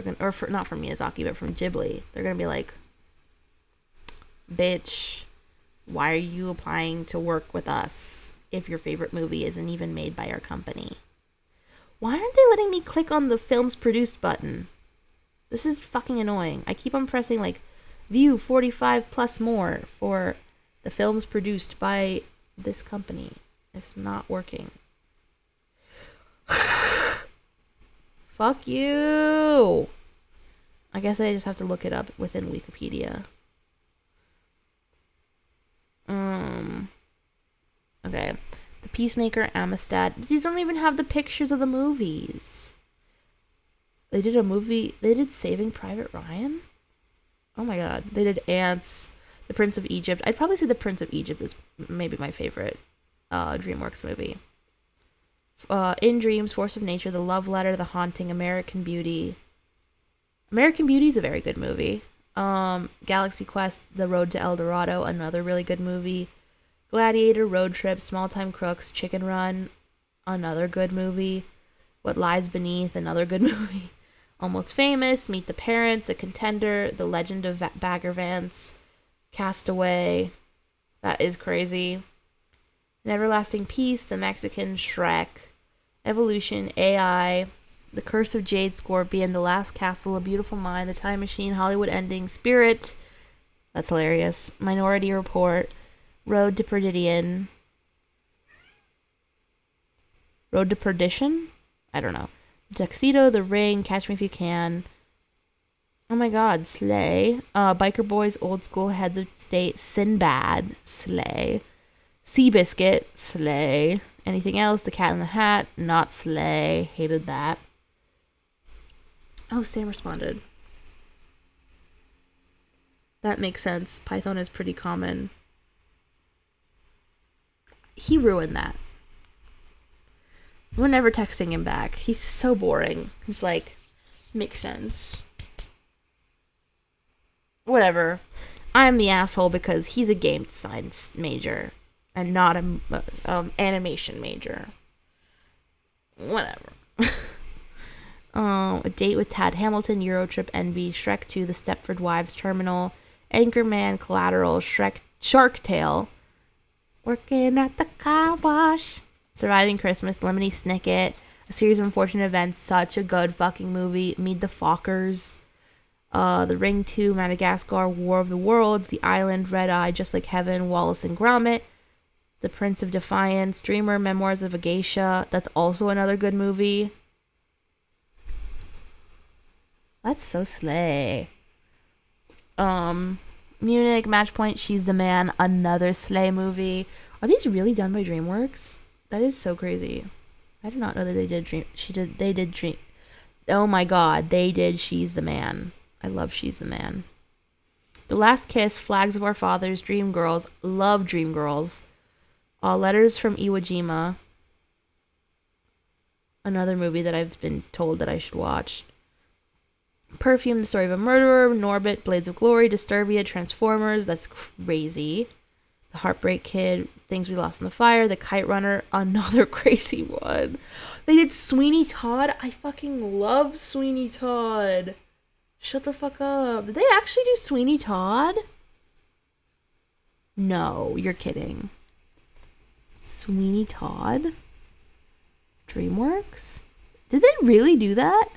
not from Miyazaki, but from Ghibli, they're going to be like, bitch, why are you applying to work with us if your favorite movie isn't even made by our company? Why aren't they letting me click on the films produced button? This is fucking annoying. I keep on pressing, like, view 45 plus more for the films produced by this company. It's not working. Fuck you. I guess I just have to look it up within Wikipedia. Okay. The Peacemaker, Amistad. These don't even have the pictures of the movies. They did Saving Private Ryan? Oh my god. They did Ants, The Prince of Egypt. I'd probably say The Prince of Egypt is maybe my favorite DreamWorks movie. In Dreams, Force of Nature, The Love Letter, The Haunting, American Beauty. American Beauty is a very good movie. Galaxy Quest, The Road to El Dorado, another really good movie. Gladiator, Road Trip, Small Time Crooks, Chicken Run, another good movie. What Lies Beneath, another good movie. Almost Famous, Meet the Parents, The Contender, The Legend of Bagger Vance, Castaway, that is crazy. An Everlasting Peace, The Mexican, Shrek, Evolution, AI, The Curse of Jade Scorpion, The Last Castle, A Beautiful Mind, The Time Machine, Hollywood Ending, Spirit, that's hilarious, Minority Report, Road to Perdition, I don't know. Tuxedo, The Ring, Catch Me If You Can. Oh my god, Slay. Biker Boys, Old School, Heads of State, Sinbad, Slay. Seabiscuit, Slay. Anything else? The Cat in the Hat, not Slay. Hated that. Oh, Sam responded. That makes sense. Python is pretty common. He ruined that. We're never texting him back. He's so boring. He's like, makes sense. Whatever. I'm the asshole because he's a game design major and not a animation major. Whatever. A Date with Tad Hamilton, Eurotrip Envy, Shrek 2, The Stepford Wives Terminal, Anchorman, Collateral, Shark Tale, Working at the Car Wash, Surviving Christmas, Lemony Snicket, A Series of Unfortunate Events, such a good fucking movie, Meet the Fockers, The Ring 2, Madagascar, War of the Worlds, The Island, Red Eye, Just Like Heaven, Wallace and Gromit, The Prince of Defiance, Dreamer, Memoirs of a Geisha. That's also another good movie. That's so slay. Munich, Matchpoint, She's the Man, another slay movie. Are these really done by DreamWorks? That is so crazy. I did not know that they did Dream. Oh my god, they did She's the Man. I love She's the Man. The Last Kiss, Flags of Our Fathers, Dreamgirls. Love Dreamgirls. Letters from Iwo Jima. Another movie that I've been told that I should watch. Perfume, The Story of a Murderer, Norbit, Blades of Glory, Disturbia, Transformers. That's crazy. The Heartbreak Kid, Things We Lost in the Fire, The Kite Runner. Another crazy one. They did Sweeney Todd. I fucking love Sweeney Todd. Shut the fuck up. Did they actually do Sweeney Todd? No, you're kidding. Sweeney Todd? DreamWorks? Did they really do that?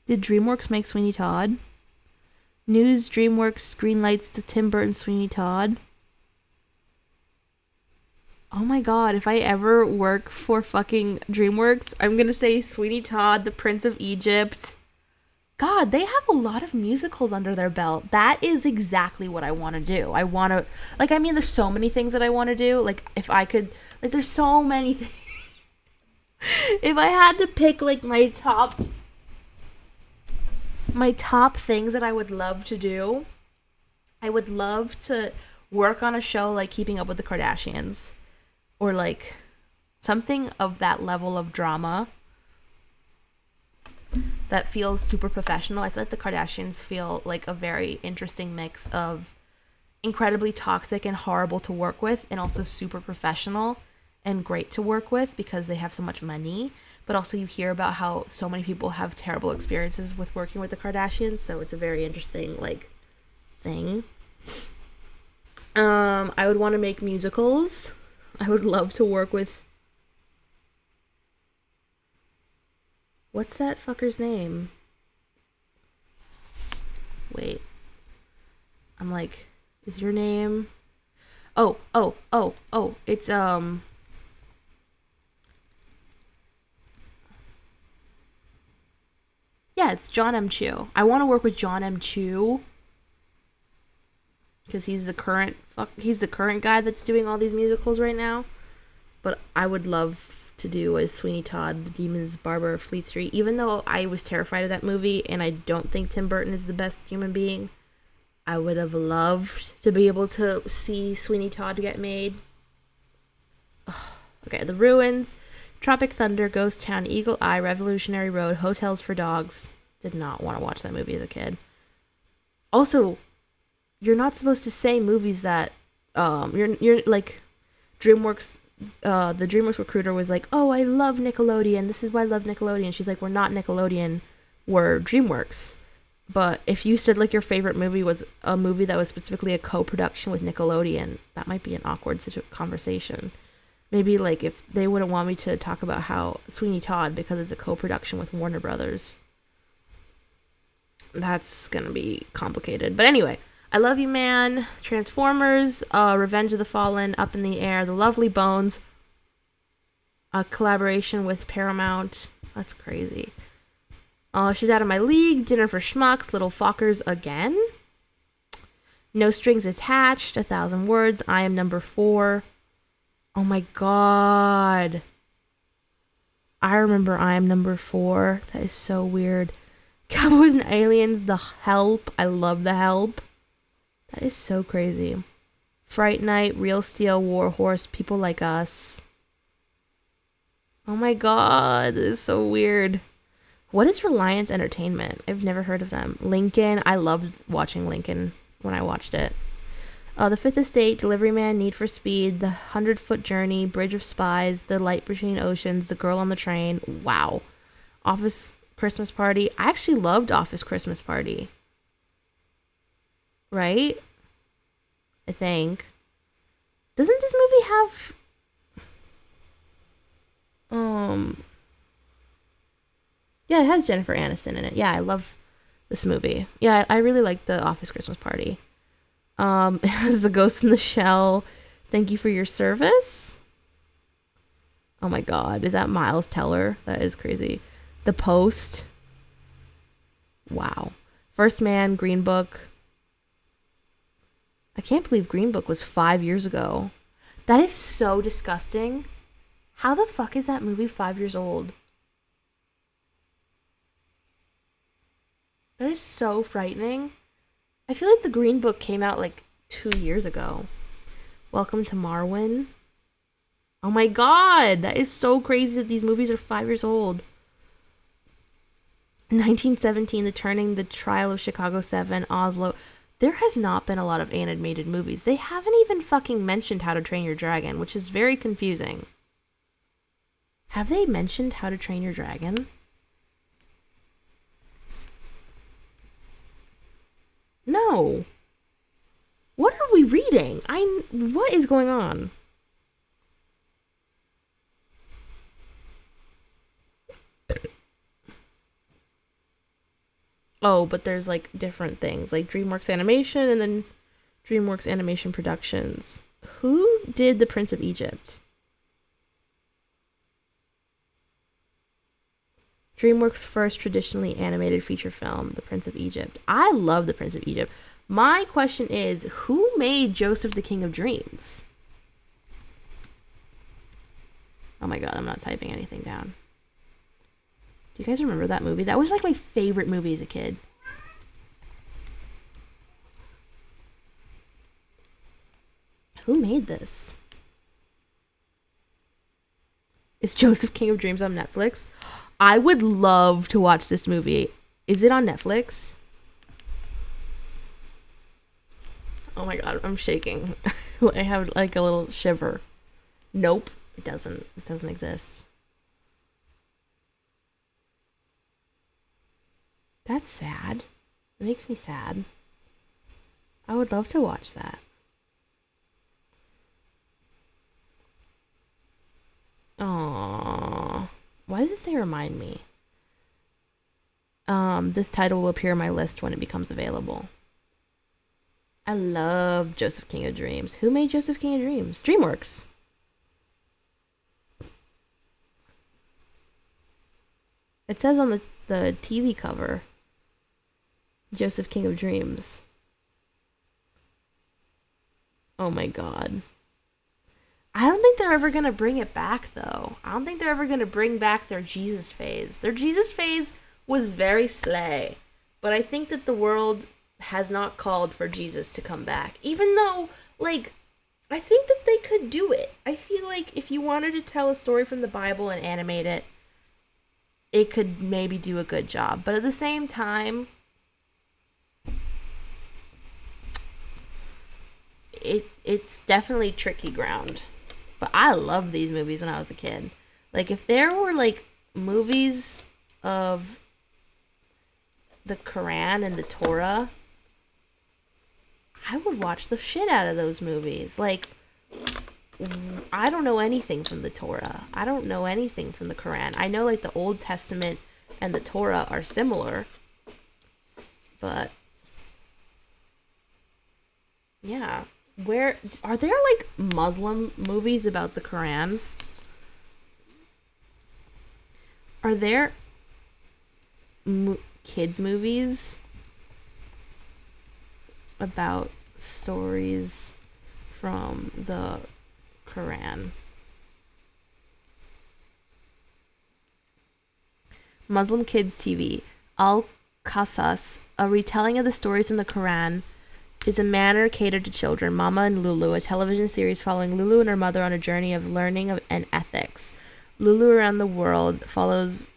Did DreamWorks make Sweeney Todd? News, DreamWorks greenlights the Tim Burton Sweeney Todd. Oh my god, if I ever work for fucking DreamWorks, I'm gonna say Sweeney Todd, The Prince of Egypt. God, they have a lot of musicals under their belt. That is exactly what I want to do. I want to, like, I mean, there's so many things that I want to do. Like, if I could, like, there's so many things. If I had to pick, like, my top things that I would love to do, I would love to work on a show like Keeping Up with the Kardashians, or like something of that level of drama that feels super professional. I feel like the Kardashians feel like a very interesting mix of incredibly toxic and horrible to work with, and also super professional and great to work with because they have so much money. But also you hear about how so many people have terrible experiences with working with the Kardashians, so it's a very interesting, like, thing. I would want to make musicals. I would love to work with... What's that fucker's name? Wait. I'm like, is your name... Oh. It's, yeah, it's John M. Chu. I want to work with John M. Chu because he's the current guy that's doing all these musicals right now. But I would love to do a Sweeney Todd, The Demon's Barber of Fleet Street. Even though I was terrified of that movie and I don't think Tim Burton is the best human being, I would have loved to be able to see Sweeney Todd get made. Ugh. Okay, The Ruins, Tropic Thunder, Ghost Town, Eagle Eye, Revolutionary Road, Hotels for Dogs. Did not want to watch that movie as a kid. Also, you're not supposed to say movies that you're like DreamWorks. The DreamWorks recruiter was like, "Oh, I love Nickelodeon. This is why I love Nickelodeon." She's like, "We're not Nickelodeon. We're DreamWorks." But if you said like your favorite movie was a movie that was specifically a co-production with Nickelodeon, that might be an awkward conversation. Maybe like if they wouldn't want me to talk about how Sweeney Todd because it's a co-production with Warner Brothers. That's gonna be complicated. But anyway, I Love You Man, Transformers, Revenge of the Fallen, Up in the Air, The Lovely Bones, a collaboration with Paramount. That's crazy. She's Out of My League, Dinner for Schmucks, Little Fockers Again, No Strings Attached, 1,000 Words, I Am Number 4. Oh my god. I remember I Am Number 4. That is so weird. Cowboys and Aliens, The Help. I love The Help. That is so crazy. Fright Night, Real Steel, War Horse, People Like Us. Oh my god, this is so weird. What is Reliance Entertainment? I've never heard of them. Lincoln. I loved watching Lincoln when I watched it. The Fifth Estate, Delivery Man, Need for Speed, The 100-Foot Journey, Bridge of Spies, The Light Between Oceans, The Girl on the Train. Wow. Office Christmas Party. I actually loved Office Christmas Party. Right? I think. Doesn't this movie have... Yeah, it has Jennifer Aniston in it. Yeah, I love this movie. Yeah, I really like The Office Christmas Party. It has The Ghost in the Shell. Thank you for your service. Oh my god, is that Miles Teller? That is crazy. The Post. Wow. First Man, Green Book. I can't believe Green Book was 5 years ago. That is so disgusting. How the fuck is that movie 5 years old? That is so frightening. I feel like the Green Book came out like 2 years ago. Welcome to Marwen. Oh my god, that is so crazy that these movies are 5 years old. 1917, The Turning, The Trial of Chicago 7, Oslo. There has not been a lot of animated movies. They haven't even fucking mentioned How to Train Your Dragon, which is very confusing. Have they mentioned How to Train Your Dragon? No. What are we reading? What is going on? Oh, but there's like different things, like DreamWorks Animation and then DreamWorks Animation Productions. Who did The Prince of Egypt? DreamWorks' first traditionally animated feature film, The Prince of Egypt. I love The Prince of Egypt. My question is, who made Joseph the King of Dreams? Oh my god, I'm not typing anything down. Do you guys remember that movie? That was like my favorite movie as a kid. Who made this? Is Joseph King of Dreams on Netflix? I would love to watch this movie. Is it on Netflix? Oh my god, I'm shaking. I have like a little shiver. Nope, it doesn't. It doesn't exist. That's sad. It makes me sad. I would love to watch that. Aww. Why does it say remind me? This title will appear on my list when it becomes available. I love Joseph King of Dreams. Who made Joseph King of Dreams? DreamWorks. It says on the TV cover, Joseph King of Dreams. Oh my god. I don't think they're ever going to bring it back, though. I don't think they're ever going to bring back their Jesus phase. Their Jesus phase was very slay. But I think that the world has not called for Jesus to come back. Even though, like, I think that they could do it. I feel like if you wanted to tell a story from the Bible and animate it, it could maybe do a good job. But at the same time, it's definitely tricky ground. But I loved these movies when I was a kid. Like, if there were, like, movies of the Quran and the Torah, I would watch the shit out of those movies. Like, I don't know anything from the Torah. I don't know anything from the Quran. I know, like, the Old Testament and the Torah are similar. But, yeah. Where are there like Muslim movies about the Quran? Are there kids movies about stories from the Quran? Muslim Kids TV. Al Qasas, a retelling of the stories in the Quran, is a manner catered to children. Mama and Lulu, a television series following Lulu and her mother on a journey of learning and ethics. Lulu around the world follows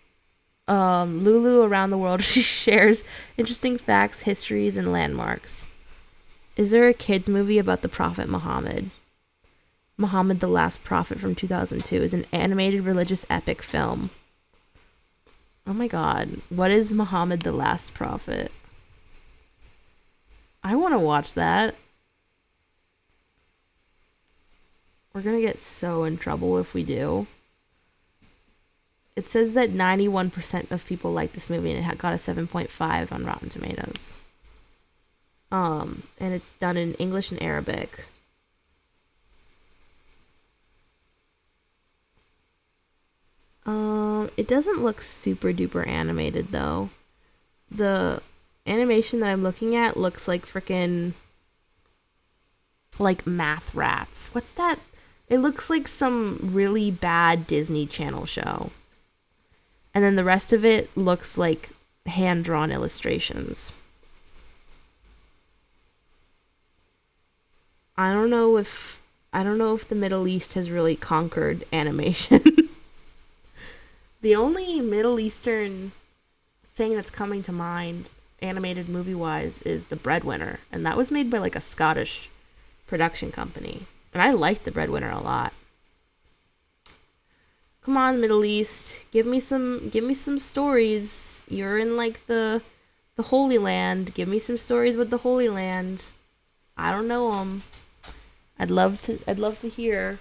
Lulu around the world. She shares interesting facts, histories, and landmarks. Is there a kids movie about the Prophet Muhammad? Muhammad the Last Prophet from 2002 is an animated religious epic film. Oh my god, what is Muhammad the Last Prophet? I want to watch that. We're gonna get so in trouble if we do. It says that 91% of people like this movie, and it got a 7.5 on Rotten Tomatoes. And it's done in English and Arabic. It doesn't look super duper animated though. The animation that I'm looking at looks like freaking like Math Rats. What's that? It looks like some really bad Disney Channel show. And then the rest of it looks like hand-drawn illustrations. I don't know if the Middle East has really conquered animation. The only Middle Eastern thing that's coming to mind, animated movie-wise, is The Breadwinner. And that was made by like a Scottish production company. And I liked The Breadwinner a lot. Come on, Middle East. Give me some stories. You're in like the Holy Land. Give me some stories with the Holy Land. I don't know them. I'd love to hear.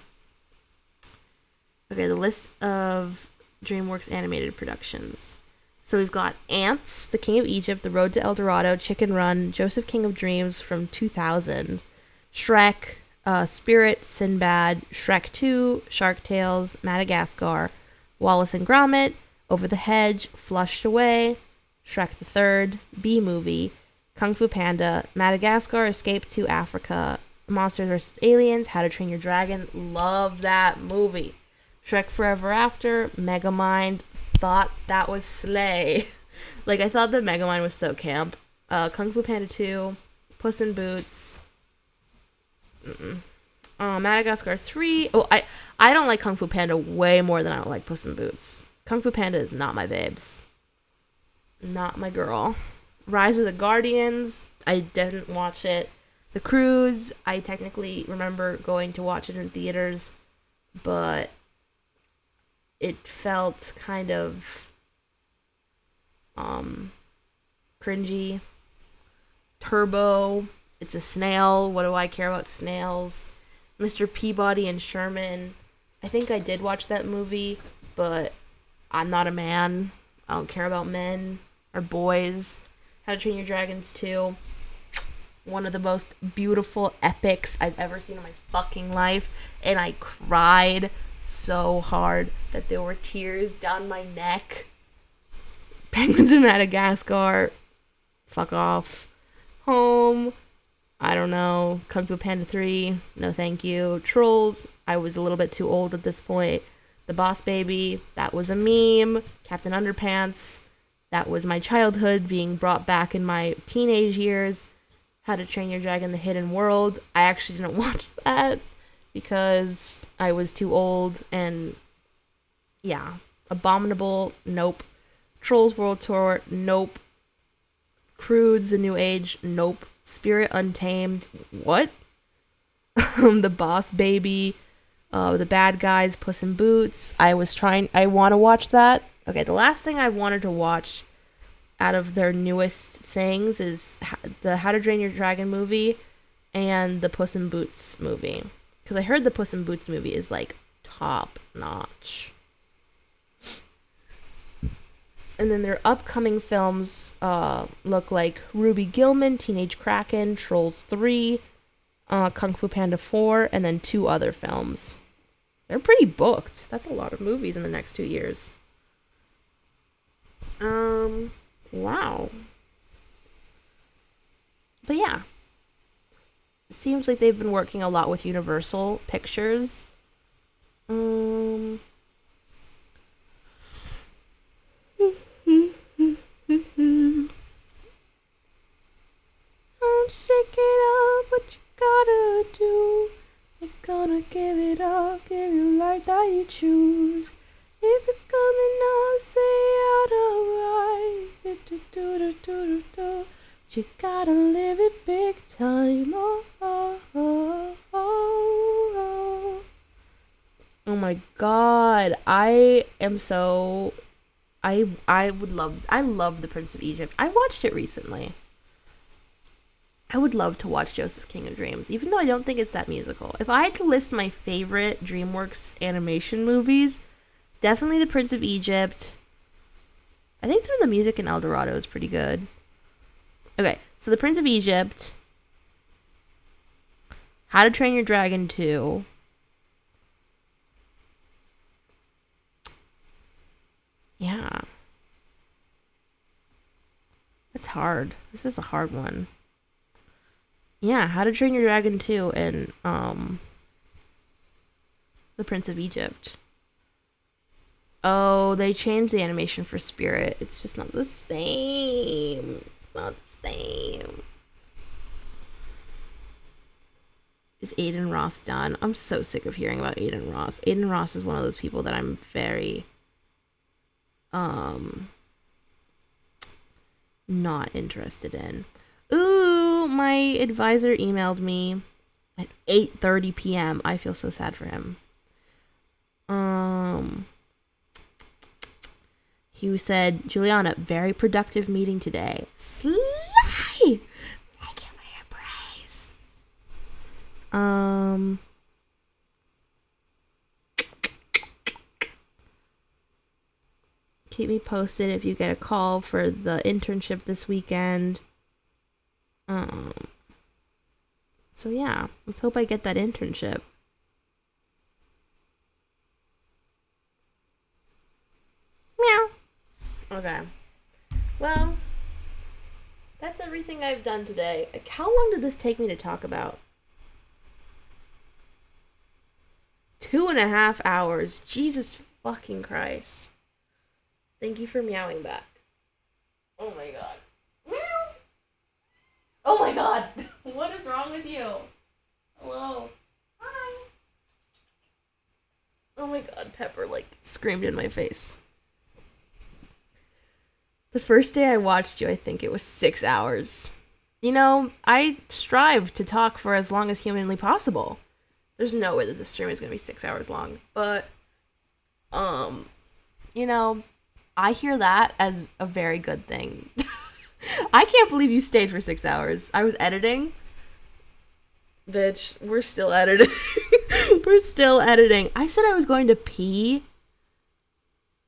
Okay, the list of DreamWorks animated productions. So we've got Ants, The King of Egypt, The Road to El Dorado, Chicken Run, Joseph King of Dreams from 2000, Shrek, Spirit, Sinbad, Shrek 2, Shark Tales, Madagascar, Wallace and Gromit, Over the Hedge, Flushed Away, Shrek the Third, B-Movie, Kung Fu Panda, Madagascar, Escape to Africa, Monsters vs. Aliens, How to Train Your Dragon. Love that movie. Shrek Forever After, Megamind. Thought that was slay. Like, I thought that Megamind was so camp. Kung Fu Panda 2, Puss in Boots. Madagascar 3. Oh, I don't like Kung Fu Panda way more than I don't like Puss in Boots. Kung Fu Panda is not my babes. Not my girl. Rise of the Guardians. I didn't watch it. The Croods. I technically remember going to watch it in theaters, but it felt kind of cringy. Turbo. It's a snail. What do I care about snails? Mr. Peabody and Sherman. I think I did watch that movie, but I'm not a man. I don't care about men or boys. How to Train Your Dragons 2. One of the most beautiful epics I've ever seen in my fucking life. And I cried so hard that there were tears down my neck. Penguins in Madagascar. Fuck off. Home. I don't know. Kung Fu Panda 3. No thank you. Trolls. I was a little bit too old at this point. The Boss Baby. That was a meme. Captain Underpants. That was my childhood being brought back in my teenage years. How to Train Your Dragon: The Hidden World. I actually didn't watch that because I was too old, and yeah. Abominable, nope. Trolls World Tour, nope. Croods: The New Age, nope. Spirit Untamed, what? The Boss Baby, The Bad Guys, Puss in Boots. I want to watch that. Okay, the last thing I wanted to watch out of their newest things is the How to Train Your Dragon movie and the Puss in Boots movie. Because I heard the Puss in Boots movie is, like, top notch. And then their upcoming films look like Ruby Gillman, Teenage Kraken, Trolls 3, Kung Fu Panda 4, and then 2 other films. They're pretty booked. That's a lot of movies in the next 2 years. Wow. But yeah. It seems like they've been working a lot with Universal Pictures. I'm shake it up, what you gotta do. You're gonna give it all, give you life that you choose. If you're coming out, say out of eyes. You gotta live it big time. Oh my god. I love The Prince of Egypt. I watched it recently. I would love to watch Joseph King of Dreams, even though I don't think it's that musical. If I had to list my favorite DreamWorks animation movies, Definitely The Prince of Egypt. I think some of the music in El Dorado is pretty good. Okay, so The Prince of Egypt. How to Train Your Dragon 2. Yeah. It's hard. This is a hard one. Yeah, How to Train Your Dragon 2 and The Prince of Egypt. Oh, they changed the animation for Spirit. It's just not the same. It's not the same. Is Aiden Ross done? I'm so sick of hearing about Aiden Ross. Aiden Ross is one of those people that I'm very not interested in. Ooh, my advisor emailed me at 8:30 p.m. I feel so sad for him. He said, Juliana, very productive meeting today. Slay! Thank you for your praise. Keep me posted if you get a call for the internship this weekend. So yeah, let's hope I get that internship. Meow. Okay. Well, that's everything I've done today. Like, how long did this take me to talk about? 2.5 hours. Jesus fucking Christ. Thank you for meowing back. Oh my god. Meow. Oh my god. What is wrong with you? Hello. Hi. Oh my god, Pepper like screamed in my face. The first day I watched you, I think it was 6 hours. You know, I strive to talk for as long as humanly possible. There's no way that the stream is going to be 6 hours long. But, you know, I hear that as a very good thing. I can't believe you stayed for 6 hours. I was editing. Bitch, we're still editing. We're still editing. I said I was going to pee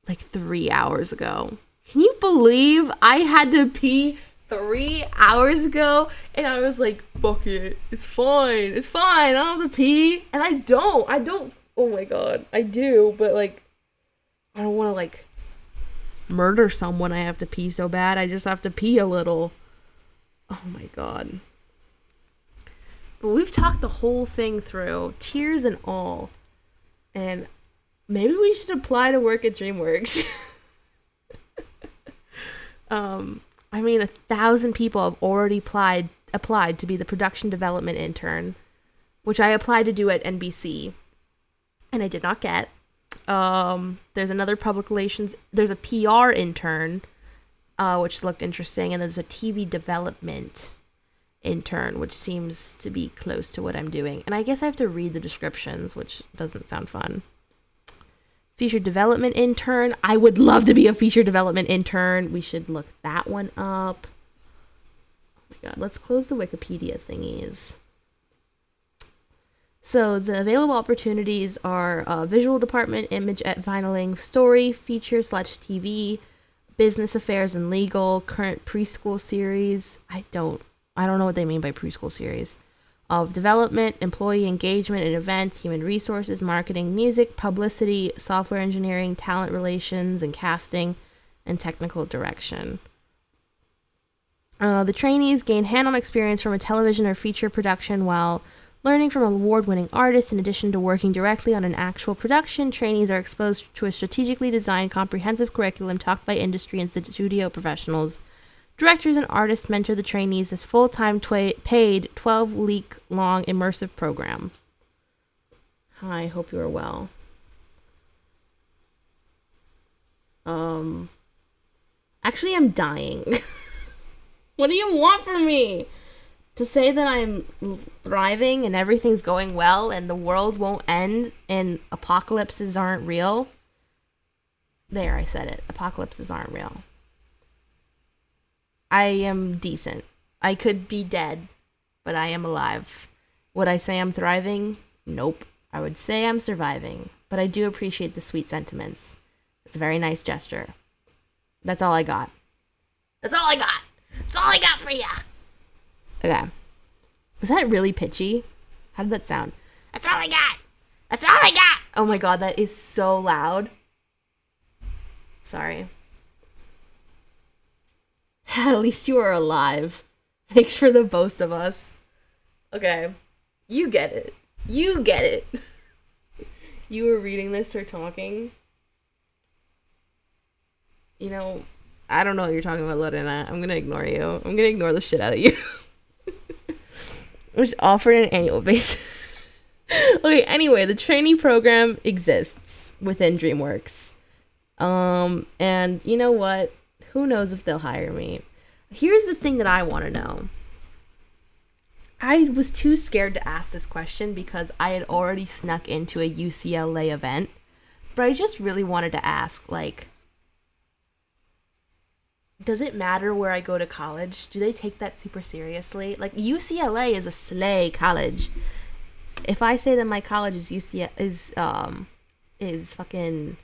like 3 hours ago. Can you believe I had to pee 3 hours ago? And I was like, fuck it. It's fine. It's fine. I don't have to pee. And I don't. Oh my god. I do. But like, I don't want to like murder someone. I have to pee so bad. I just have to pee a little. Oh my god. But we've talked the whole thing through. Tears and all. And maybe we should apply to work at DreamWorks. I mean, 1,000 people have already applied to be the production development intern, which I applied to do at NBC, and I did not get. There's another public relations, there's a PR intern, which looked interesting, and there's a TV development intern, which seems to be close to what I'm doing. And I guess I have to read the descriptions, which doesn't sound fun. Feature development intern. I would love to be a feature development intern. We should look that one up. Oh my god, let's close the Wikipedia thingies. So the available opportunities are visual department, image at vinyling, story, feature / TV, business affairs and legal, current preschool series. I don't know what they mean by preschool series. Of development, employee engagement and events, human resources, marketing, music, publicity, software engineering, talent relations and casting, and technical direction. The trainees gain hand-on experience from a television or feature production while learning from award-winning artists. In addition to working directly on an actual production, trainees are exposed to a strategically designed, comprehensive curriculum taught by industry and studio professionals. Directors and artists mentor the trainees this full-time paid 12-week-long immersive program. Hi, hope you are well. Actually, I'm dying. What do you want from me? To say that I'm thriving and everything's going well and the world won't end and apocalypses aren't real? There, I said it. Apocalypses aren't real. I am decent. I could be dead, but I am alive. Would I say I'm thriving? Nope. I would say I'm surviving, but I do appreciate the sweet sentiments.
It's a very nice gesture. That's all I got. That's all I got. That's all I got for ya. Okay. Was that really pitchy? How did that sound? That's all I got. That's all I got. Oh my god, that is so loud. Sorry. At least you are alive. Thanks for the both of us. Okay. You get it. You get it. You were reading this or talking. You know, I don't know what you're talking about, Lorena. I'm gonna ignore you. I'm gonna ignore the shit out of you. Which offered an annual basis. Okay, anyway, the trainee program exists within DreamWorks. And you know what? Who knows if they'll hire me? Here's the thing that I want to know. I was too scared to ask this question because I had already snuck into a UCLA event. But I just really wanted to ask, like, does it matter where I go to college? Do they take that super seriously? Like, UCLA is a slay college. If I say that my college is fucking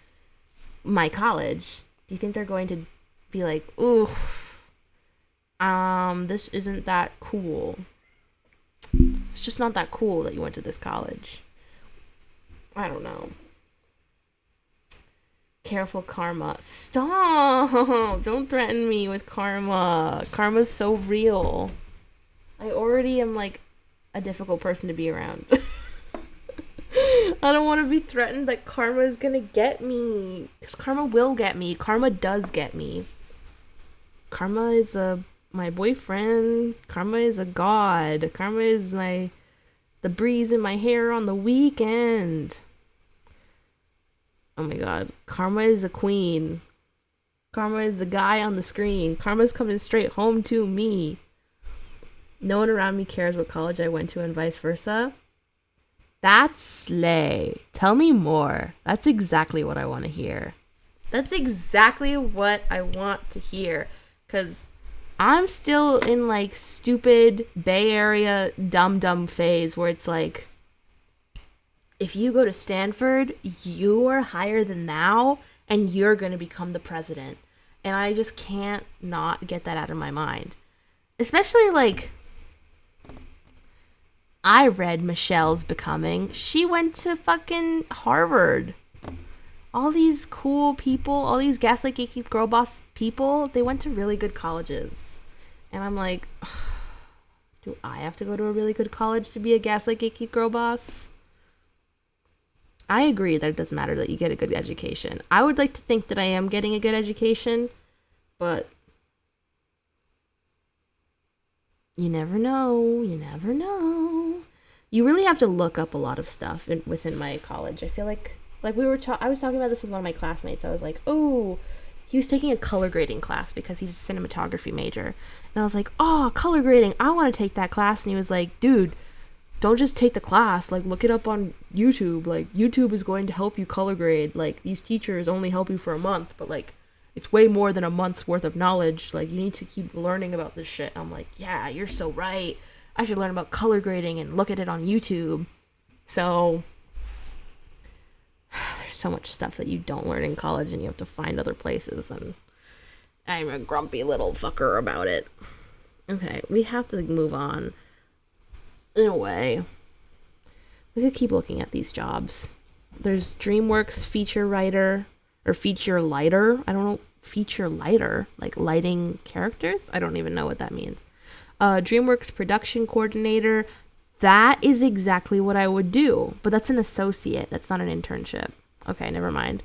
my college, do you think they're going to be like, oof, this isn't that cool? It's just not that cool that you went to this college. I don't know. Careful, karma. Stop! Don't threaten me with karma. Karma's so real. I already am like a difficult person to be around. I don't want to be threatened that karma is gonna get me. Because karma will get me. Karma does get me. Karma is my boyfriend. Karma is a god. Karma is the breeze in my hair on the weekend. Oh my god. Karma is a queen. Karma is the guy on the screen. Karma's coming straight home to me. No one around me cares what college I went to and vice versa. That's slay. Tell me more. That's exactly what I want to hear. That's exactly what I want to hear. Because I'm still in like stupid Bay Area dumb phase where it's like, if you go to Stanford, you are higher than thou, and you're going to become the president. And I just can't not get that out of my mind. Especially, like, I read Michelle's Becoming. She went to fucking Harvard. All these cool people, all these Gaslight Gatekeep Girl Boss people, they went to really good colleges. And I'm like, do I have to go to a really good college to be a Gaslight Gatekeep Girl Boss? I agree that it doesn't matter that you get a good education. I would like to think that I am getting a good education, but you never know. You never know. You really have to look up a lot of stuff within my college. I feel like I was talking about this with one of my classmates. I was like, oh, he was taking a color grading class because he's a cinematography major. And I was like, oh, color grading. I want to take that class. And he was like, dude, don't just take the class, like, look it up on YouTube. Like, YouTube is going to help you color grade. Like, these teachers only help you for a month, but, like, it's way more than a month's worth of knowledge. Like, you need to keep learning about this shit. I'm like, yeah, you're so right. I should learn about color grading and look at it on YouTube. So, there's so much stuff that you don't learn in college and you have to find other places, and I'm a grumpy little fucker about it. Okay, we have to move on. In a way, we could keep looking at these jobs. There's DreamWorks feature writer or feature lighter. I don't know, feature lighter, like lighting characters. I don't even know what that means. DreamWorks production coordinator. That is exactly what I would do, but that's an associate. That's not an internship. Okay, never mind.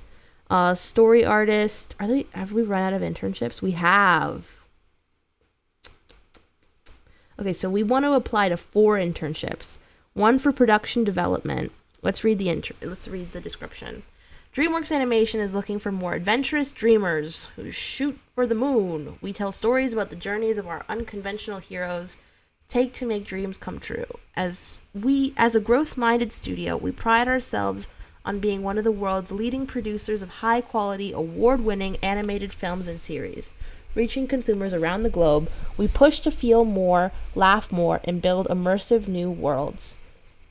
Story artist. Have we run out of internships? We have. Okay, so we want to apply to 4 internships. 1 for production development. Let's read the description. DreamWorks Animation is looking for more adventurous dreamers who shoot for the moon. We tell stories about the journeys of our unconventional heroes take to make dreams come true. As a growth-minded studio, we pride ourselves on being one of the world's leading producers of high-quality, award-winning animated films and series. Reaching consumers around the globe, we push to feel more, laugh more, and build immersive new worlds.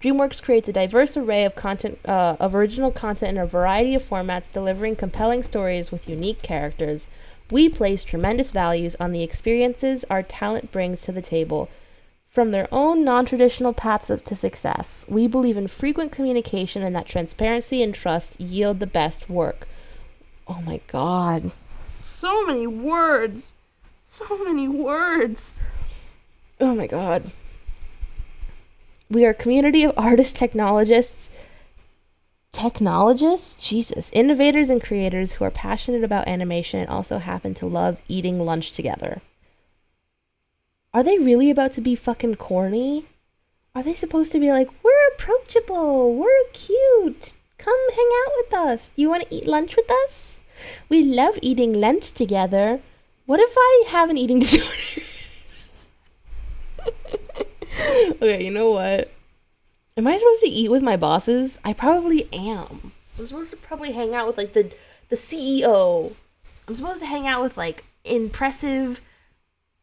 DreamWorks creates a diverse array of content, of original content in a variety of formats, delivering compelling stories with unique characters. We place tremendous values on the experiences our talent brings to the table. From their own non-traditional paths to success, we believe in frequent communication and that transparency and trust yield the best work. Oh my god. So many words. So many words. Oh my god. We are a community of artists, technologists, innovators and creators who are passionate about animation and also happen to love eating lunch together. Are they really about to be fucking corny? Are they supposed to be like, we're approachable, we're cute, come hang out with us, do you want to eat lunch with us? We love eating lunch together. What if I have an eating disorder? Okay, you know what? Am I supposed to eat with my bosses? I probably am. I'm supposed to probably hang out with like the CEO. I'm supposed to hang out with like impressive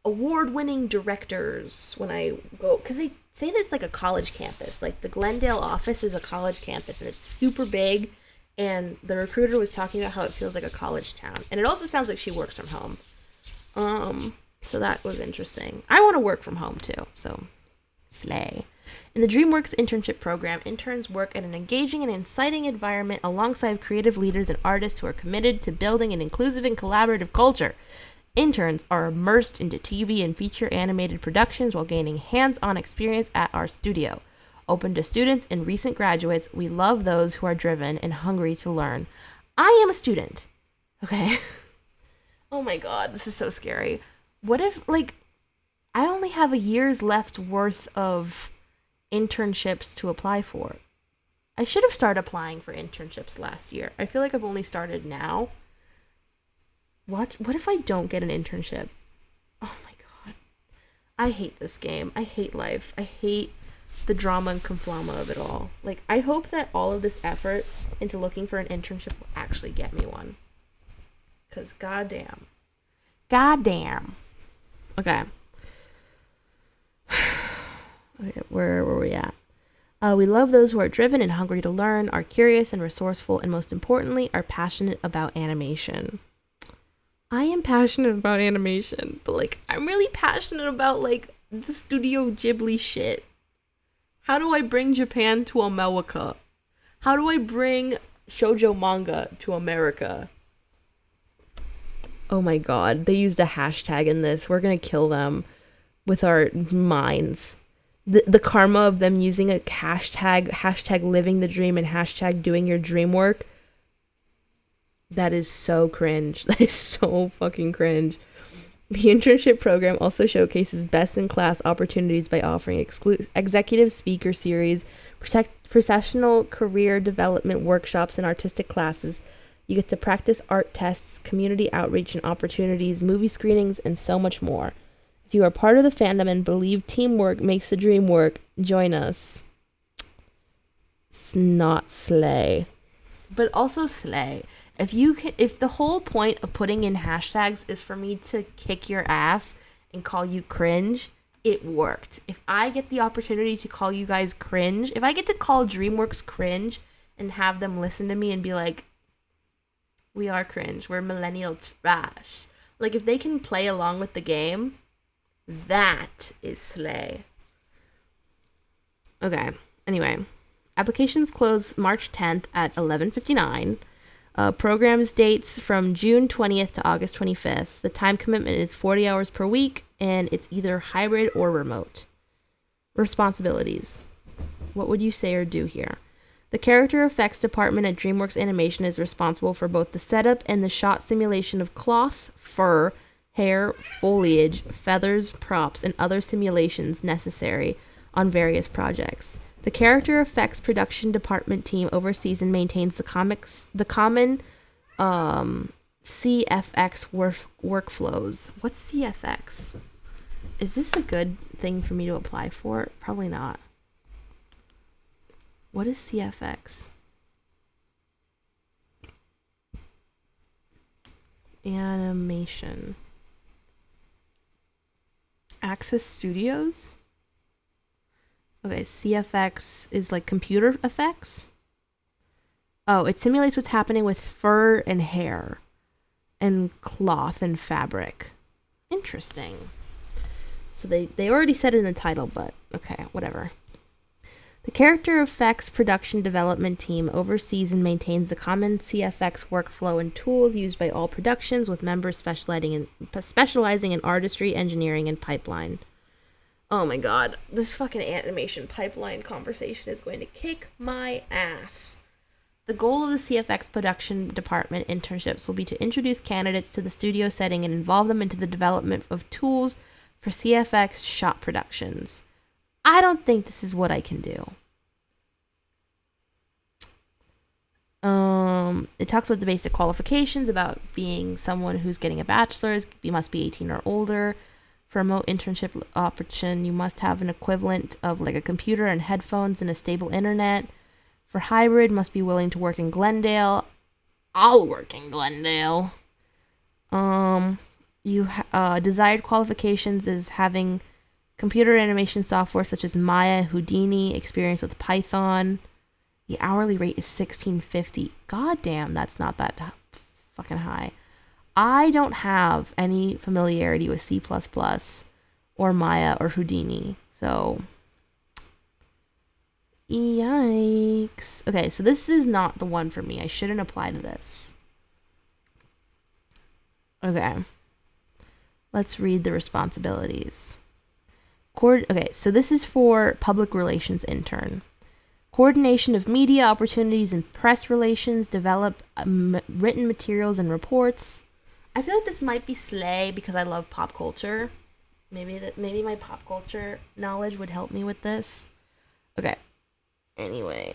award-winning directors when I go, because they say that it's like a college campus. Like the Glendale office is a college campus and it's super big, and the recruiter was talking about how it feels like a college town, and it also sounds like she works from home. So that was interesting. I want to work from home too, so slay. In the DreamWorks internship program, interns work in an engaging and inciting environment alongside creative leaders and artists who are committed to building an inclusive and collaborative culture. Interns are immersed into TV and feature animated productions while gaining hands-on experience at our studio. Open to students and recent graduates, we love those who are driven and hungry to learn. I am a student. Okay. Oh my god, this is so scary. What if, like, I only have a year's left worth of internships to apply for? I should have started applying for internships last year. I feel like I've only started now. What if I don't get an internship? Oh my god. I hate this game. I hate life. I hate the drama and conflama of it all. Like, I hope that all of this effort into looking for an internship will actually get me one. Because goddamn. Goddamn. Okay. Okay, where were we at? We love those who are driven and hungry to learn, are curious and resourceful, and most importantly, are passionate about animation. I am passionate about animation, but like, I'm really passionate about like the Studio Ghibli shit. How do I bring Japan to America? How do I bring shoujo manga to America? Oh my god, they used a hashtag in this. We're gonna kill them with our minds. The karma of them using a hashtag living the dream and hashtag doing your dream work. That is so cringe. That is so fucking cringe. The internship program also showcases best-in-class opportunities by offering executive speaker series, professional career development workshops, and artistic classes. You get to practice art tests, community outreach and opportunities, movie screenings, and so much more. If you are part of the fandom and believe teamwork makes the dream work, join us. It's not slay. But also slay. If the whole point of putting in hashtags is for me to kick your ass and call you cringe, it worked. If I get the opportunity to call you guys cringe, if I get to call DreamWorks cringe and have them listen to me and be like, we are cringe, we're millennial trash. Like, if they can play along with the game, that is slay. Okay, anyway. Applications close March 10th at 11:59. Programs dates from June 20th to August 25th. The time commitment is 40 hours per week, and it's either hybrid or remote. Responsibilities. What would you say or do here? The character effects department at DreamWorks Animation is responsible for both the setup and the shot simulation of cloth, fur, hair, foliage, feathers, props, and other simulations necessary on various projects. The character effects production department team oversees and maintains the common CFX workflows. What's CFX? Is this a good thing for me to apply for? Probably not. What is CFX? Animation. Access Studios? Okay, CFX is like computer effects. Oh, it simulates what's happening with fur and hair and cloth and fabric. Interesting. So they already said it in the title, but okay, whatever. The character effects production development team oversees and maintains the common CFX workflow and tools used by all productions, with members specializing in artistry, engineering, and pipeline. Oh my god, this fucking animation pipeline conversation is going to kick my ass. The goal of the CFX production department internships will be to introduce candidates to the studio setting and involve them into the development of tools for CFX shop productions. I don't think this is what I can do. It talks about the basic qualifications about being someone who's getting a bachelor's. You must be 18 or older. For a remote internship option, you must have an equivalent of like a computer and headphones and a stable internet. For hybrid, must be willing to work in Glendale. I'll work in Glendale. Desired qualifications is having computer animation software such as Maya, Houdini, experience with Python. The hourly rate is $16.50. God damn, that's not that fucking high. I don't have any familiarity with C++ or Maya or Houdini, so yikes. Okay, so this is not the one for me. I shouldn't apply to this. Okay. Let's read the responsibilities. Okay, so this is for public relations intern. Coordination of media opportunities and press relations, develop written materials and reports. I feel like this might be slay because I love pop culture. Maybe my pop culture knowledge would help me with this. Okay. Anyway.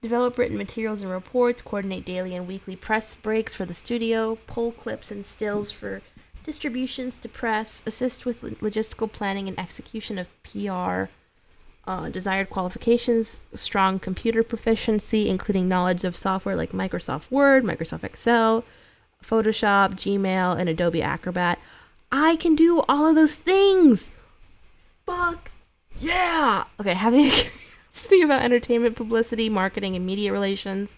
Develop written materials and reports, coordinate daily and weekly press breaks for the studio, pull clips and stills for distributions to press, assist with logistical planning and execution of PR. Desired qualifications, strong computer proficiency, including knowledge of software like Microsoft Word, Microsoft Excel, Photoshop, Gmail, and Adobe Acrobat. I can do all of those things! Fuck yeah! Okay, having a curiosity about entertainment, publicity, marketing, and media relations.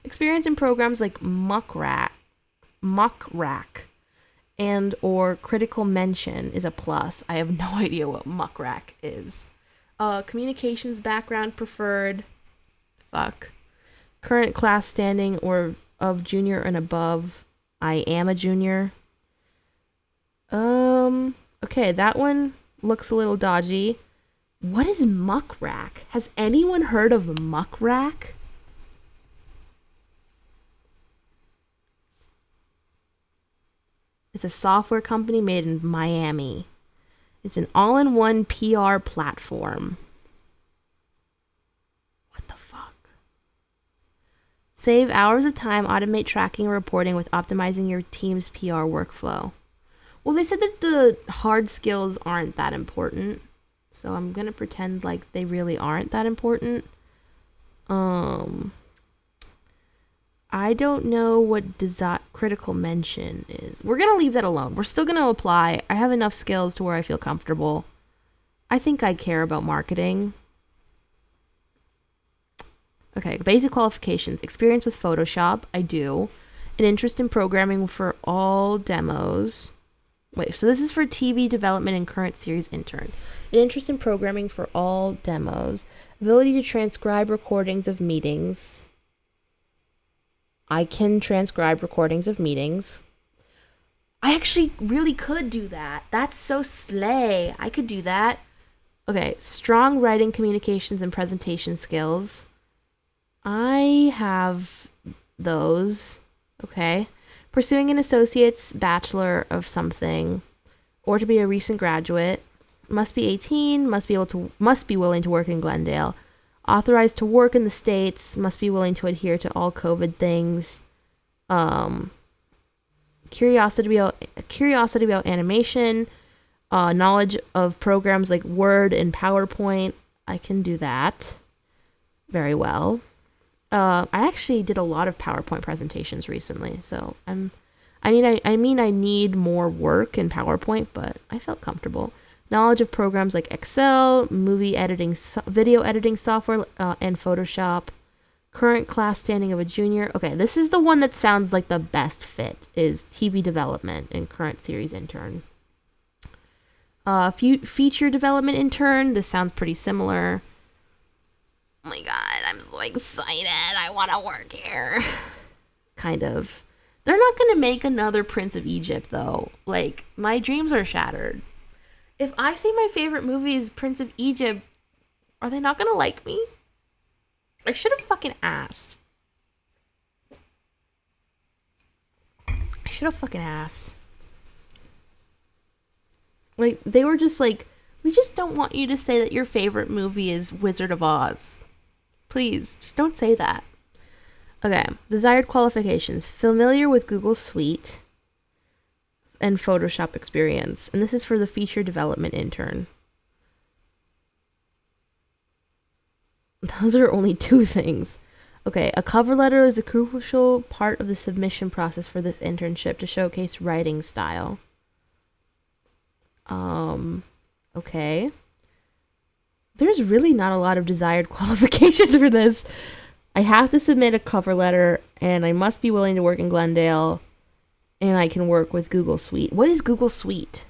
Experience in programs like Muckrack, and or Critical Mention is a plus. I have no idea what Muckrack is. Communications background preferred. Fuck. Current class standing or of junior and above. I am a junior. Okay, that one looks a little dodgy. What is Muckrack? Has anyone heard of Muckrack? It's a software company made in Miami. It's an all-in-one PR platform. What the fuck? Save hours of time, automate tracking and reporting with optimizing your team's PR workflow. Well, they said that the hard skills aren't that important, so I'm gonna pretend like they really aren't that important. I don't know what critical mention is. We're going to leave that alone. We're still going to apply. I have enough skills to where I feel comfortable. I think I care about marketing. Okay, basic qualifications. Experience with Photoshop. I do. An interest in programming for all demos. Wait, so this is for TV development and current series intern. An interest in programming for all demos. Ability to transcribe recordings of meetings. I can transcribe recordings of meetings. I actually really could do that. That's so slay. I could do that. Okay, strong writing, communications, and presentation skills. I have those. Okay. Pursuing an associate's bachelor of something, or to be a recent graduate. Must be 18. Must be willing to work in Glendale. Authorized to work in the States, must be willing to adhere to all COVID things. Curiosity about animation. Knowledge of programs like Word and PowerPoint. I can do that very well. I actually did a lot of PowerPoint presentations recently, so I need more work in PowerPoint, but I felt comfortable. knowledge of programs like Excel, movie editing, video editing software, and Photoshop. Current class standing of a junior. Okay, this is the one that sounds like the best fit, is TV development and current series intern. Feature development intern. This sounds pretty similar. Oh my god, I'm so excited. I want to work here. Kind of. They're not going to make another Prince of Egypt, though. Like, my dreams are shattered. If I say my favorite movie is Prince of Egypt, are they not going to like me? I should have fucking asked. Like, they were just like, we just don't want you to say that your favorite movie is Wizard of Oz. Please, just don't say that. Okay, desired qualifications. Familiar with Google Suite and Photoshop experience. And this is for the feature development intern. Those are only 2 things. Okay, a cover letter is a crucial part of the submission process for this internship to showcase writing style. Okay. There's really not a lot of desired qualifications for this. I have to submit a cover letter, and I must be willing to work in Glendale, and I can work with Google Suite. What is Google Suite?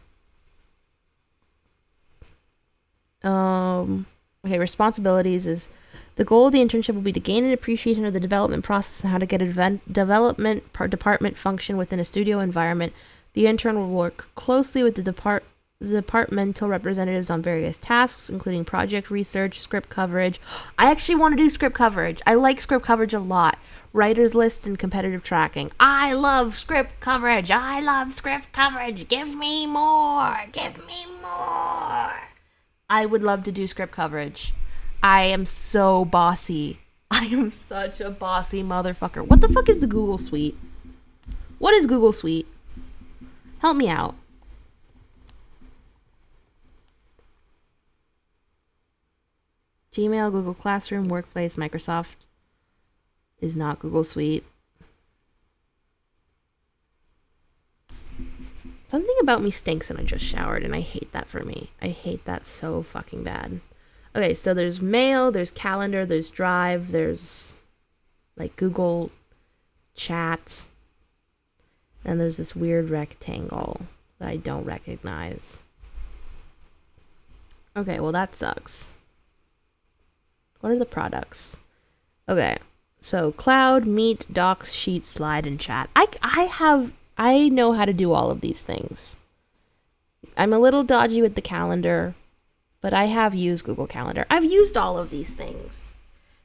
Okay, responsibilities is the goal of the internship will be to gain an appreciation of the development process and how to get a development department function within a studio environment. The intern will work closely with the departmental representatives on various tasks, including project research, script coverage. I actually want to do script coverage. I like script coverage a lot. Writer's list and competitive tracking. I love script coverage. Give me more. I would love to do script coverage. I am so bossy. I am such a bossy motherfucker. What the fuck is the Google Suite? What is Google Suite? Help me out. Gmail, Google Classroom, Workplace, Microsoft is not Google Suite. Something about me stinks and I just showered, and I hate that for me. I hate that so fucking bad. Okay, so there's Mail, there's Calendar, there's Drive, there's like Google Chat, and there's this weird rectangle that I don't recognize. Okay, well that sucks. What are the products? Okay, so Cloud, Meet, Docs, Sheets, Slide, and Chat. I know how to do all of these things. I'm a little dodgy with the calendar, but I have used Google Calendar. I've used all of these things,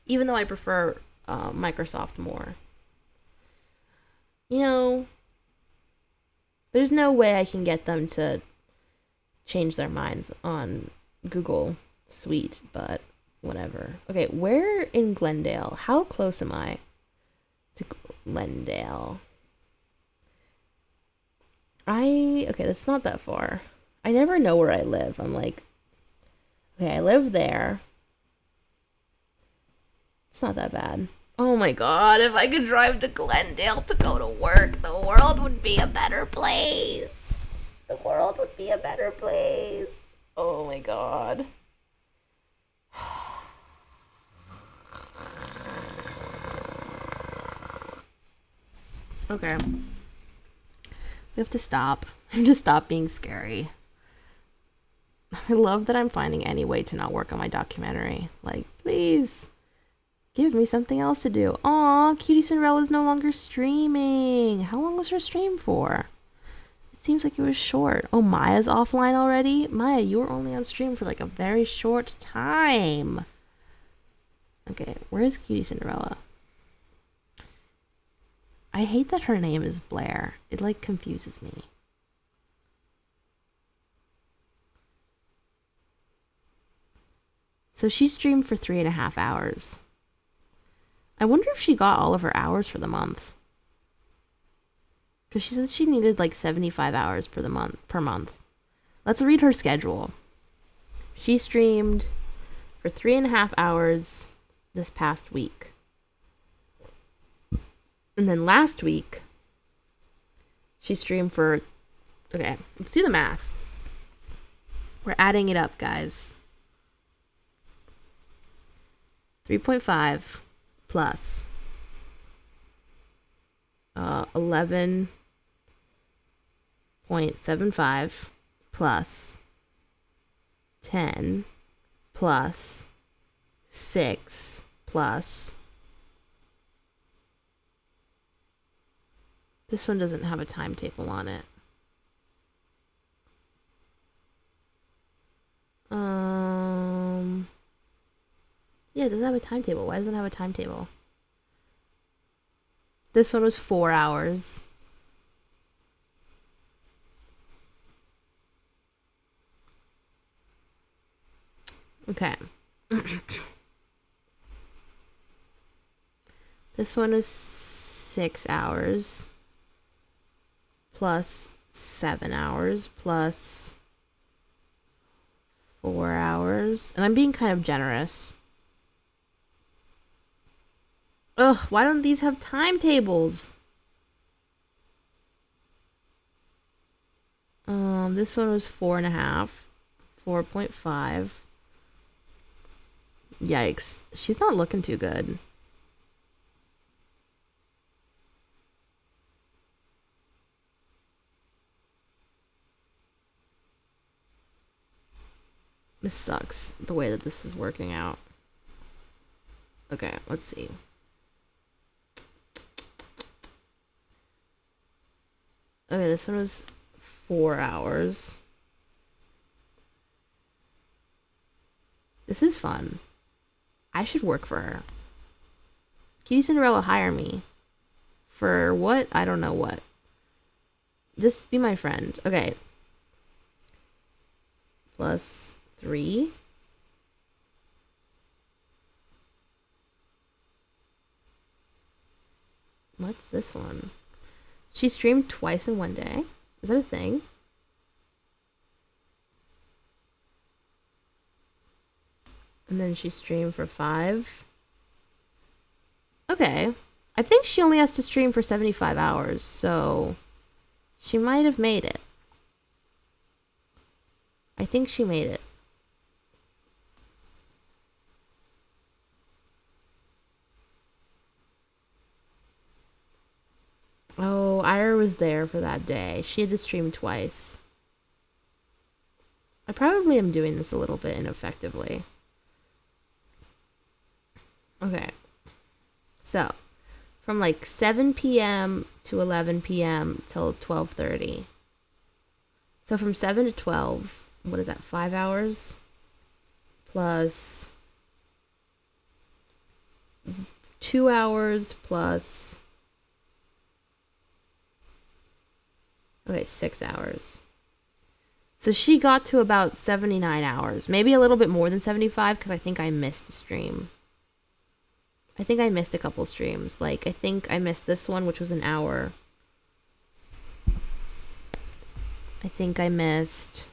even though I prefer Microsoft more. You know, there's no way I can get them to change their minds on Google Suite, but whatever. Okay, where in Glendale? How close am I to Glendale? Okay, that's not that far. I never know where I live. I'm like, okay, I live there. It's not that bad. Oh my god, if I could drive to Glendale to go to work, the world would be a better place. Oh my god. Okay. We have to stop. I have to stop being scary. I love that I'm finding any way to not work on my documentary. Like, please, give me something else to do. Aw, Cutie Cinderella's no longer streaming. How long was her stream for? It seems like it was short. Oh, Maya's offline already? Maya, you were only on stream for like a very short time. Okay, where's Cutie Cinderella? I hate that her name is Blair. It like confuses me. So she streamed for 3.5 hours. I wonder if she got all of her hours for the month. Because she said she needed like 75 hours per month. Let's read her schedule. She streamed for 3.5 hours this past week. And then last week, she streamed for... Okay, let's do the math. We're adding it up, guys. 3.5 plus 11.75 plus 10 plus 6 plus... This one doesn't have a timetable on it. Yeah, it doesn't have a timetable. Why doesn't it have a timetable? This one was 4 hours. Okay. This one is 6 hours. Plus 7 hours. Plus 4 hours. And I'm being kind of generous. Ugh, why don't these have timetables? This one was 4.5. 4.5. Yikes. She's not looking too good. This sucks, the way that this is working out. Okay, let's see. Okay, this one was 4 hours. This is fun. I should work for her. Cutie Cinderella, hire me. For what? I don't know what. Just be my friend. Okay. Plus 3. What's this one? She streamed twice in one day. Is that a thing? And then she streamed for 5. Okay. I think she only has to stream for 75 hours, so she might have made it. I think she made it. Oh, Ira was there for that day. She had to stream twice. I probably am doing this a little bit ineffectively. Okay. So, from like 7 p.m. to 11 p.m. till 12:30. So from 7 to 12, what is that, 5 hours? Plus 2 hours plus... Okay, 6 hours. So she got to about 79 hours. Maybe a little bit more than 75 because I think I missed a stream. I think I missed a couple streams. Like, I think I missed this one, which was an hour. I think I missed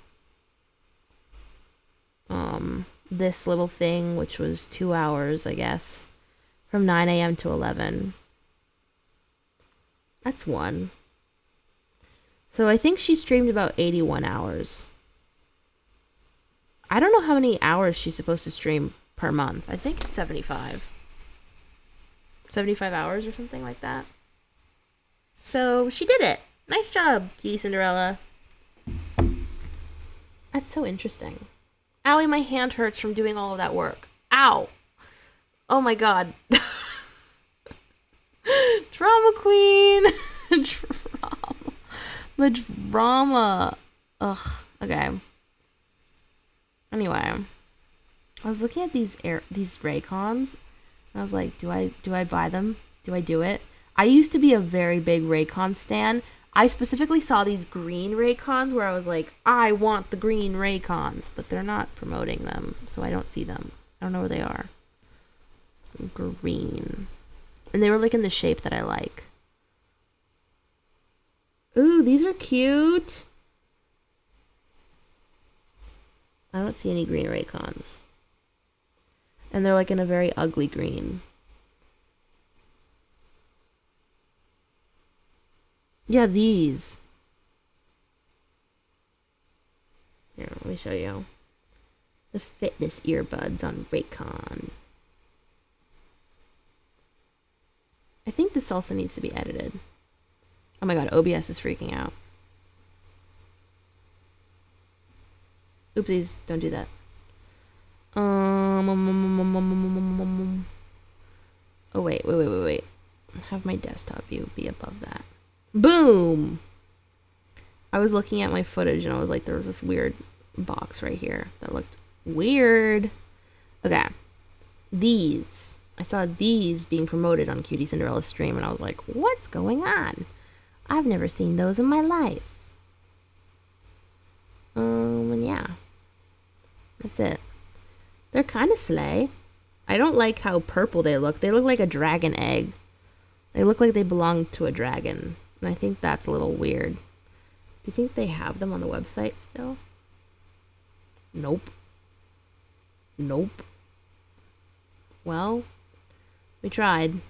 this little thing, which was 2 hours, I guess. From 9 a.m. to 11. That's one. So I think she streamed about 81 hours. I don't know how many hours she's supposed to stream per month. I think it's 75. 75 hours or something like that. So she did it. Nice job, Cutie Cinderella. That's so interesting. Owie, my hand hurts from doing all of that work. Ow. Oh my god. Drama queen. Drama. The drama. Ugh. Okay. Anyway, I was looking at these Raycons. And I was like, do I buy them? Do I do it? I used to be a very big Raycon stan. I specifically saw these green Raycons where I was like, I want the green Raycons, but they're not promoting them, so I don't see them. I don't know where they are. Green. And they were like in the shape that I like. Ooh, these are cute. I don't see any green Raycons. And they're like in a very ugly green. Yeah, these. Here, let me show you. The fitness earbuds on Raycon. I think this also needs to be edited. Oh my god, OBS is freaking out. Oopsies, don't do that. Oh, wait. Have my desktop view be above that. Boom! I was looking at my footage and I was like, there was this weird box right here that looked weird. Okay. These. I saw these being promoted on Cutie Cinderella's stream and I was like, what's going on? I've never seen those in my life. And yeah. That's it. They're kind of slay. I don't like how purple they look. They look like a dragon egg. They look like they belong to a dragon. And I think that's a little weird. Do you think they have them on the website still? Nope. Well, we tried.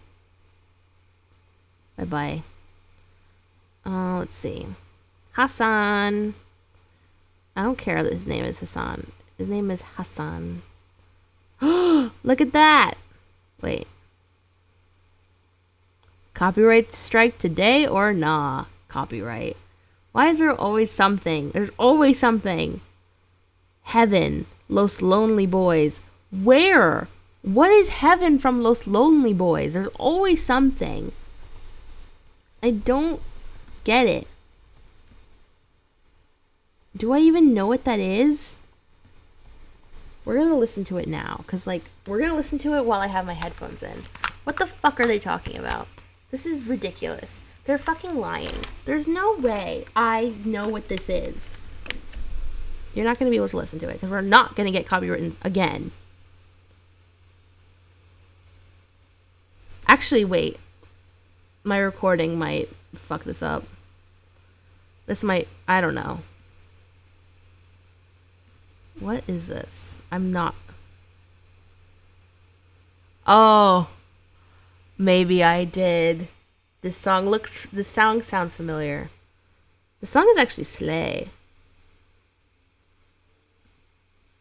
Bye-bye. Let's see. Hassan. I don't care that his name is Hassan. His name is Hassan. Look at that. Wait. Copyright strike today or nah? Copyright. Why is there always something? There's always something. Heaven. Los Lonely Boys. Where? What is heaven from Los Lonely Boys? There's always something. I don't get it. Do I even know what that is? We're gonna listen to it now, because, like, we're gonna listen to it while I have my headphones in. What the fuck are they talking about? This is ridiculous. They're fucking lying. There's no way I know what this is. You're not gonna be able to listen to it, because we're not gonna get copywritten again. Actually, wait. My recording might fuck this up. This might, I don't know. What is this? I'm not. Oh. Maybe I did. This song sounds familiar. The song is actually slay.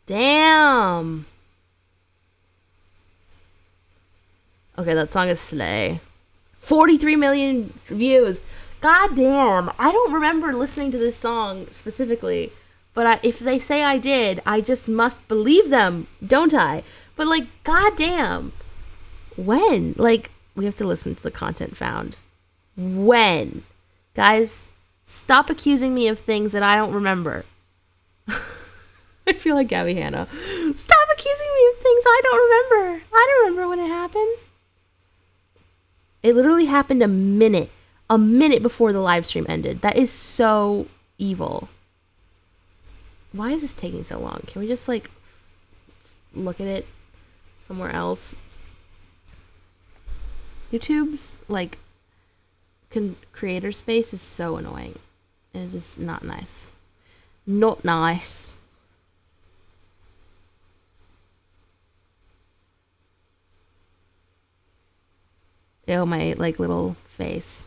Damn. Okay, that song is slay. 43 million views. God damn. I don't remember listening to this song specifically. But if they say I did, I just must believe them, don't I? But, like, goddamn. When? Like, we have to listen to the content found. When? Guys, stop accusing me of things that I don't remember. I feel like Gabby Hanna. Stop accusing me of things I don't remember. I don't remember when it happened. It literally happened a minute before the live stream ended. That is so evil. Why is this taking so long? Can we just, like, look at it somewhere else? YouTube's, like, creator space is so annoying. It is not nice. Not nice. Ew, my, like, little face.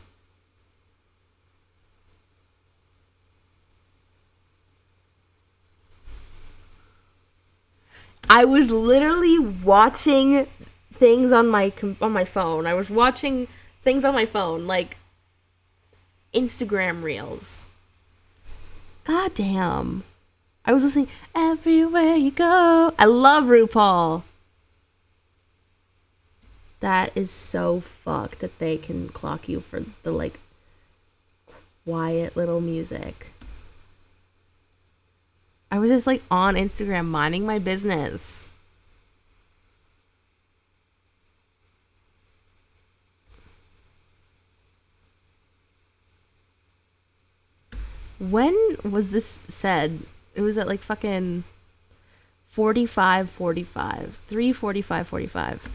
I was literally watching things on my phone. I was watching things on my phone, like Instagram reels. God damn. I was listening Everywhere You Go. I love RuPaul. That is so fucked that they can clock you for the, like, quiet little music. I was just, like, on Instagram minding my business. When was this said? It was at, like, fucking 45:45. 3:45:45.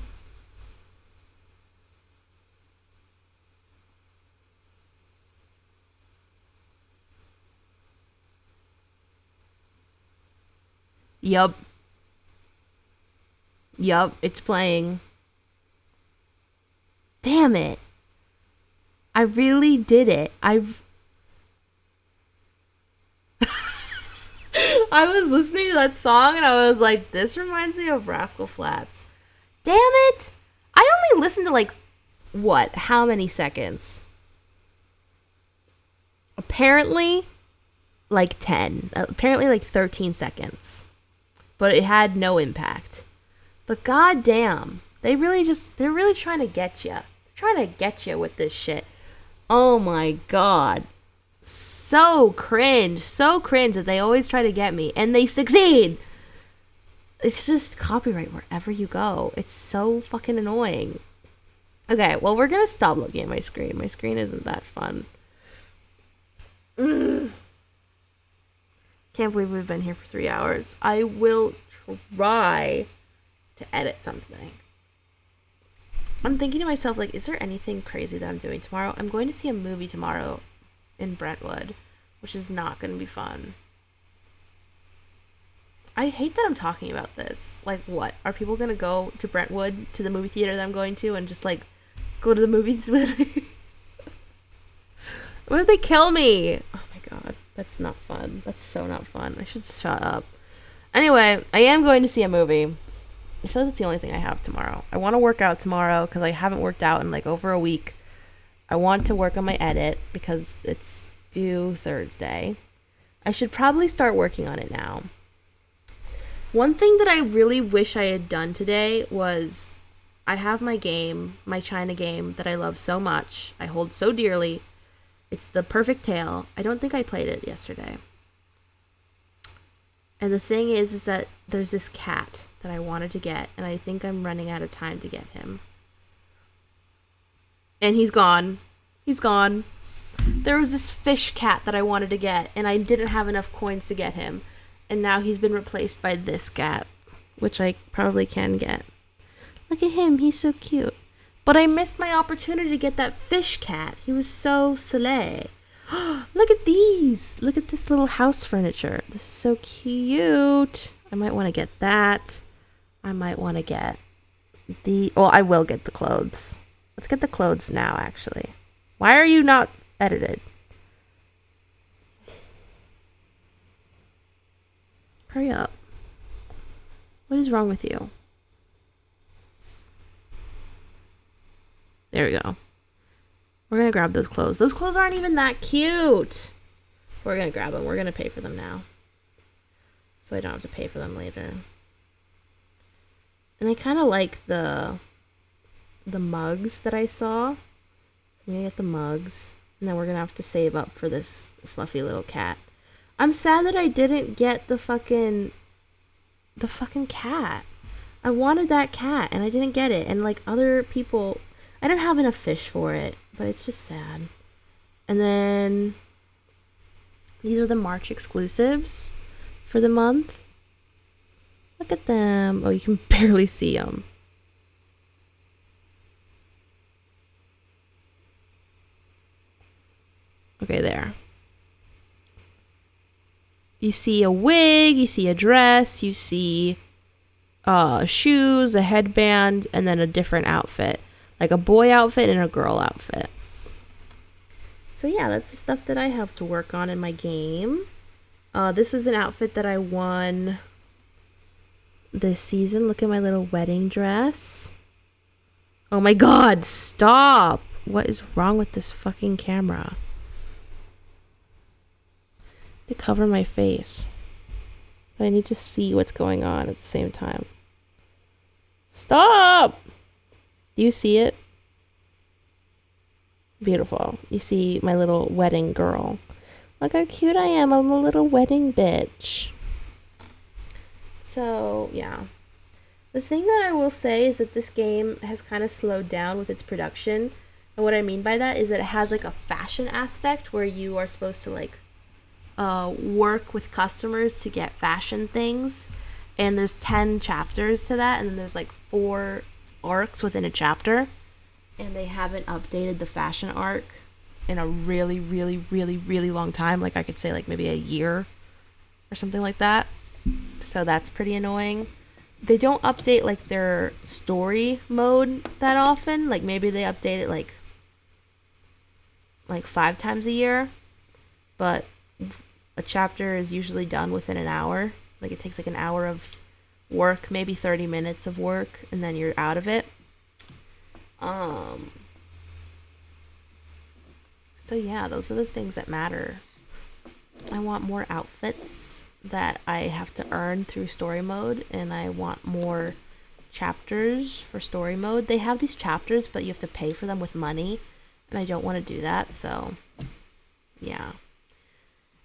Yup, it's playing. Damn it. I really did it. I was listening to that song and I was like, this reminds me of Rascal Flatts. Damn it! I only listened to like, what? How many seconds? Apparently, like 10. Apparently, like 13 seconds. But it had no impact. But goddamn, they're really trying to get you. They're trying to get you with this shit. Oh my god. So cringe that they always try to get me. And they succeed! It's just copyright wherever you go. It's so fucking annoying. Okay, well, we're gonna stop looking at my screen. My screen isn't that fun. Can't believe we've been here for 3 hours. I will try to edit something. I'm thinking to myself, like, is there anything crazy that I'm doing tomorrow? I'm going to see a movie tomorrow in Brentwood, which is not going to be fun. I hate that I'm talking about this. Like, what? Are people going to go to Brentwood, to the movie theater that I'm going to, and just, like, go to the movies with me? What if they kill me? Oh my god, that's not fun. That's so not fun. I should shut up. Anyway, I am going to see a movie. I feel like that's the only thing I have tomorrow. I want to work out tomorrow because I haven't worked out in, like, over a week. I want to work on my edit because it's due Thursday. I should probably start working on it now. One thing that I really wish I had done today was I have my game, my China game that I love so much. I hold so dearly. It's The Perfect Tale. I don't think I played it yesterday. And the thing is that there's this cat that I wanted to get, and I think I'm running out of time to get him. And he's gone. He's gone. There was this fish cat that I wanted to get, and I didn't have enough coins to get him. And now he's been replaced by this cat, which I probably can get. Look at him. He's so cute. But I missed my opportunity to get that fish cat. He was so slay. Look at these. Look at this little house furniture. This is so cute. I might want to get that. I might want to get I will get the clothes. Let's get the clothes now, actually. Why are you not edited? Hurry up. What is wrong with you? There we go. We're going to grab those clothes. Those clothes aren't even that cute. We're going to grab them. We're going to pay for them now. So I don't have to pay for them later. And I kind of like the mugs that I saw. I'm going to get the mugs. And then we're going to have to save up for this fluffy little cat. I'm sad that I didn't get the fucking cat. I wanted that cat and I didn't get it. And like other people, I didn't have enough fish for it, but it's just sad. And then these are the March exclusives for the month. Look at them. Oh, you can barely see them. Okay, there. You see a wig, you see a dress, you see shoes, a headband, and then a different outfit. Like a boy outfit and a girl outfit. So yeah, that's the stuff that I have to work on in my game. This was an outfit that I won this season. Look at my little wedding dress. Oh my god, stop! What is wrong with this fucking camera? To cover my face. But I need to see what's going on at the same time. Stop! Do you see it? Beautiful. You see my little wedding girl. Look how cute I am. I'm a little wedding bitch. So, yeah. The thing that I will say is that this game has kind of slowed down with its production. And what I mean by that is that it has like a fashion aspect where you are supposed to like work with customers to get fashion things. And there's 10 chapters to that. And then there's like 4 arcs within a chapter. And they haven't updated the fashion arc in a really, really, really, really long time. Like I could say like maybe a year or something like that. So that's pretty annoying. They don't update like their story mode that often. Like maybe they update it like 5 times a year. But A chapter is usually done within an hour. Like, it takes like an hour of work, maybe 30 minutes of work, and then you're out of it. So yeah, those are the things that matter. I want more outfits that I have to earn through story mode, and I want more chapters for story mode. They have these chapters, but you have to pay for them with money, and I don't want to do that, so yeah.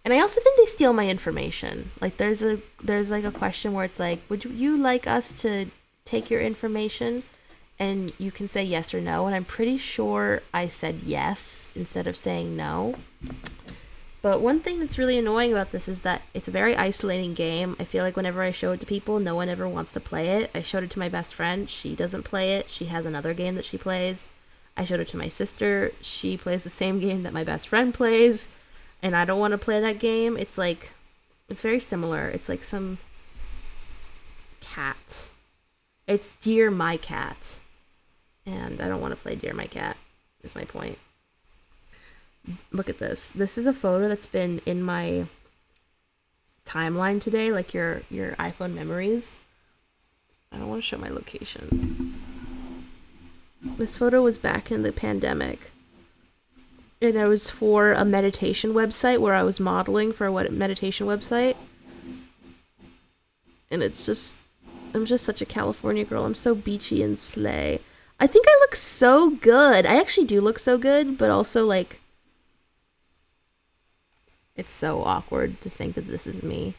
And I also think they steal my information. Like, there's like a question where it's like, would you like us to take your information? And you can say yes or no, and I'm pretty sure I said yes instead of saying no. But one thing that's really annoying about this is that it's a very isolating game. I feel like whenever I show it to people, no one ever wants to play it. I showed it to my best friend. She doesn't play it. She has another game that she plays. I showed it to my sister. She plays the same game that my best friend plays. And I don't want to play that game. It's like, it's very similar. It's like some cat. It's Dear My Cat. And I don't want to play Dear My Cat, is my point. Look at this. This is a photo that's been in my timeline today, like your iPhone memories. I don't want to show my location. This photo was back in the pandemic. And it was for a meditation website where I was modeling for a meditation website. And it's just, I'm just such a California girl. I'm so beachy and slay. I think I look so good. I actually do look so good, but also, like, it's so awkward to think that this is me.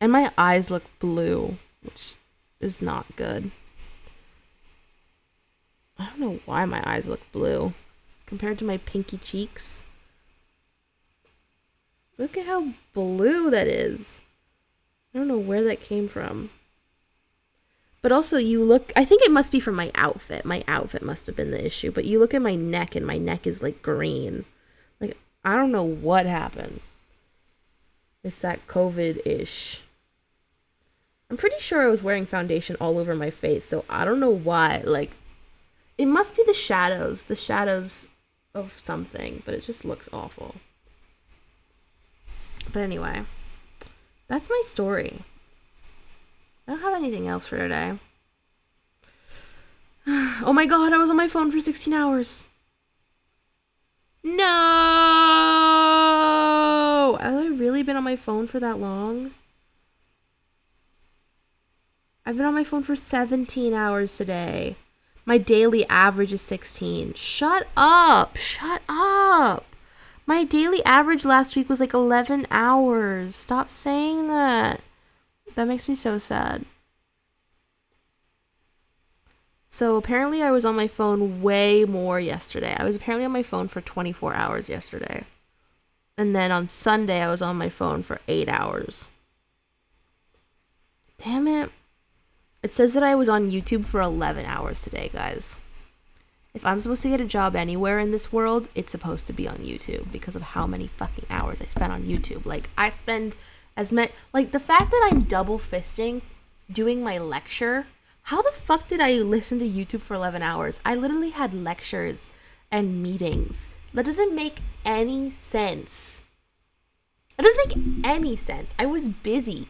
And my eyes look blue, which is not good. I don't know why my eyes look blue compared to my pinky cheeks. Look at how blue that is. I don't know where that came from. But also, you look, I think it must be from my outfit. My outfit must have been the issue. But you look at my neck, and my neck is, like, green. Like, I don't know what happened. It's that COVID-ish. I'm pretty sure I was wearing foundation all over my face, so I don't know why. Like, it must be the shadows of something, but it just looks awful. But anyway, that's my story. I don't have anything else for today. Oh my god, I was on my phone for 16 hours. No! Have I really been on my phone for that long? I've been on my phone for 17 hours today. My daily average is 16. Shut up! Shut up! My daily average last week was like 11 hours. Stop saying that. That makes me so sad. So apparently I was on my phone way more yesterday. I was apparently on my phone for 24 hours yesterday. And then on Sunday I was on my phone for 8 hours. Damn it. It says that I was on YouTube for 11 hours today, guys. If I'm supposed to get a job anywhere in this world, it's supposed to be on YouTube because of how many fucking hours I spent on YouTube. Like, I spend as many, like, the fact that I'm double fisting doing my lecture, how the fuck did I listen to YouTube for 11 hours? I literally had lectures and meetings. That doesn't make any sense. It doesn't make any sense. I was busy.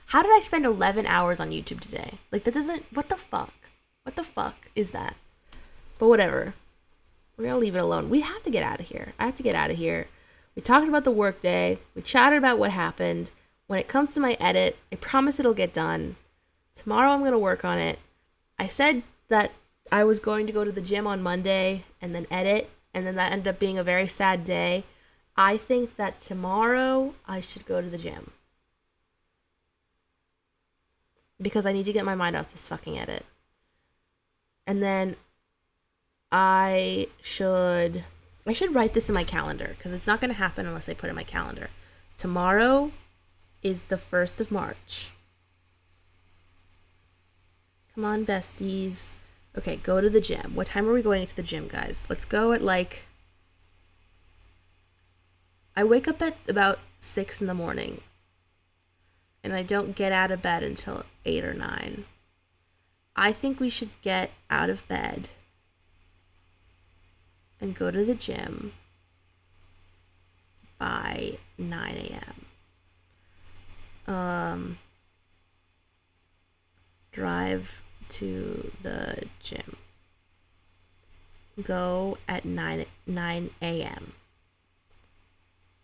How did I spend 11 hours on YouTube today? Like, that doesn't, what the fuck? What the fuck is that? But whatever. We're gonna leave it alone. We have to get out of here. I have to get out of here. We talked about the workday. We chatted about what happened. When it comes to my edit, I promise it'll get done. Tomorrow I'm gonna work on it. I said that I was going to go to the gym on Monday and then edit, and then that ended up being a very sad day. I think that tomorrow I should go to the gym. Because I need to get my mind off this fucking edit. And then I should write this in my calendar, because it's not going to happen unless I put it in my calendar. Tomorrow is the 1st of March. Come on, besties. Okay, go to the gym. What time are we going to the gym, guys? Let's go at like... I wake up at about 6 in the morning. And I don't get out of bed until 8 or 9. I think we should get out of bed and go to the gym by 9 a.m. Drive to the gym. Go at 9 a.m.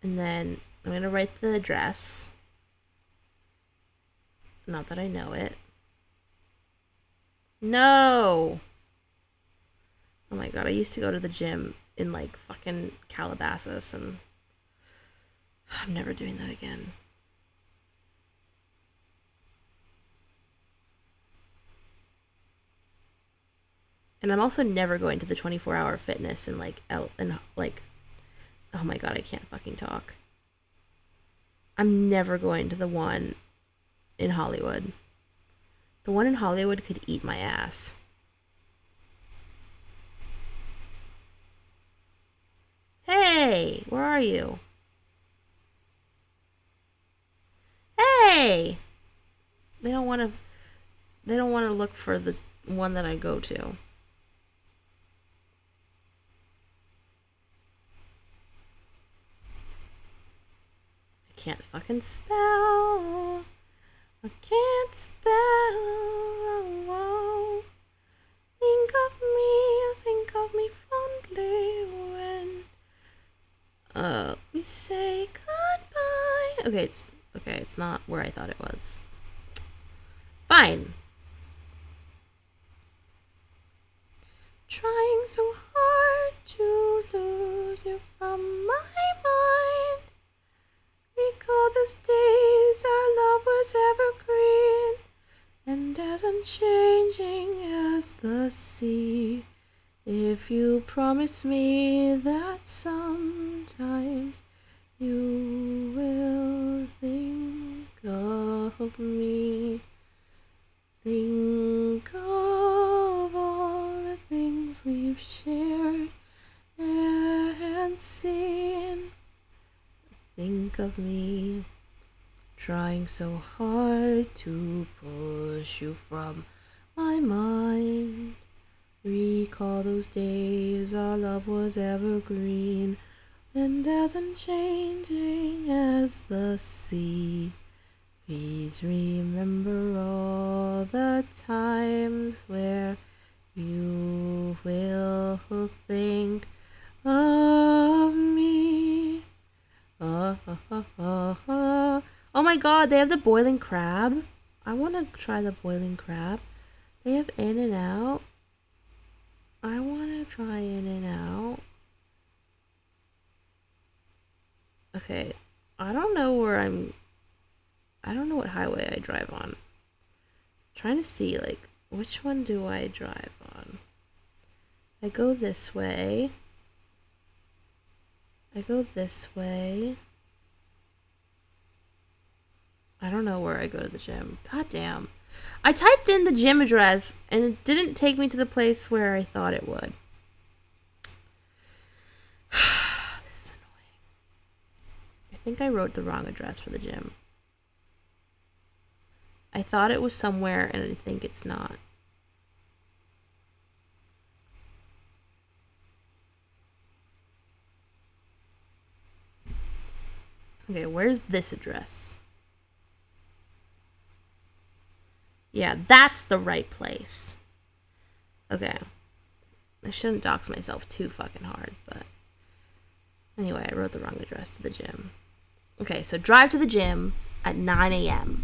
And then I'm going to write the address. Not that I know it. No! Oh my god, I used to go to the gym in like fucking Calabasas, and I'm never doing that again. And I'm also never going to the 24-hour fitness in like oh my god, I can't fucking talk. I'm never going to the one in Hollywood. The one in Hollywood could eat my ass. Hey, where are you? Hey! They don't want to look for the one that I go to. I can't fucking spell. I can't spell. Oh, think of me fondly when we say goodbye. Okay, it's not where I thought it was. Fine. Trying so hard to lose you from my mind. Recall those days our love was evergreen and as unchanging as the sea. If you promise me that sometimes you will think of me, think of all the things we've shared and seen. Think of me trying so hard to push you from my mind. Recall those days our love was evergreen and as unchanging as the sea. Please remember all the times where you will think of me. Oh my god, they have the boiling crab. I want to try the boiling crab. They have In-N-Out. I want to try In-N-Out. Okay, I don't know what highway I drive on. I'm trying to see, like, which one do I drive on? I go this way. I don't know where I go to the gym. God damn. I typed in the gym address and it didn't take me to the place where I thought it would. This is annoying. I think I wrote the wrong address for the gym. I thought it was somewhere and I think it's not. Okay, where's this address? Yeah, that's the right place. Okay. I shouldn't dox myself too fucking hard, but anyway, I wrote the wrong address to the gym. Okay, so drive to the gym at 9 a.m.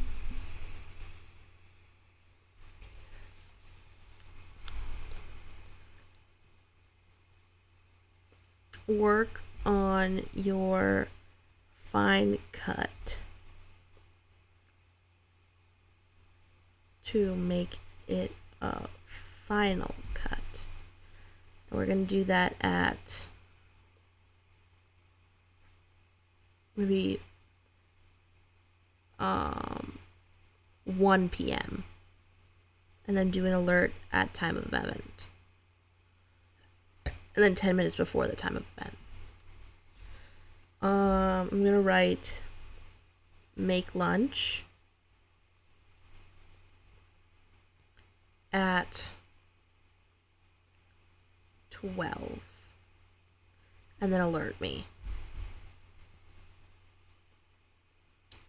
Work on your fine cut to make it a final cut. And we're going to do that at maybe 1 p.m. and then do an alert at time of event. And then 10 minutes before the time of event. I'm going to write make lunch at 12 and then alert me.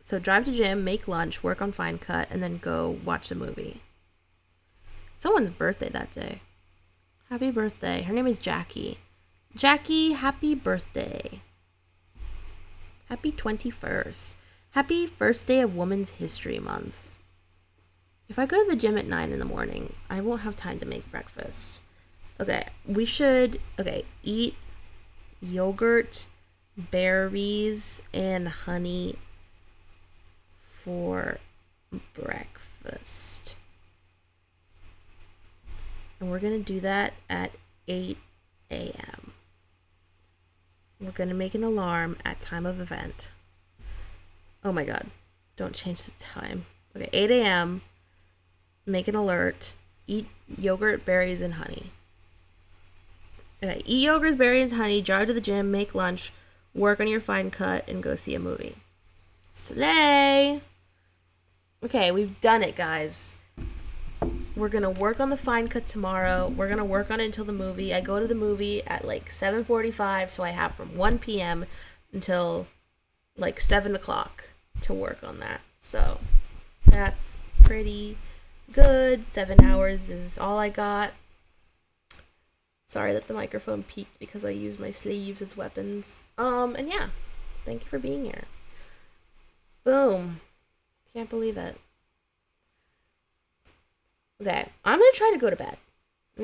So drive to gym, make lunch, work on Fine Cut, and then go watch the movie. Someone's birthday that day. Happy birthday. Her name is Jackie. Jackie, happy birthday. Happy 21st. Happy first day of Women's History Month. If I go to the gym at 9 in the morning, I won't have time to make breakfast. Okay, we should, eat yogurt, berries, and honey for breakfast. And we're going to do that at 8 a.m. We're going to make an alarm at time of event. Oh my god. Don't change the time. Okay, 8 a.m. Make an alert. Eat yogurt, berries, and honey. Okay, eat yogurt, berries, and honey. Drive to the gym. Make lunch. Work on your Fine Cut. And go see a movie. Slay! Okay, we've done it, guys. We're going to work on the Fine Cut tomorrow. We're going to work on it until the movie. I go to the movie at like 7:45, so I have from 1 p.m. until like 7 o'clock to work on that. So that's pretty good. 7 hours is all I got. Sorry that the microphone peaked because I used my sleeves as weapons. And yeah, thank you for being here. Boom. Can't believe it. Okay, I'm going to try to go to bed. I'm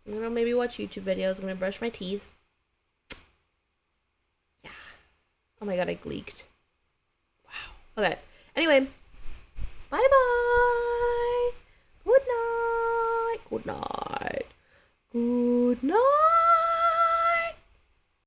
going to maybe watch YouTube videos. I'm going to brush my teeth. Yeah. Oh my god, I gleeked. Wow. Okay. Anyway. Bye-bye. Good night. Good night. Good night.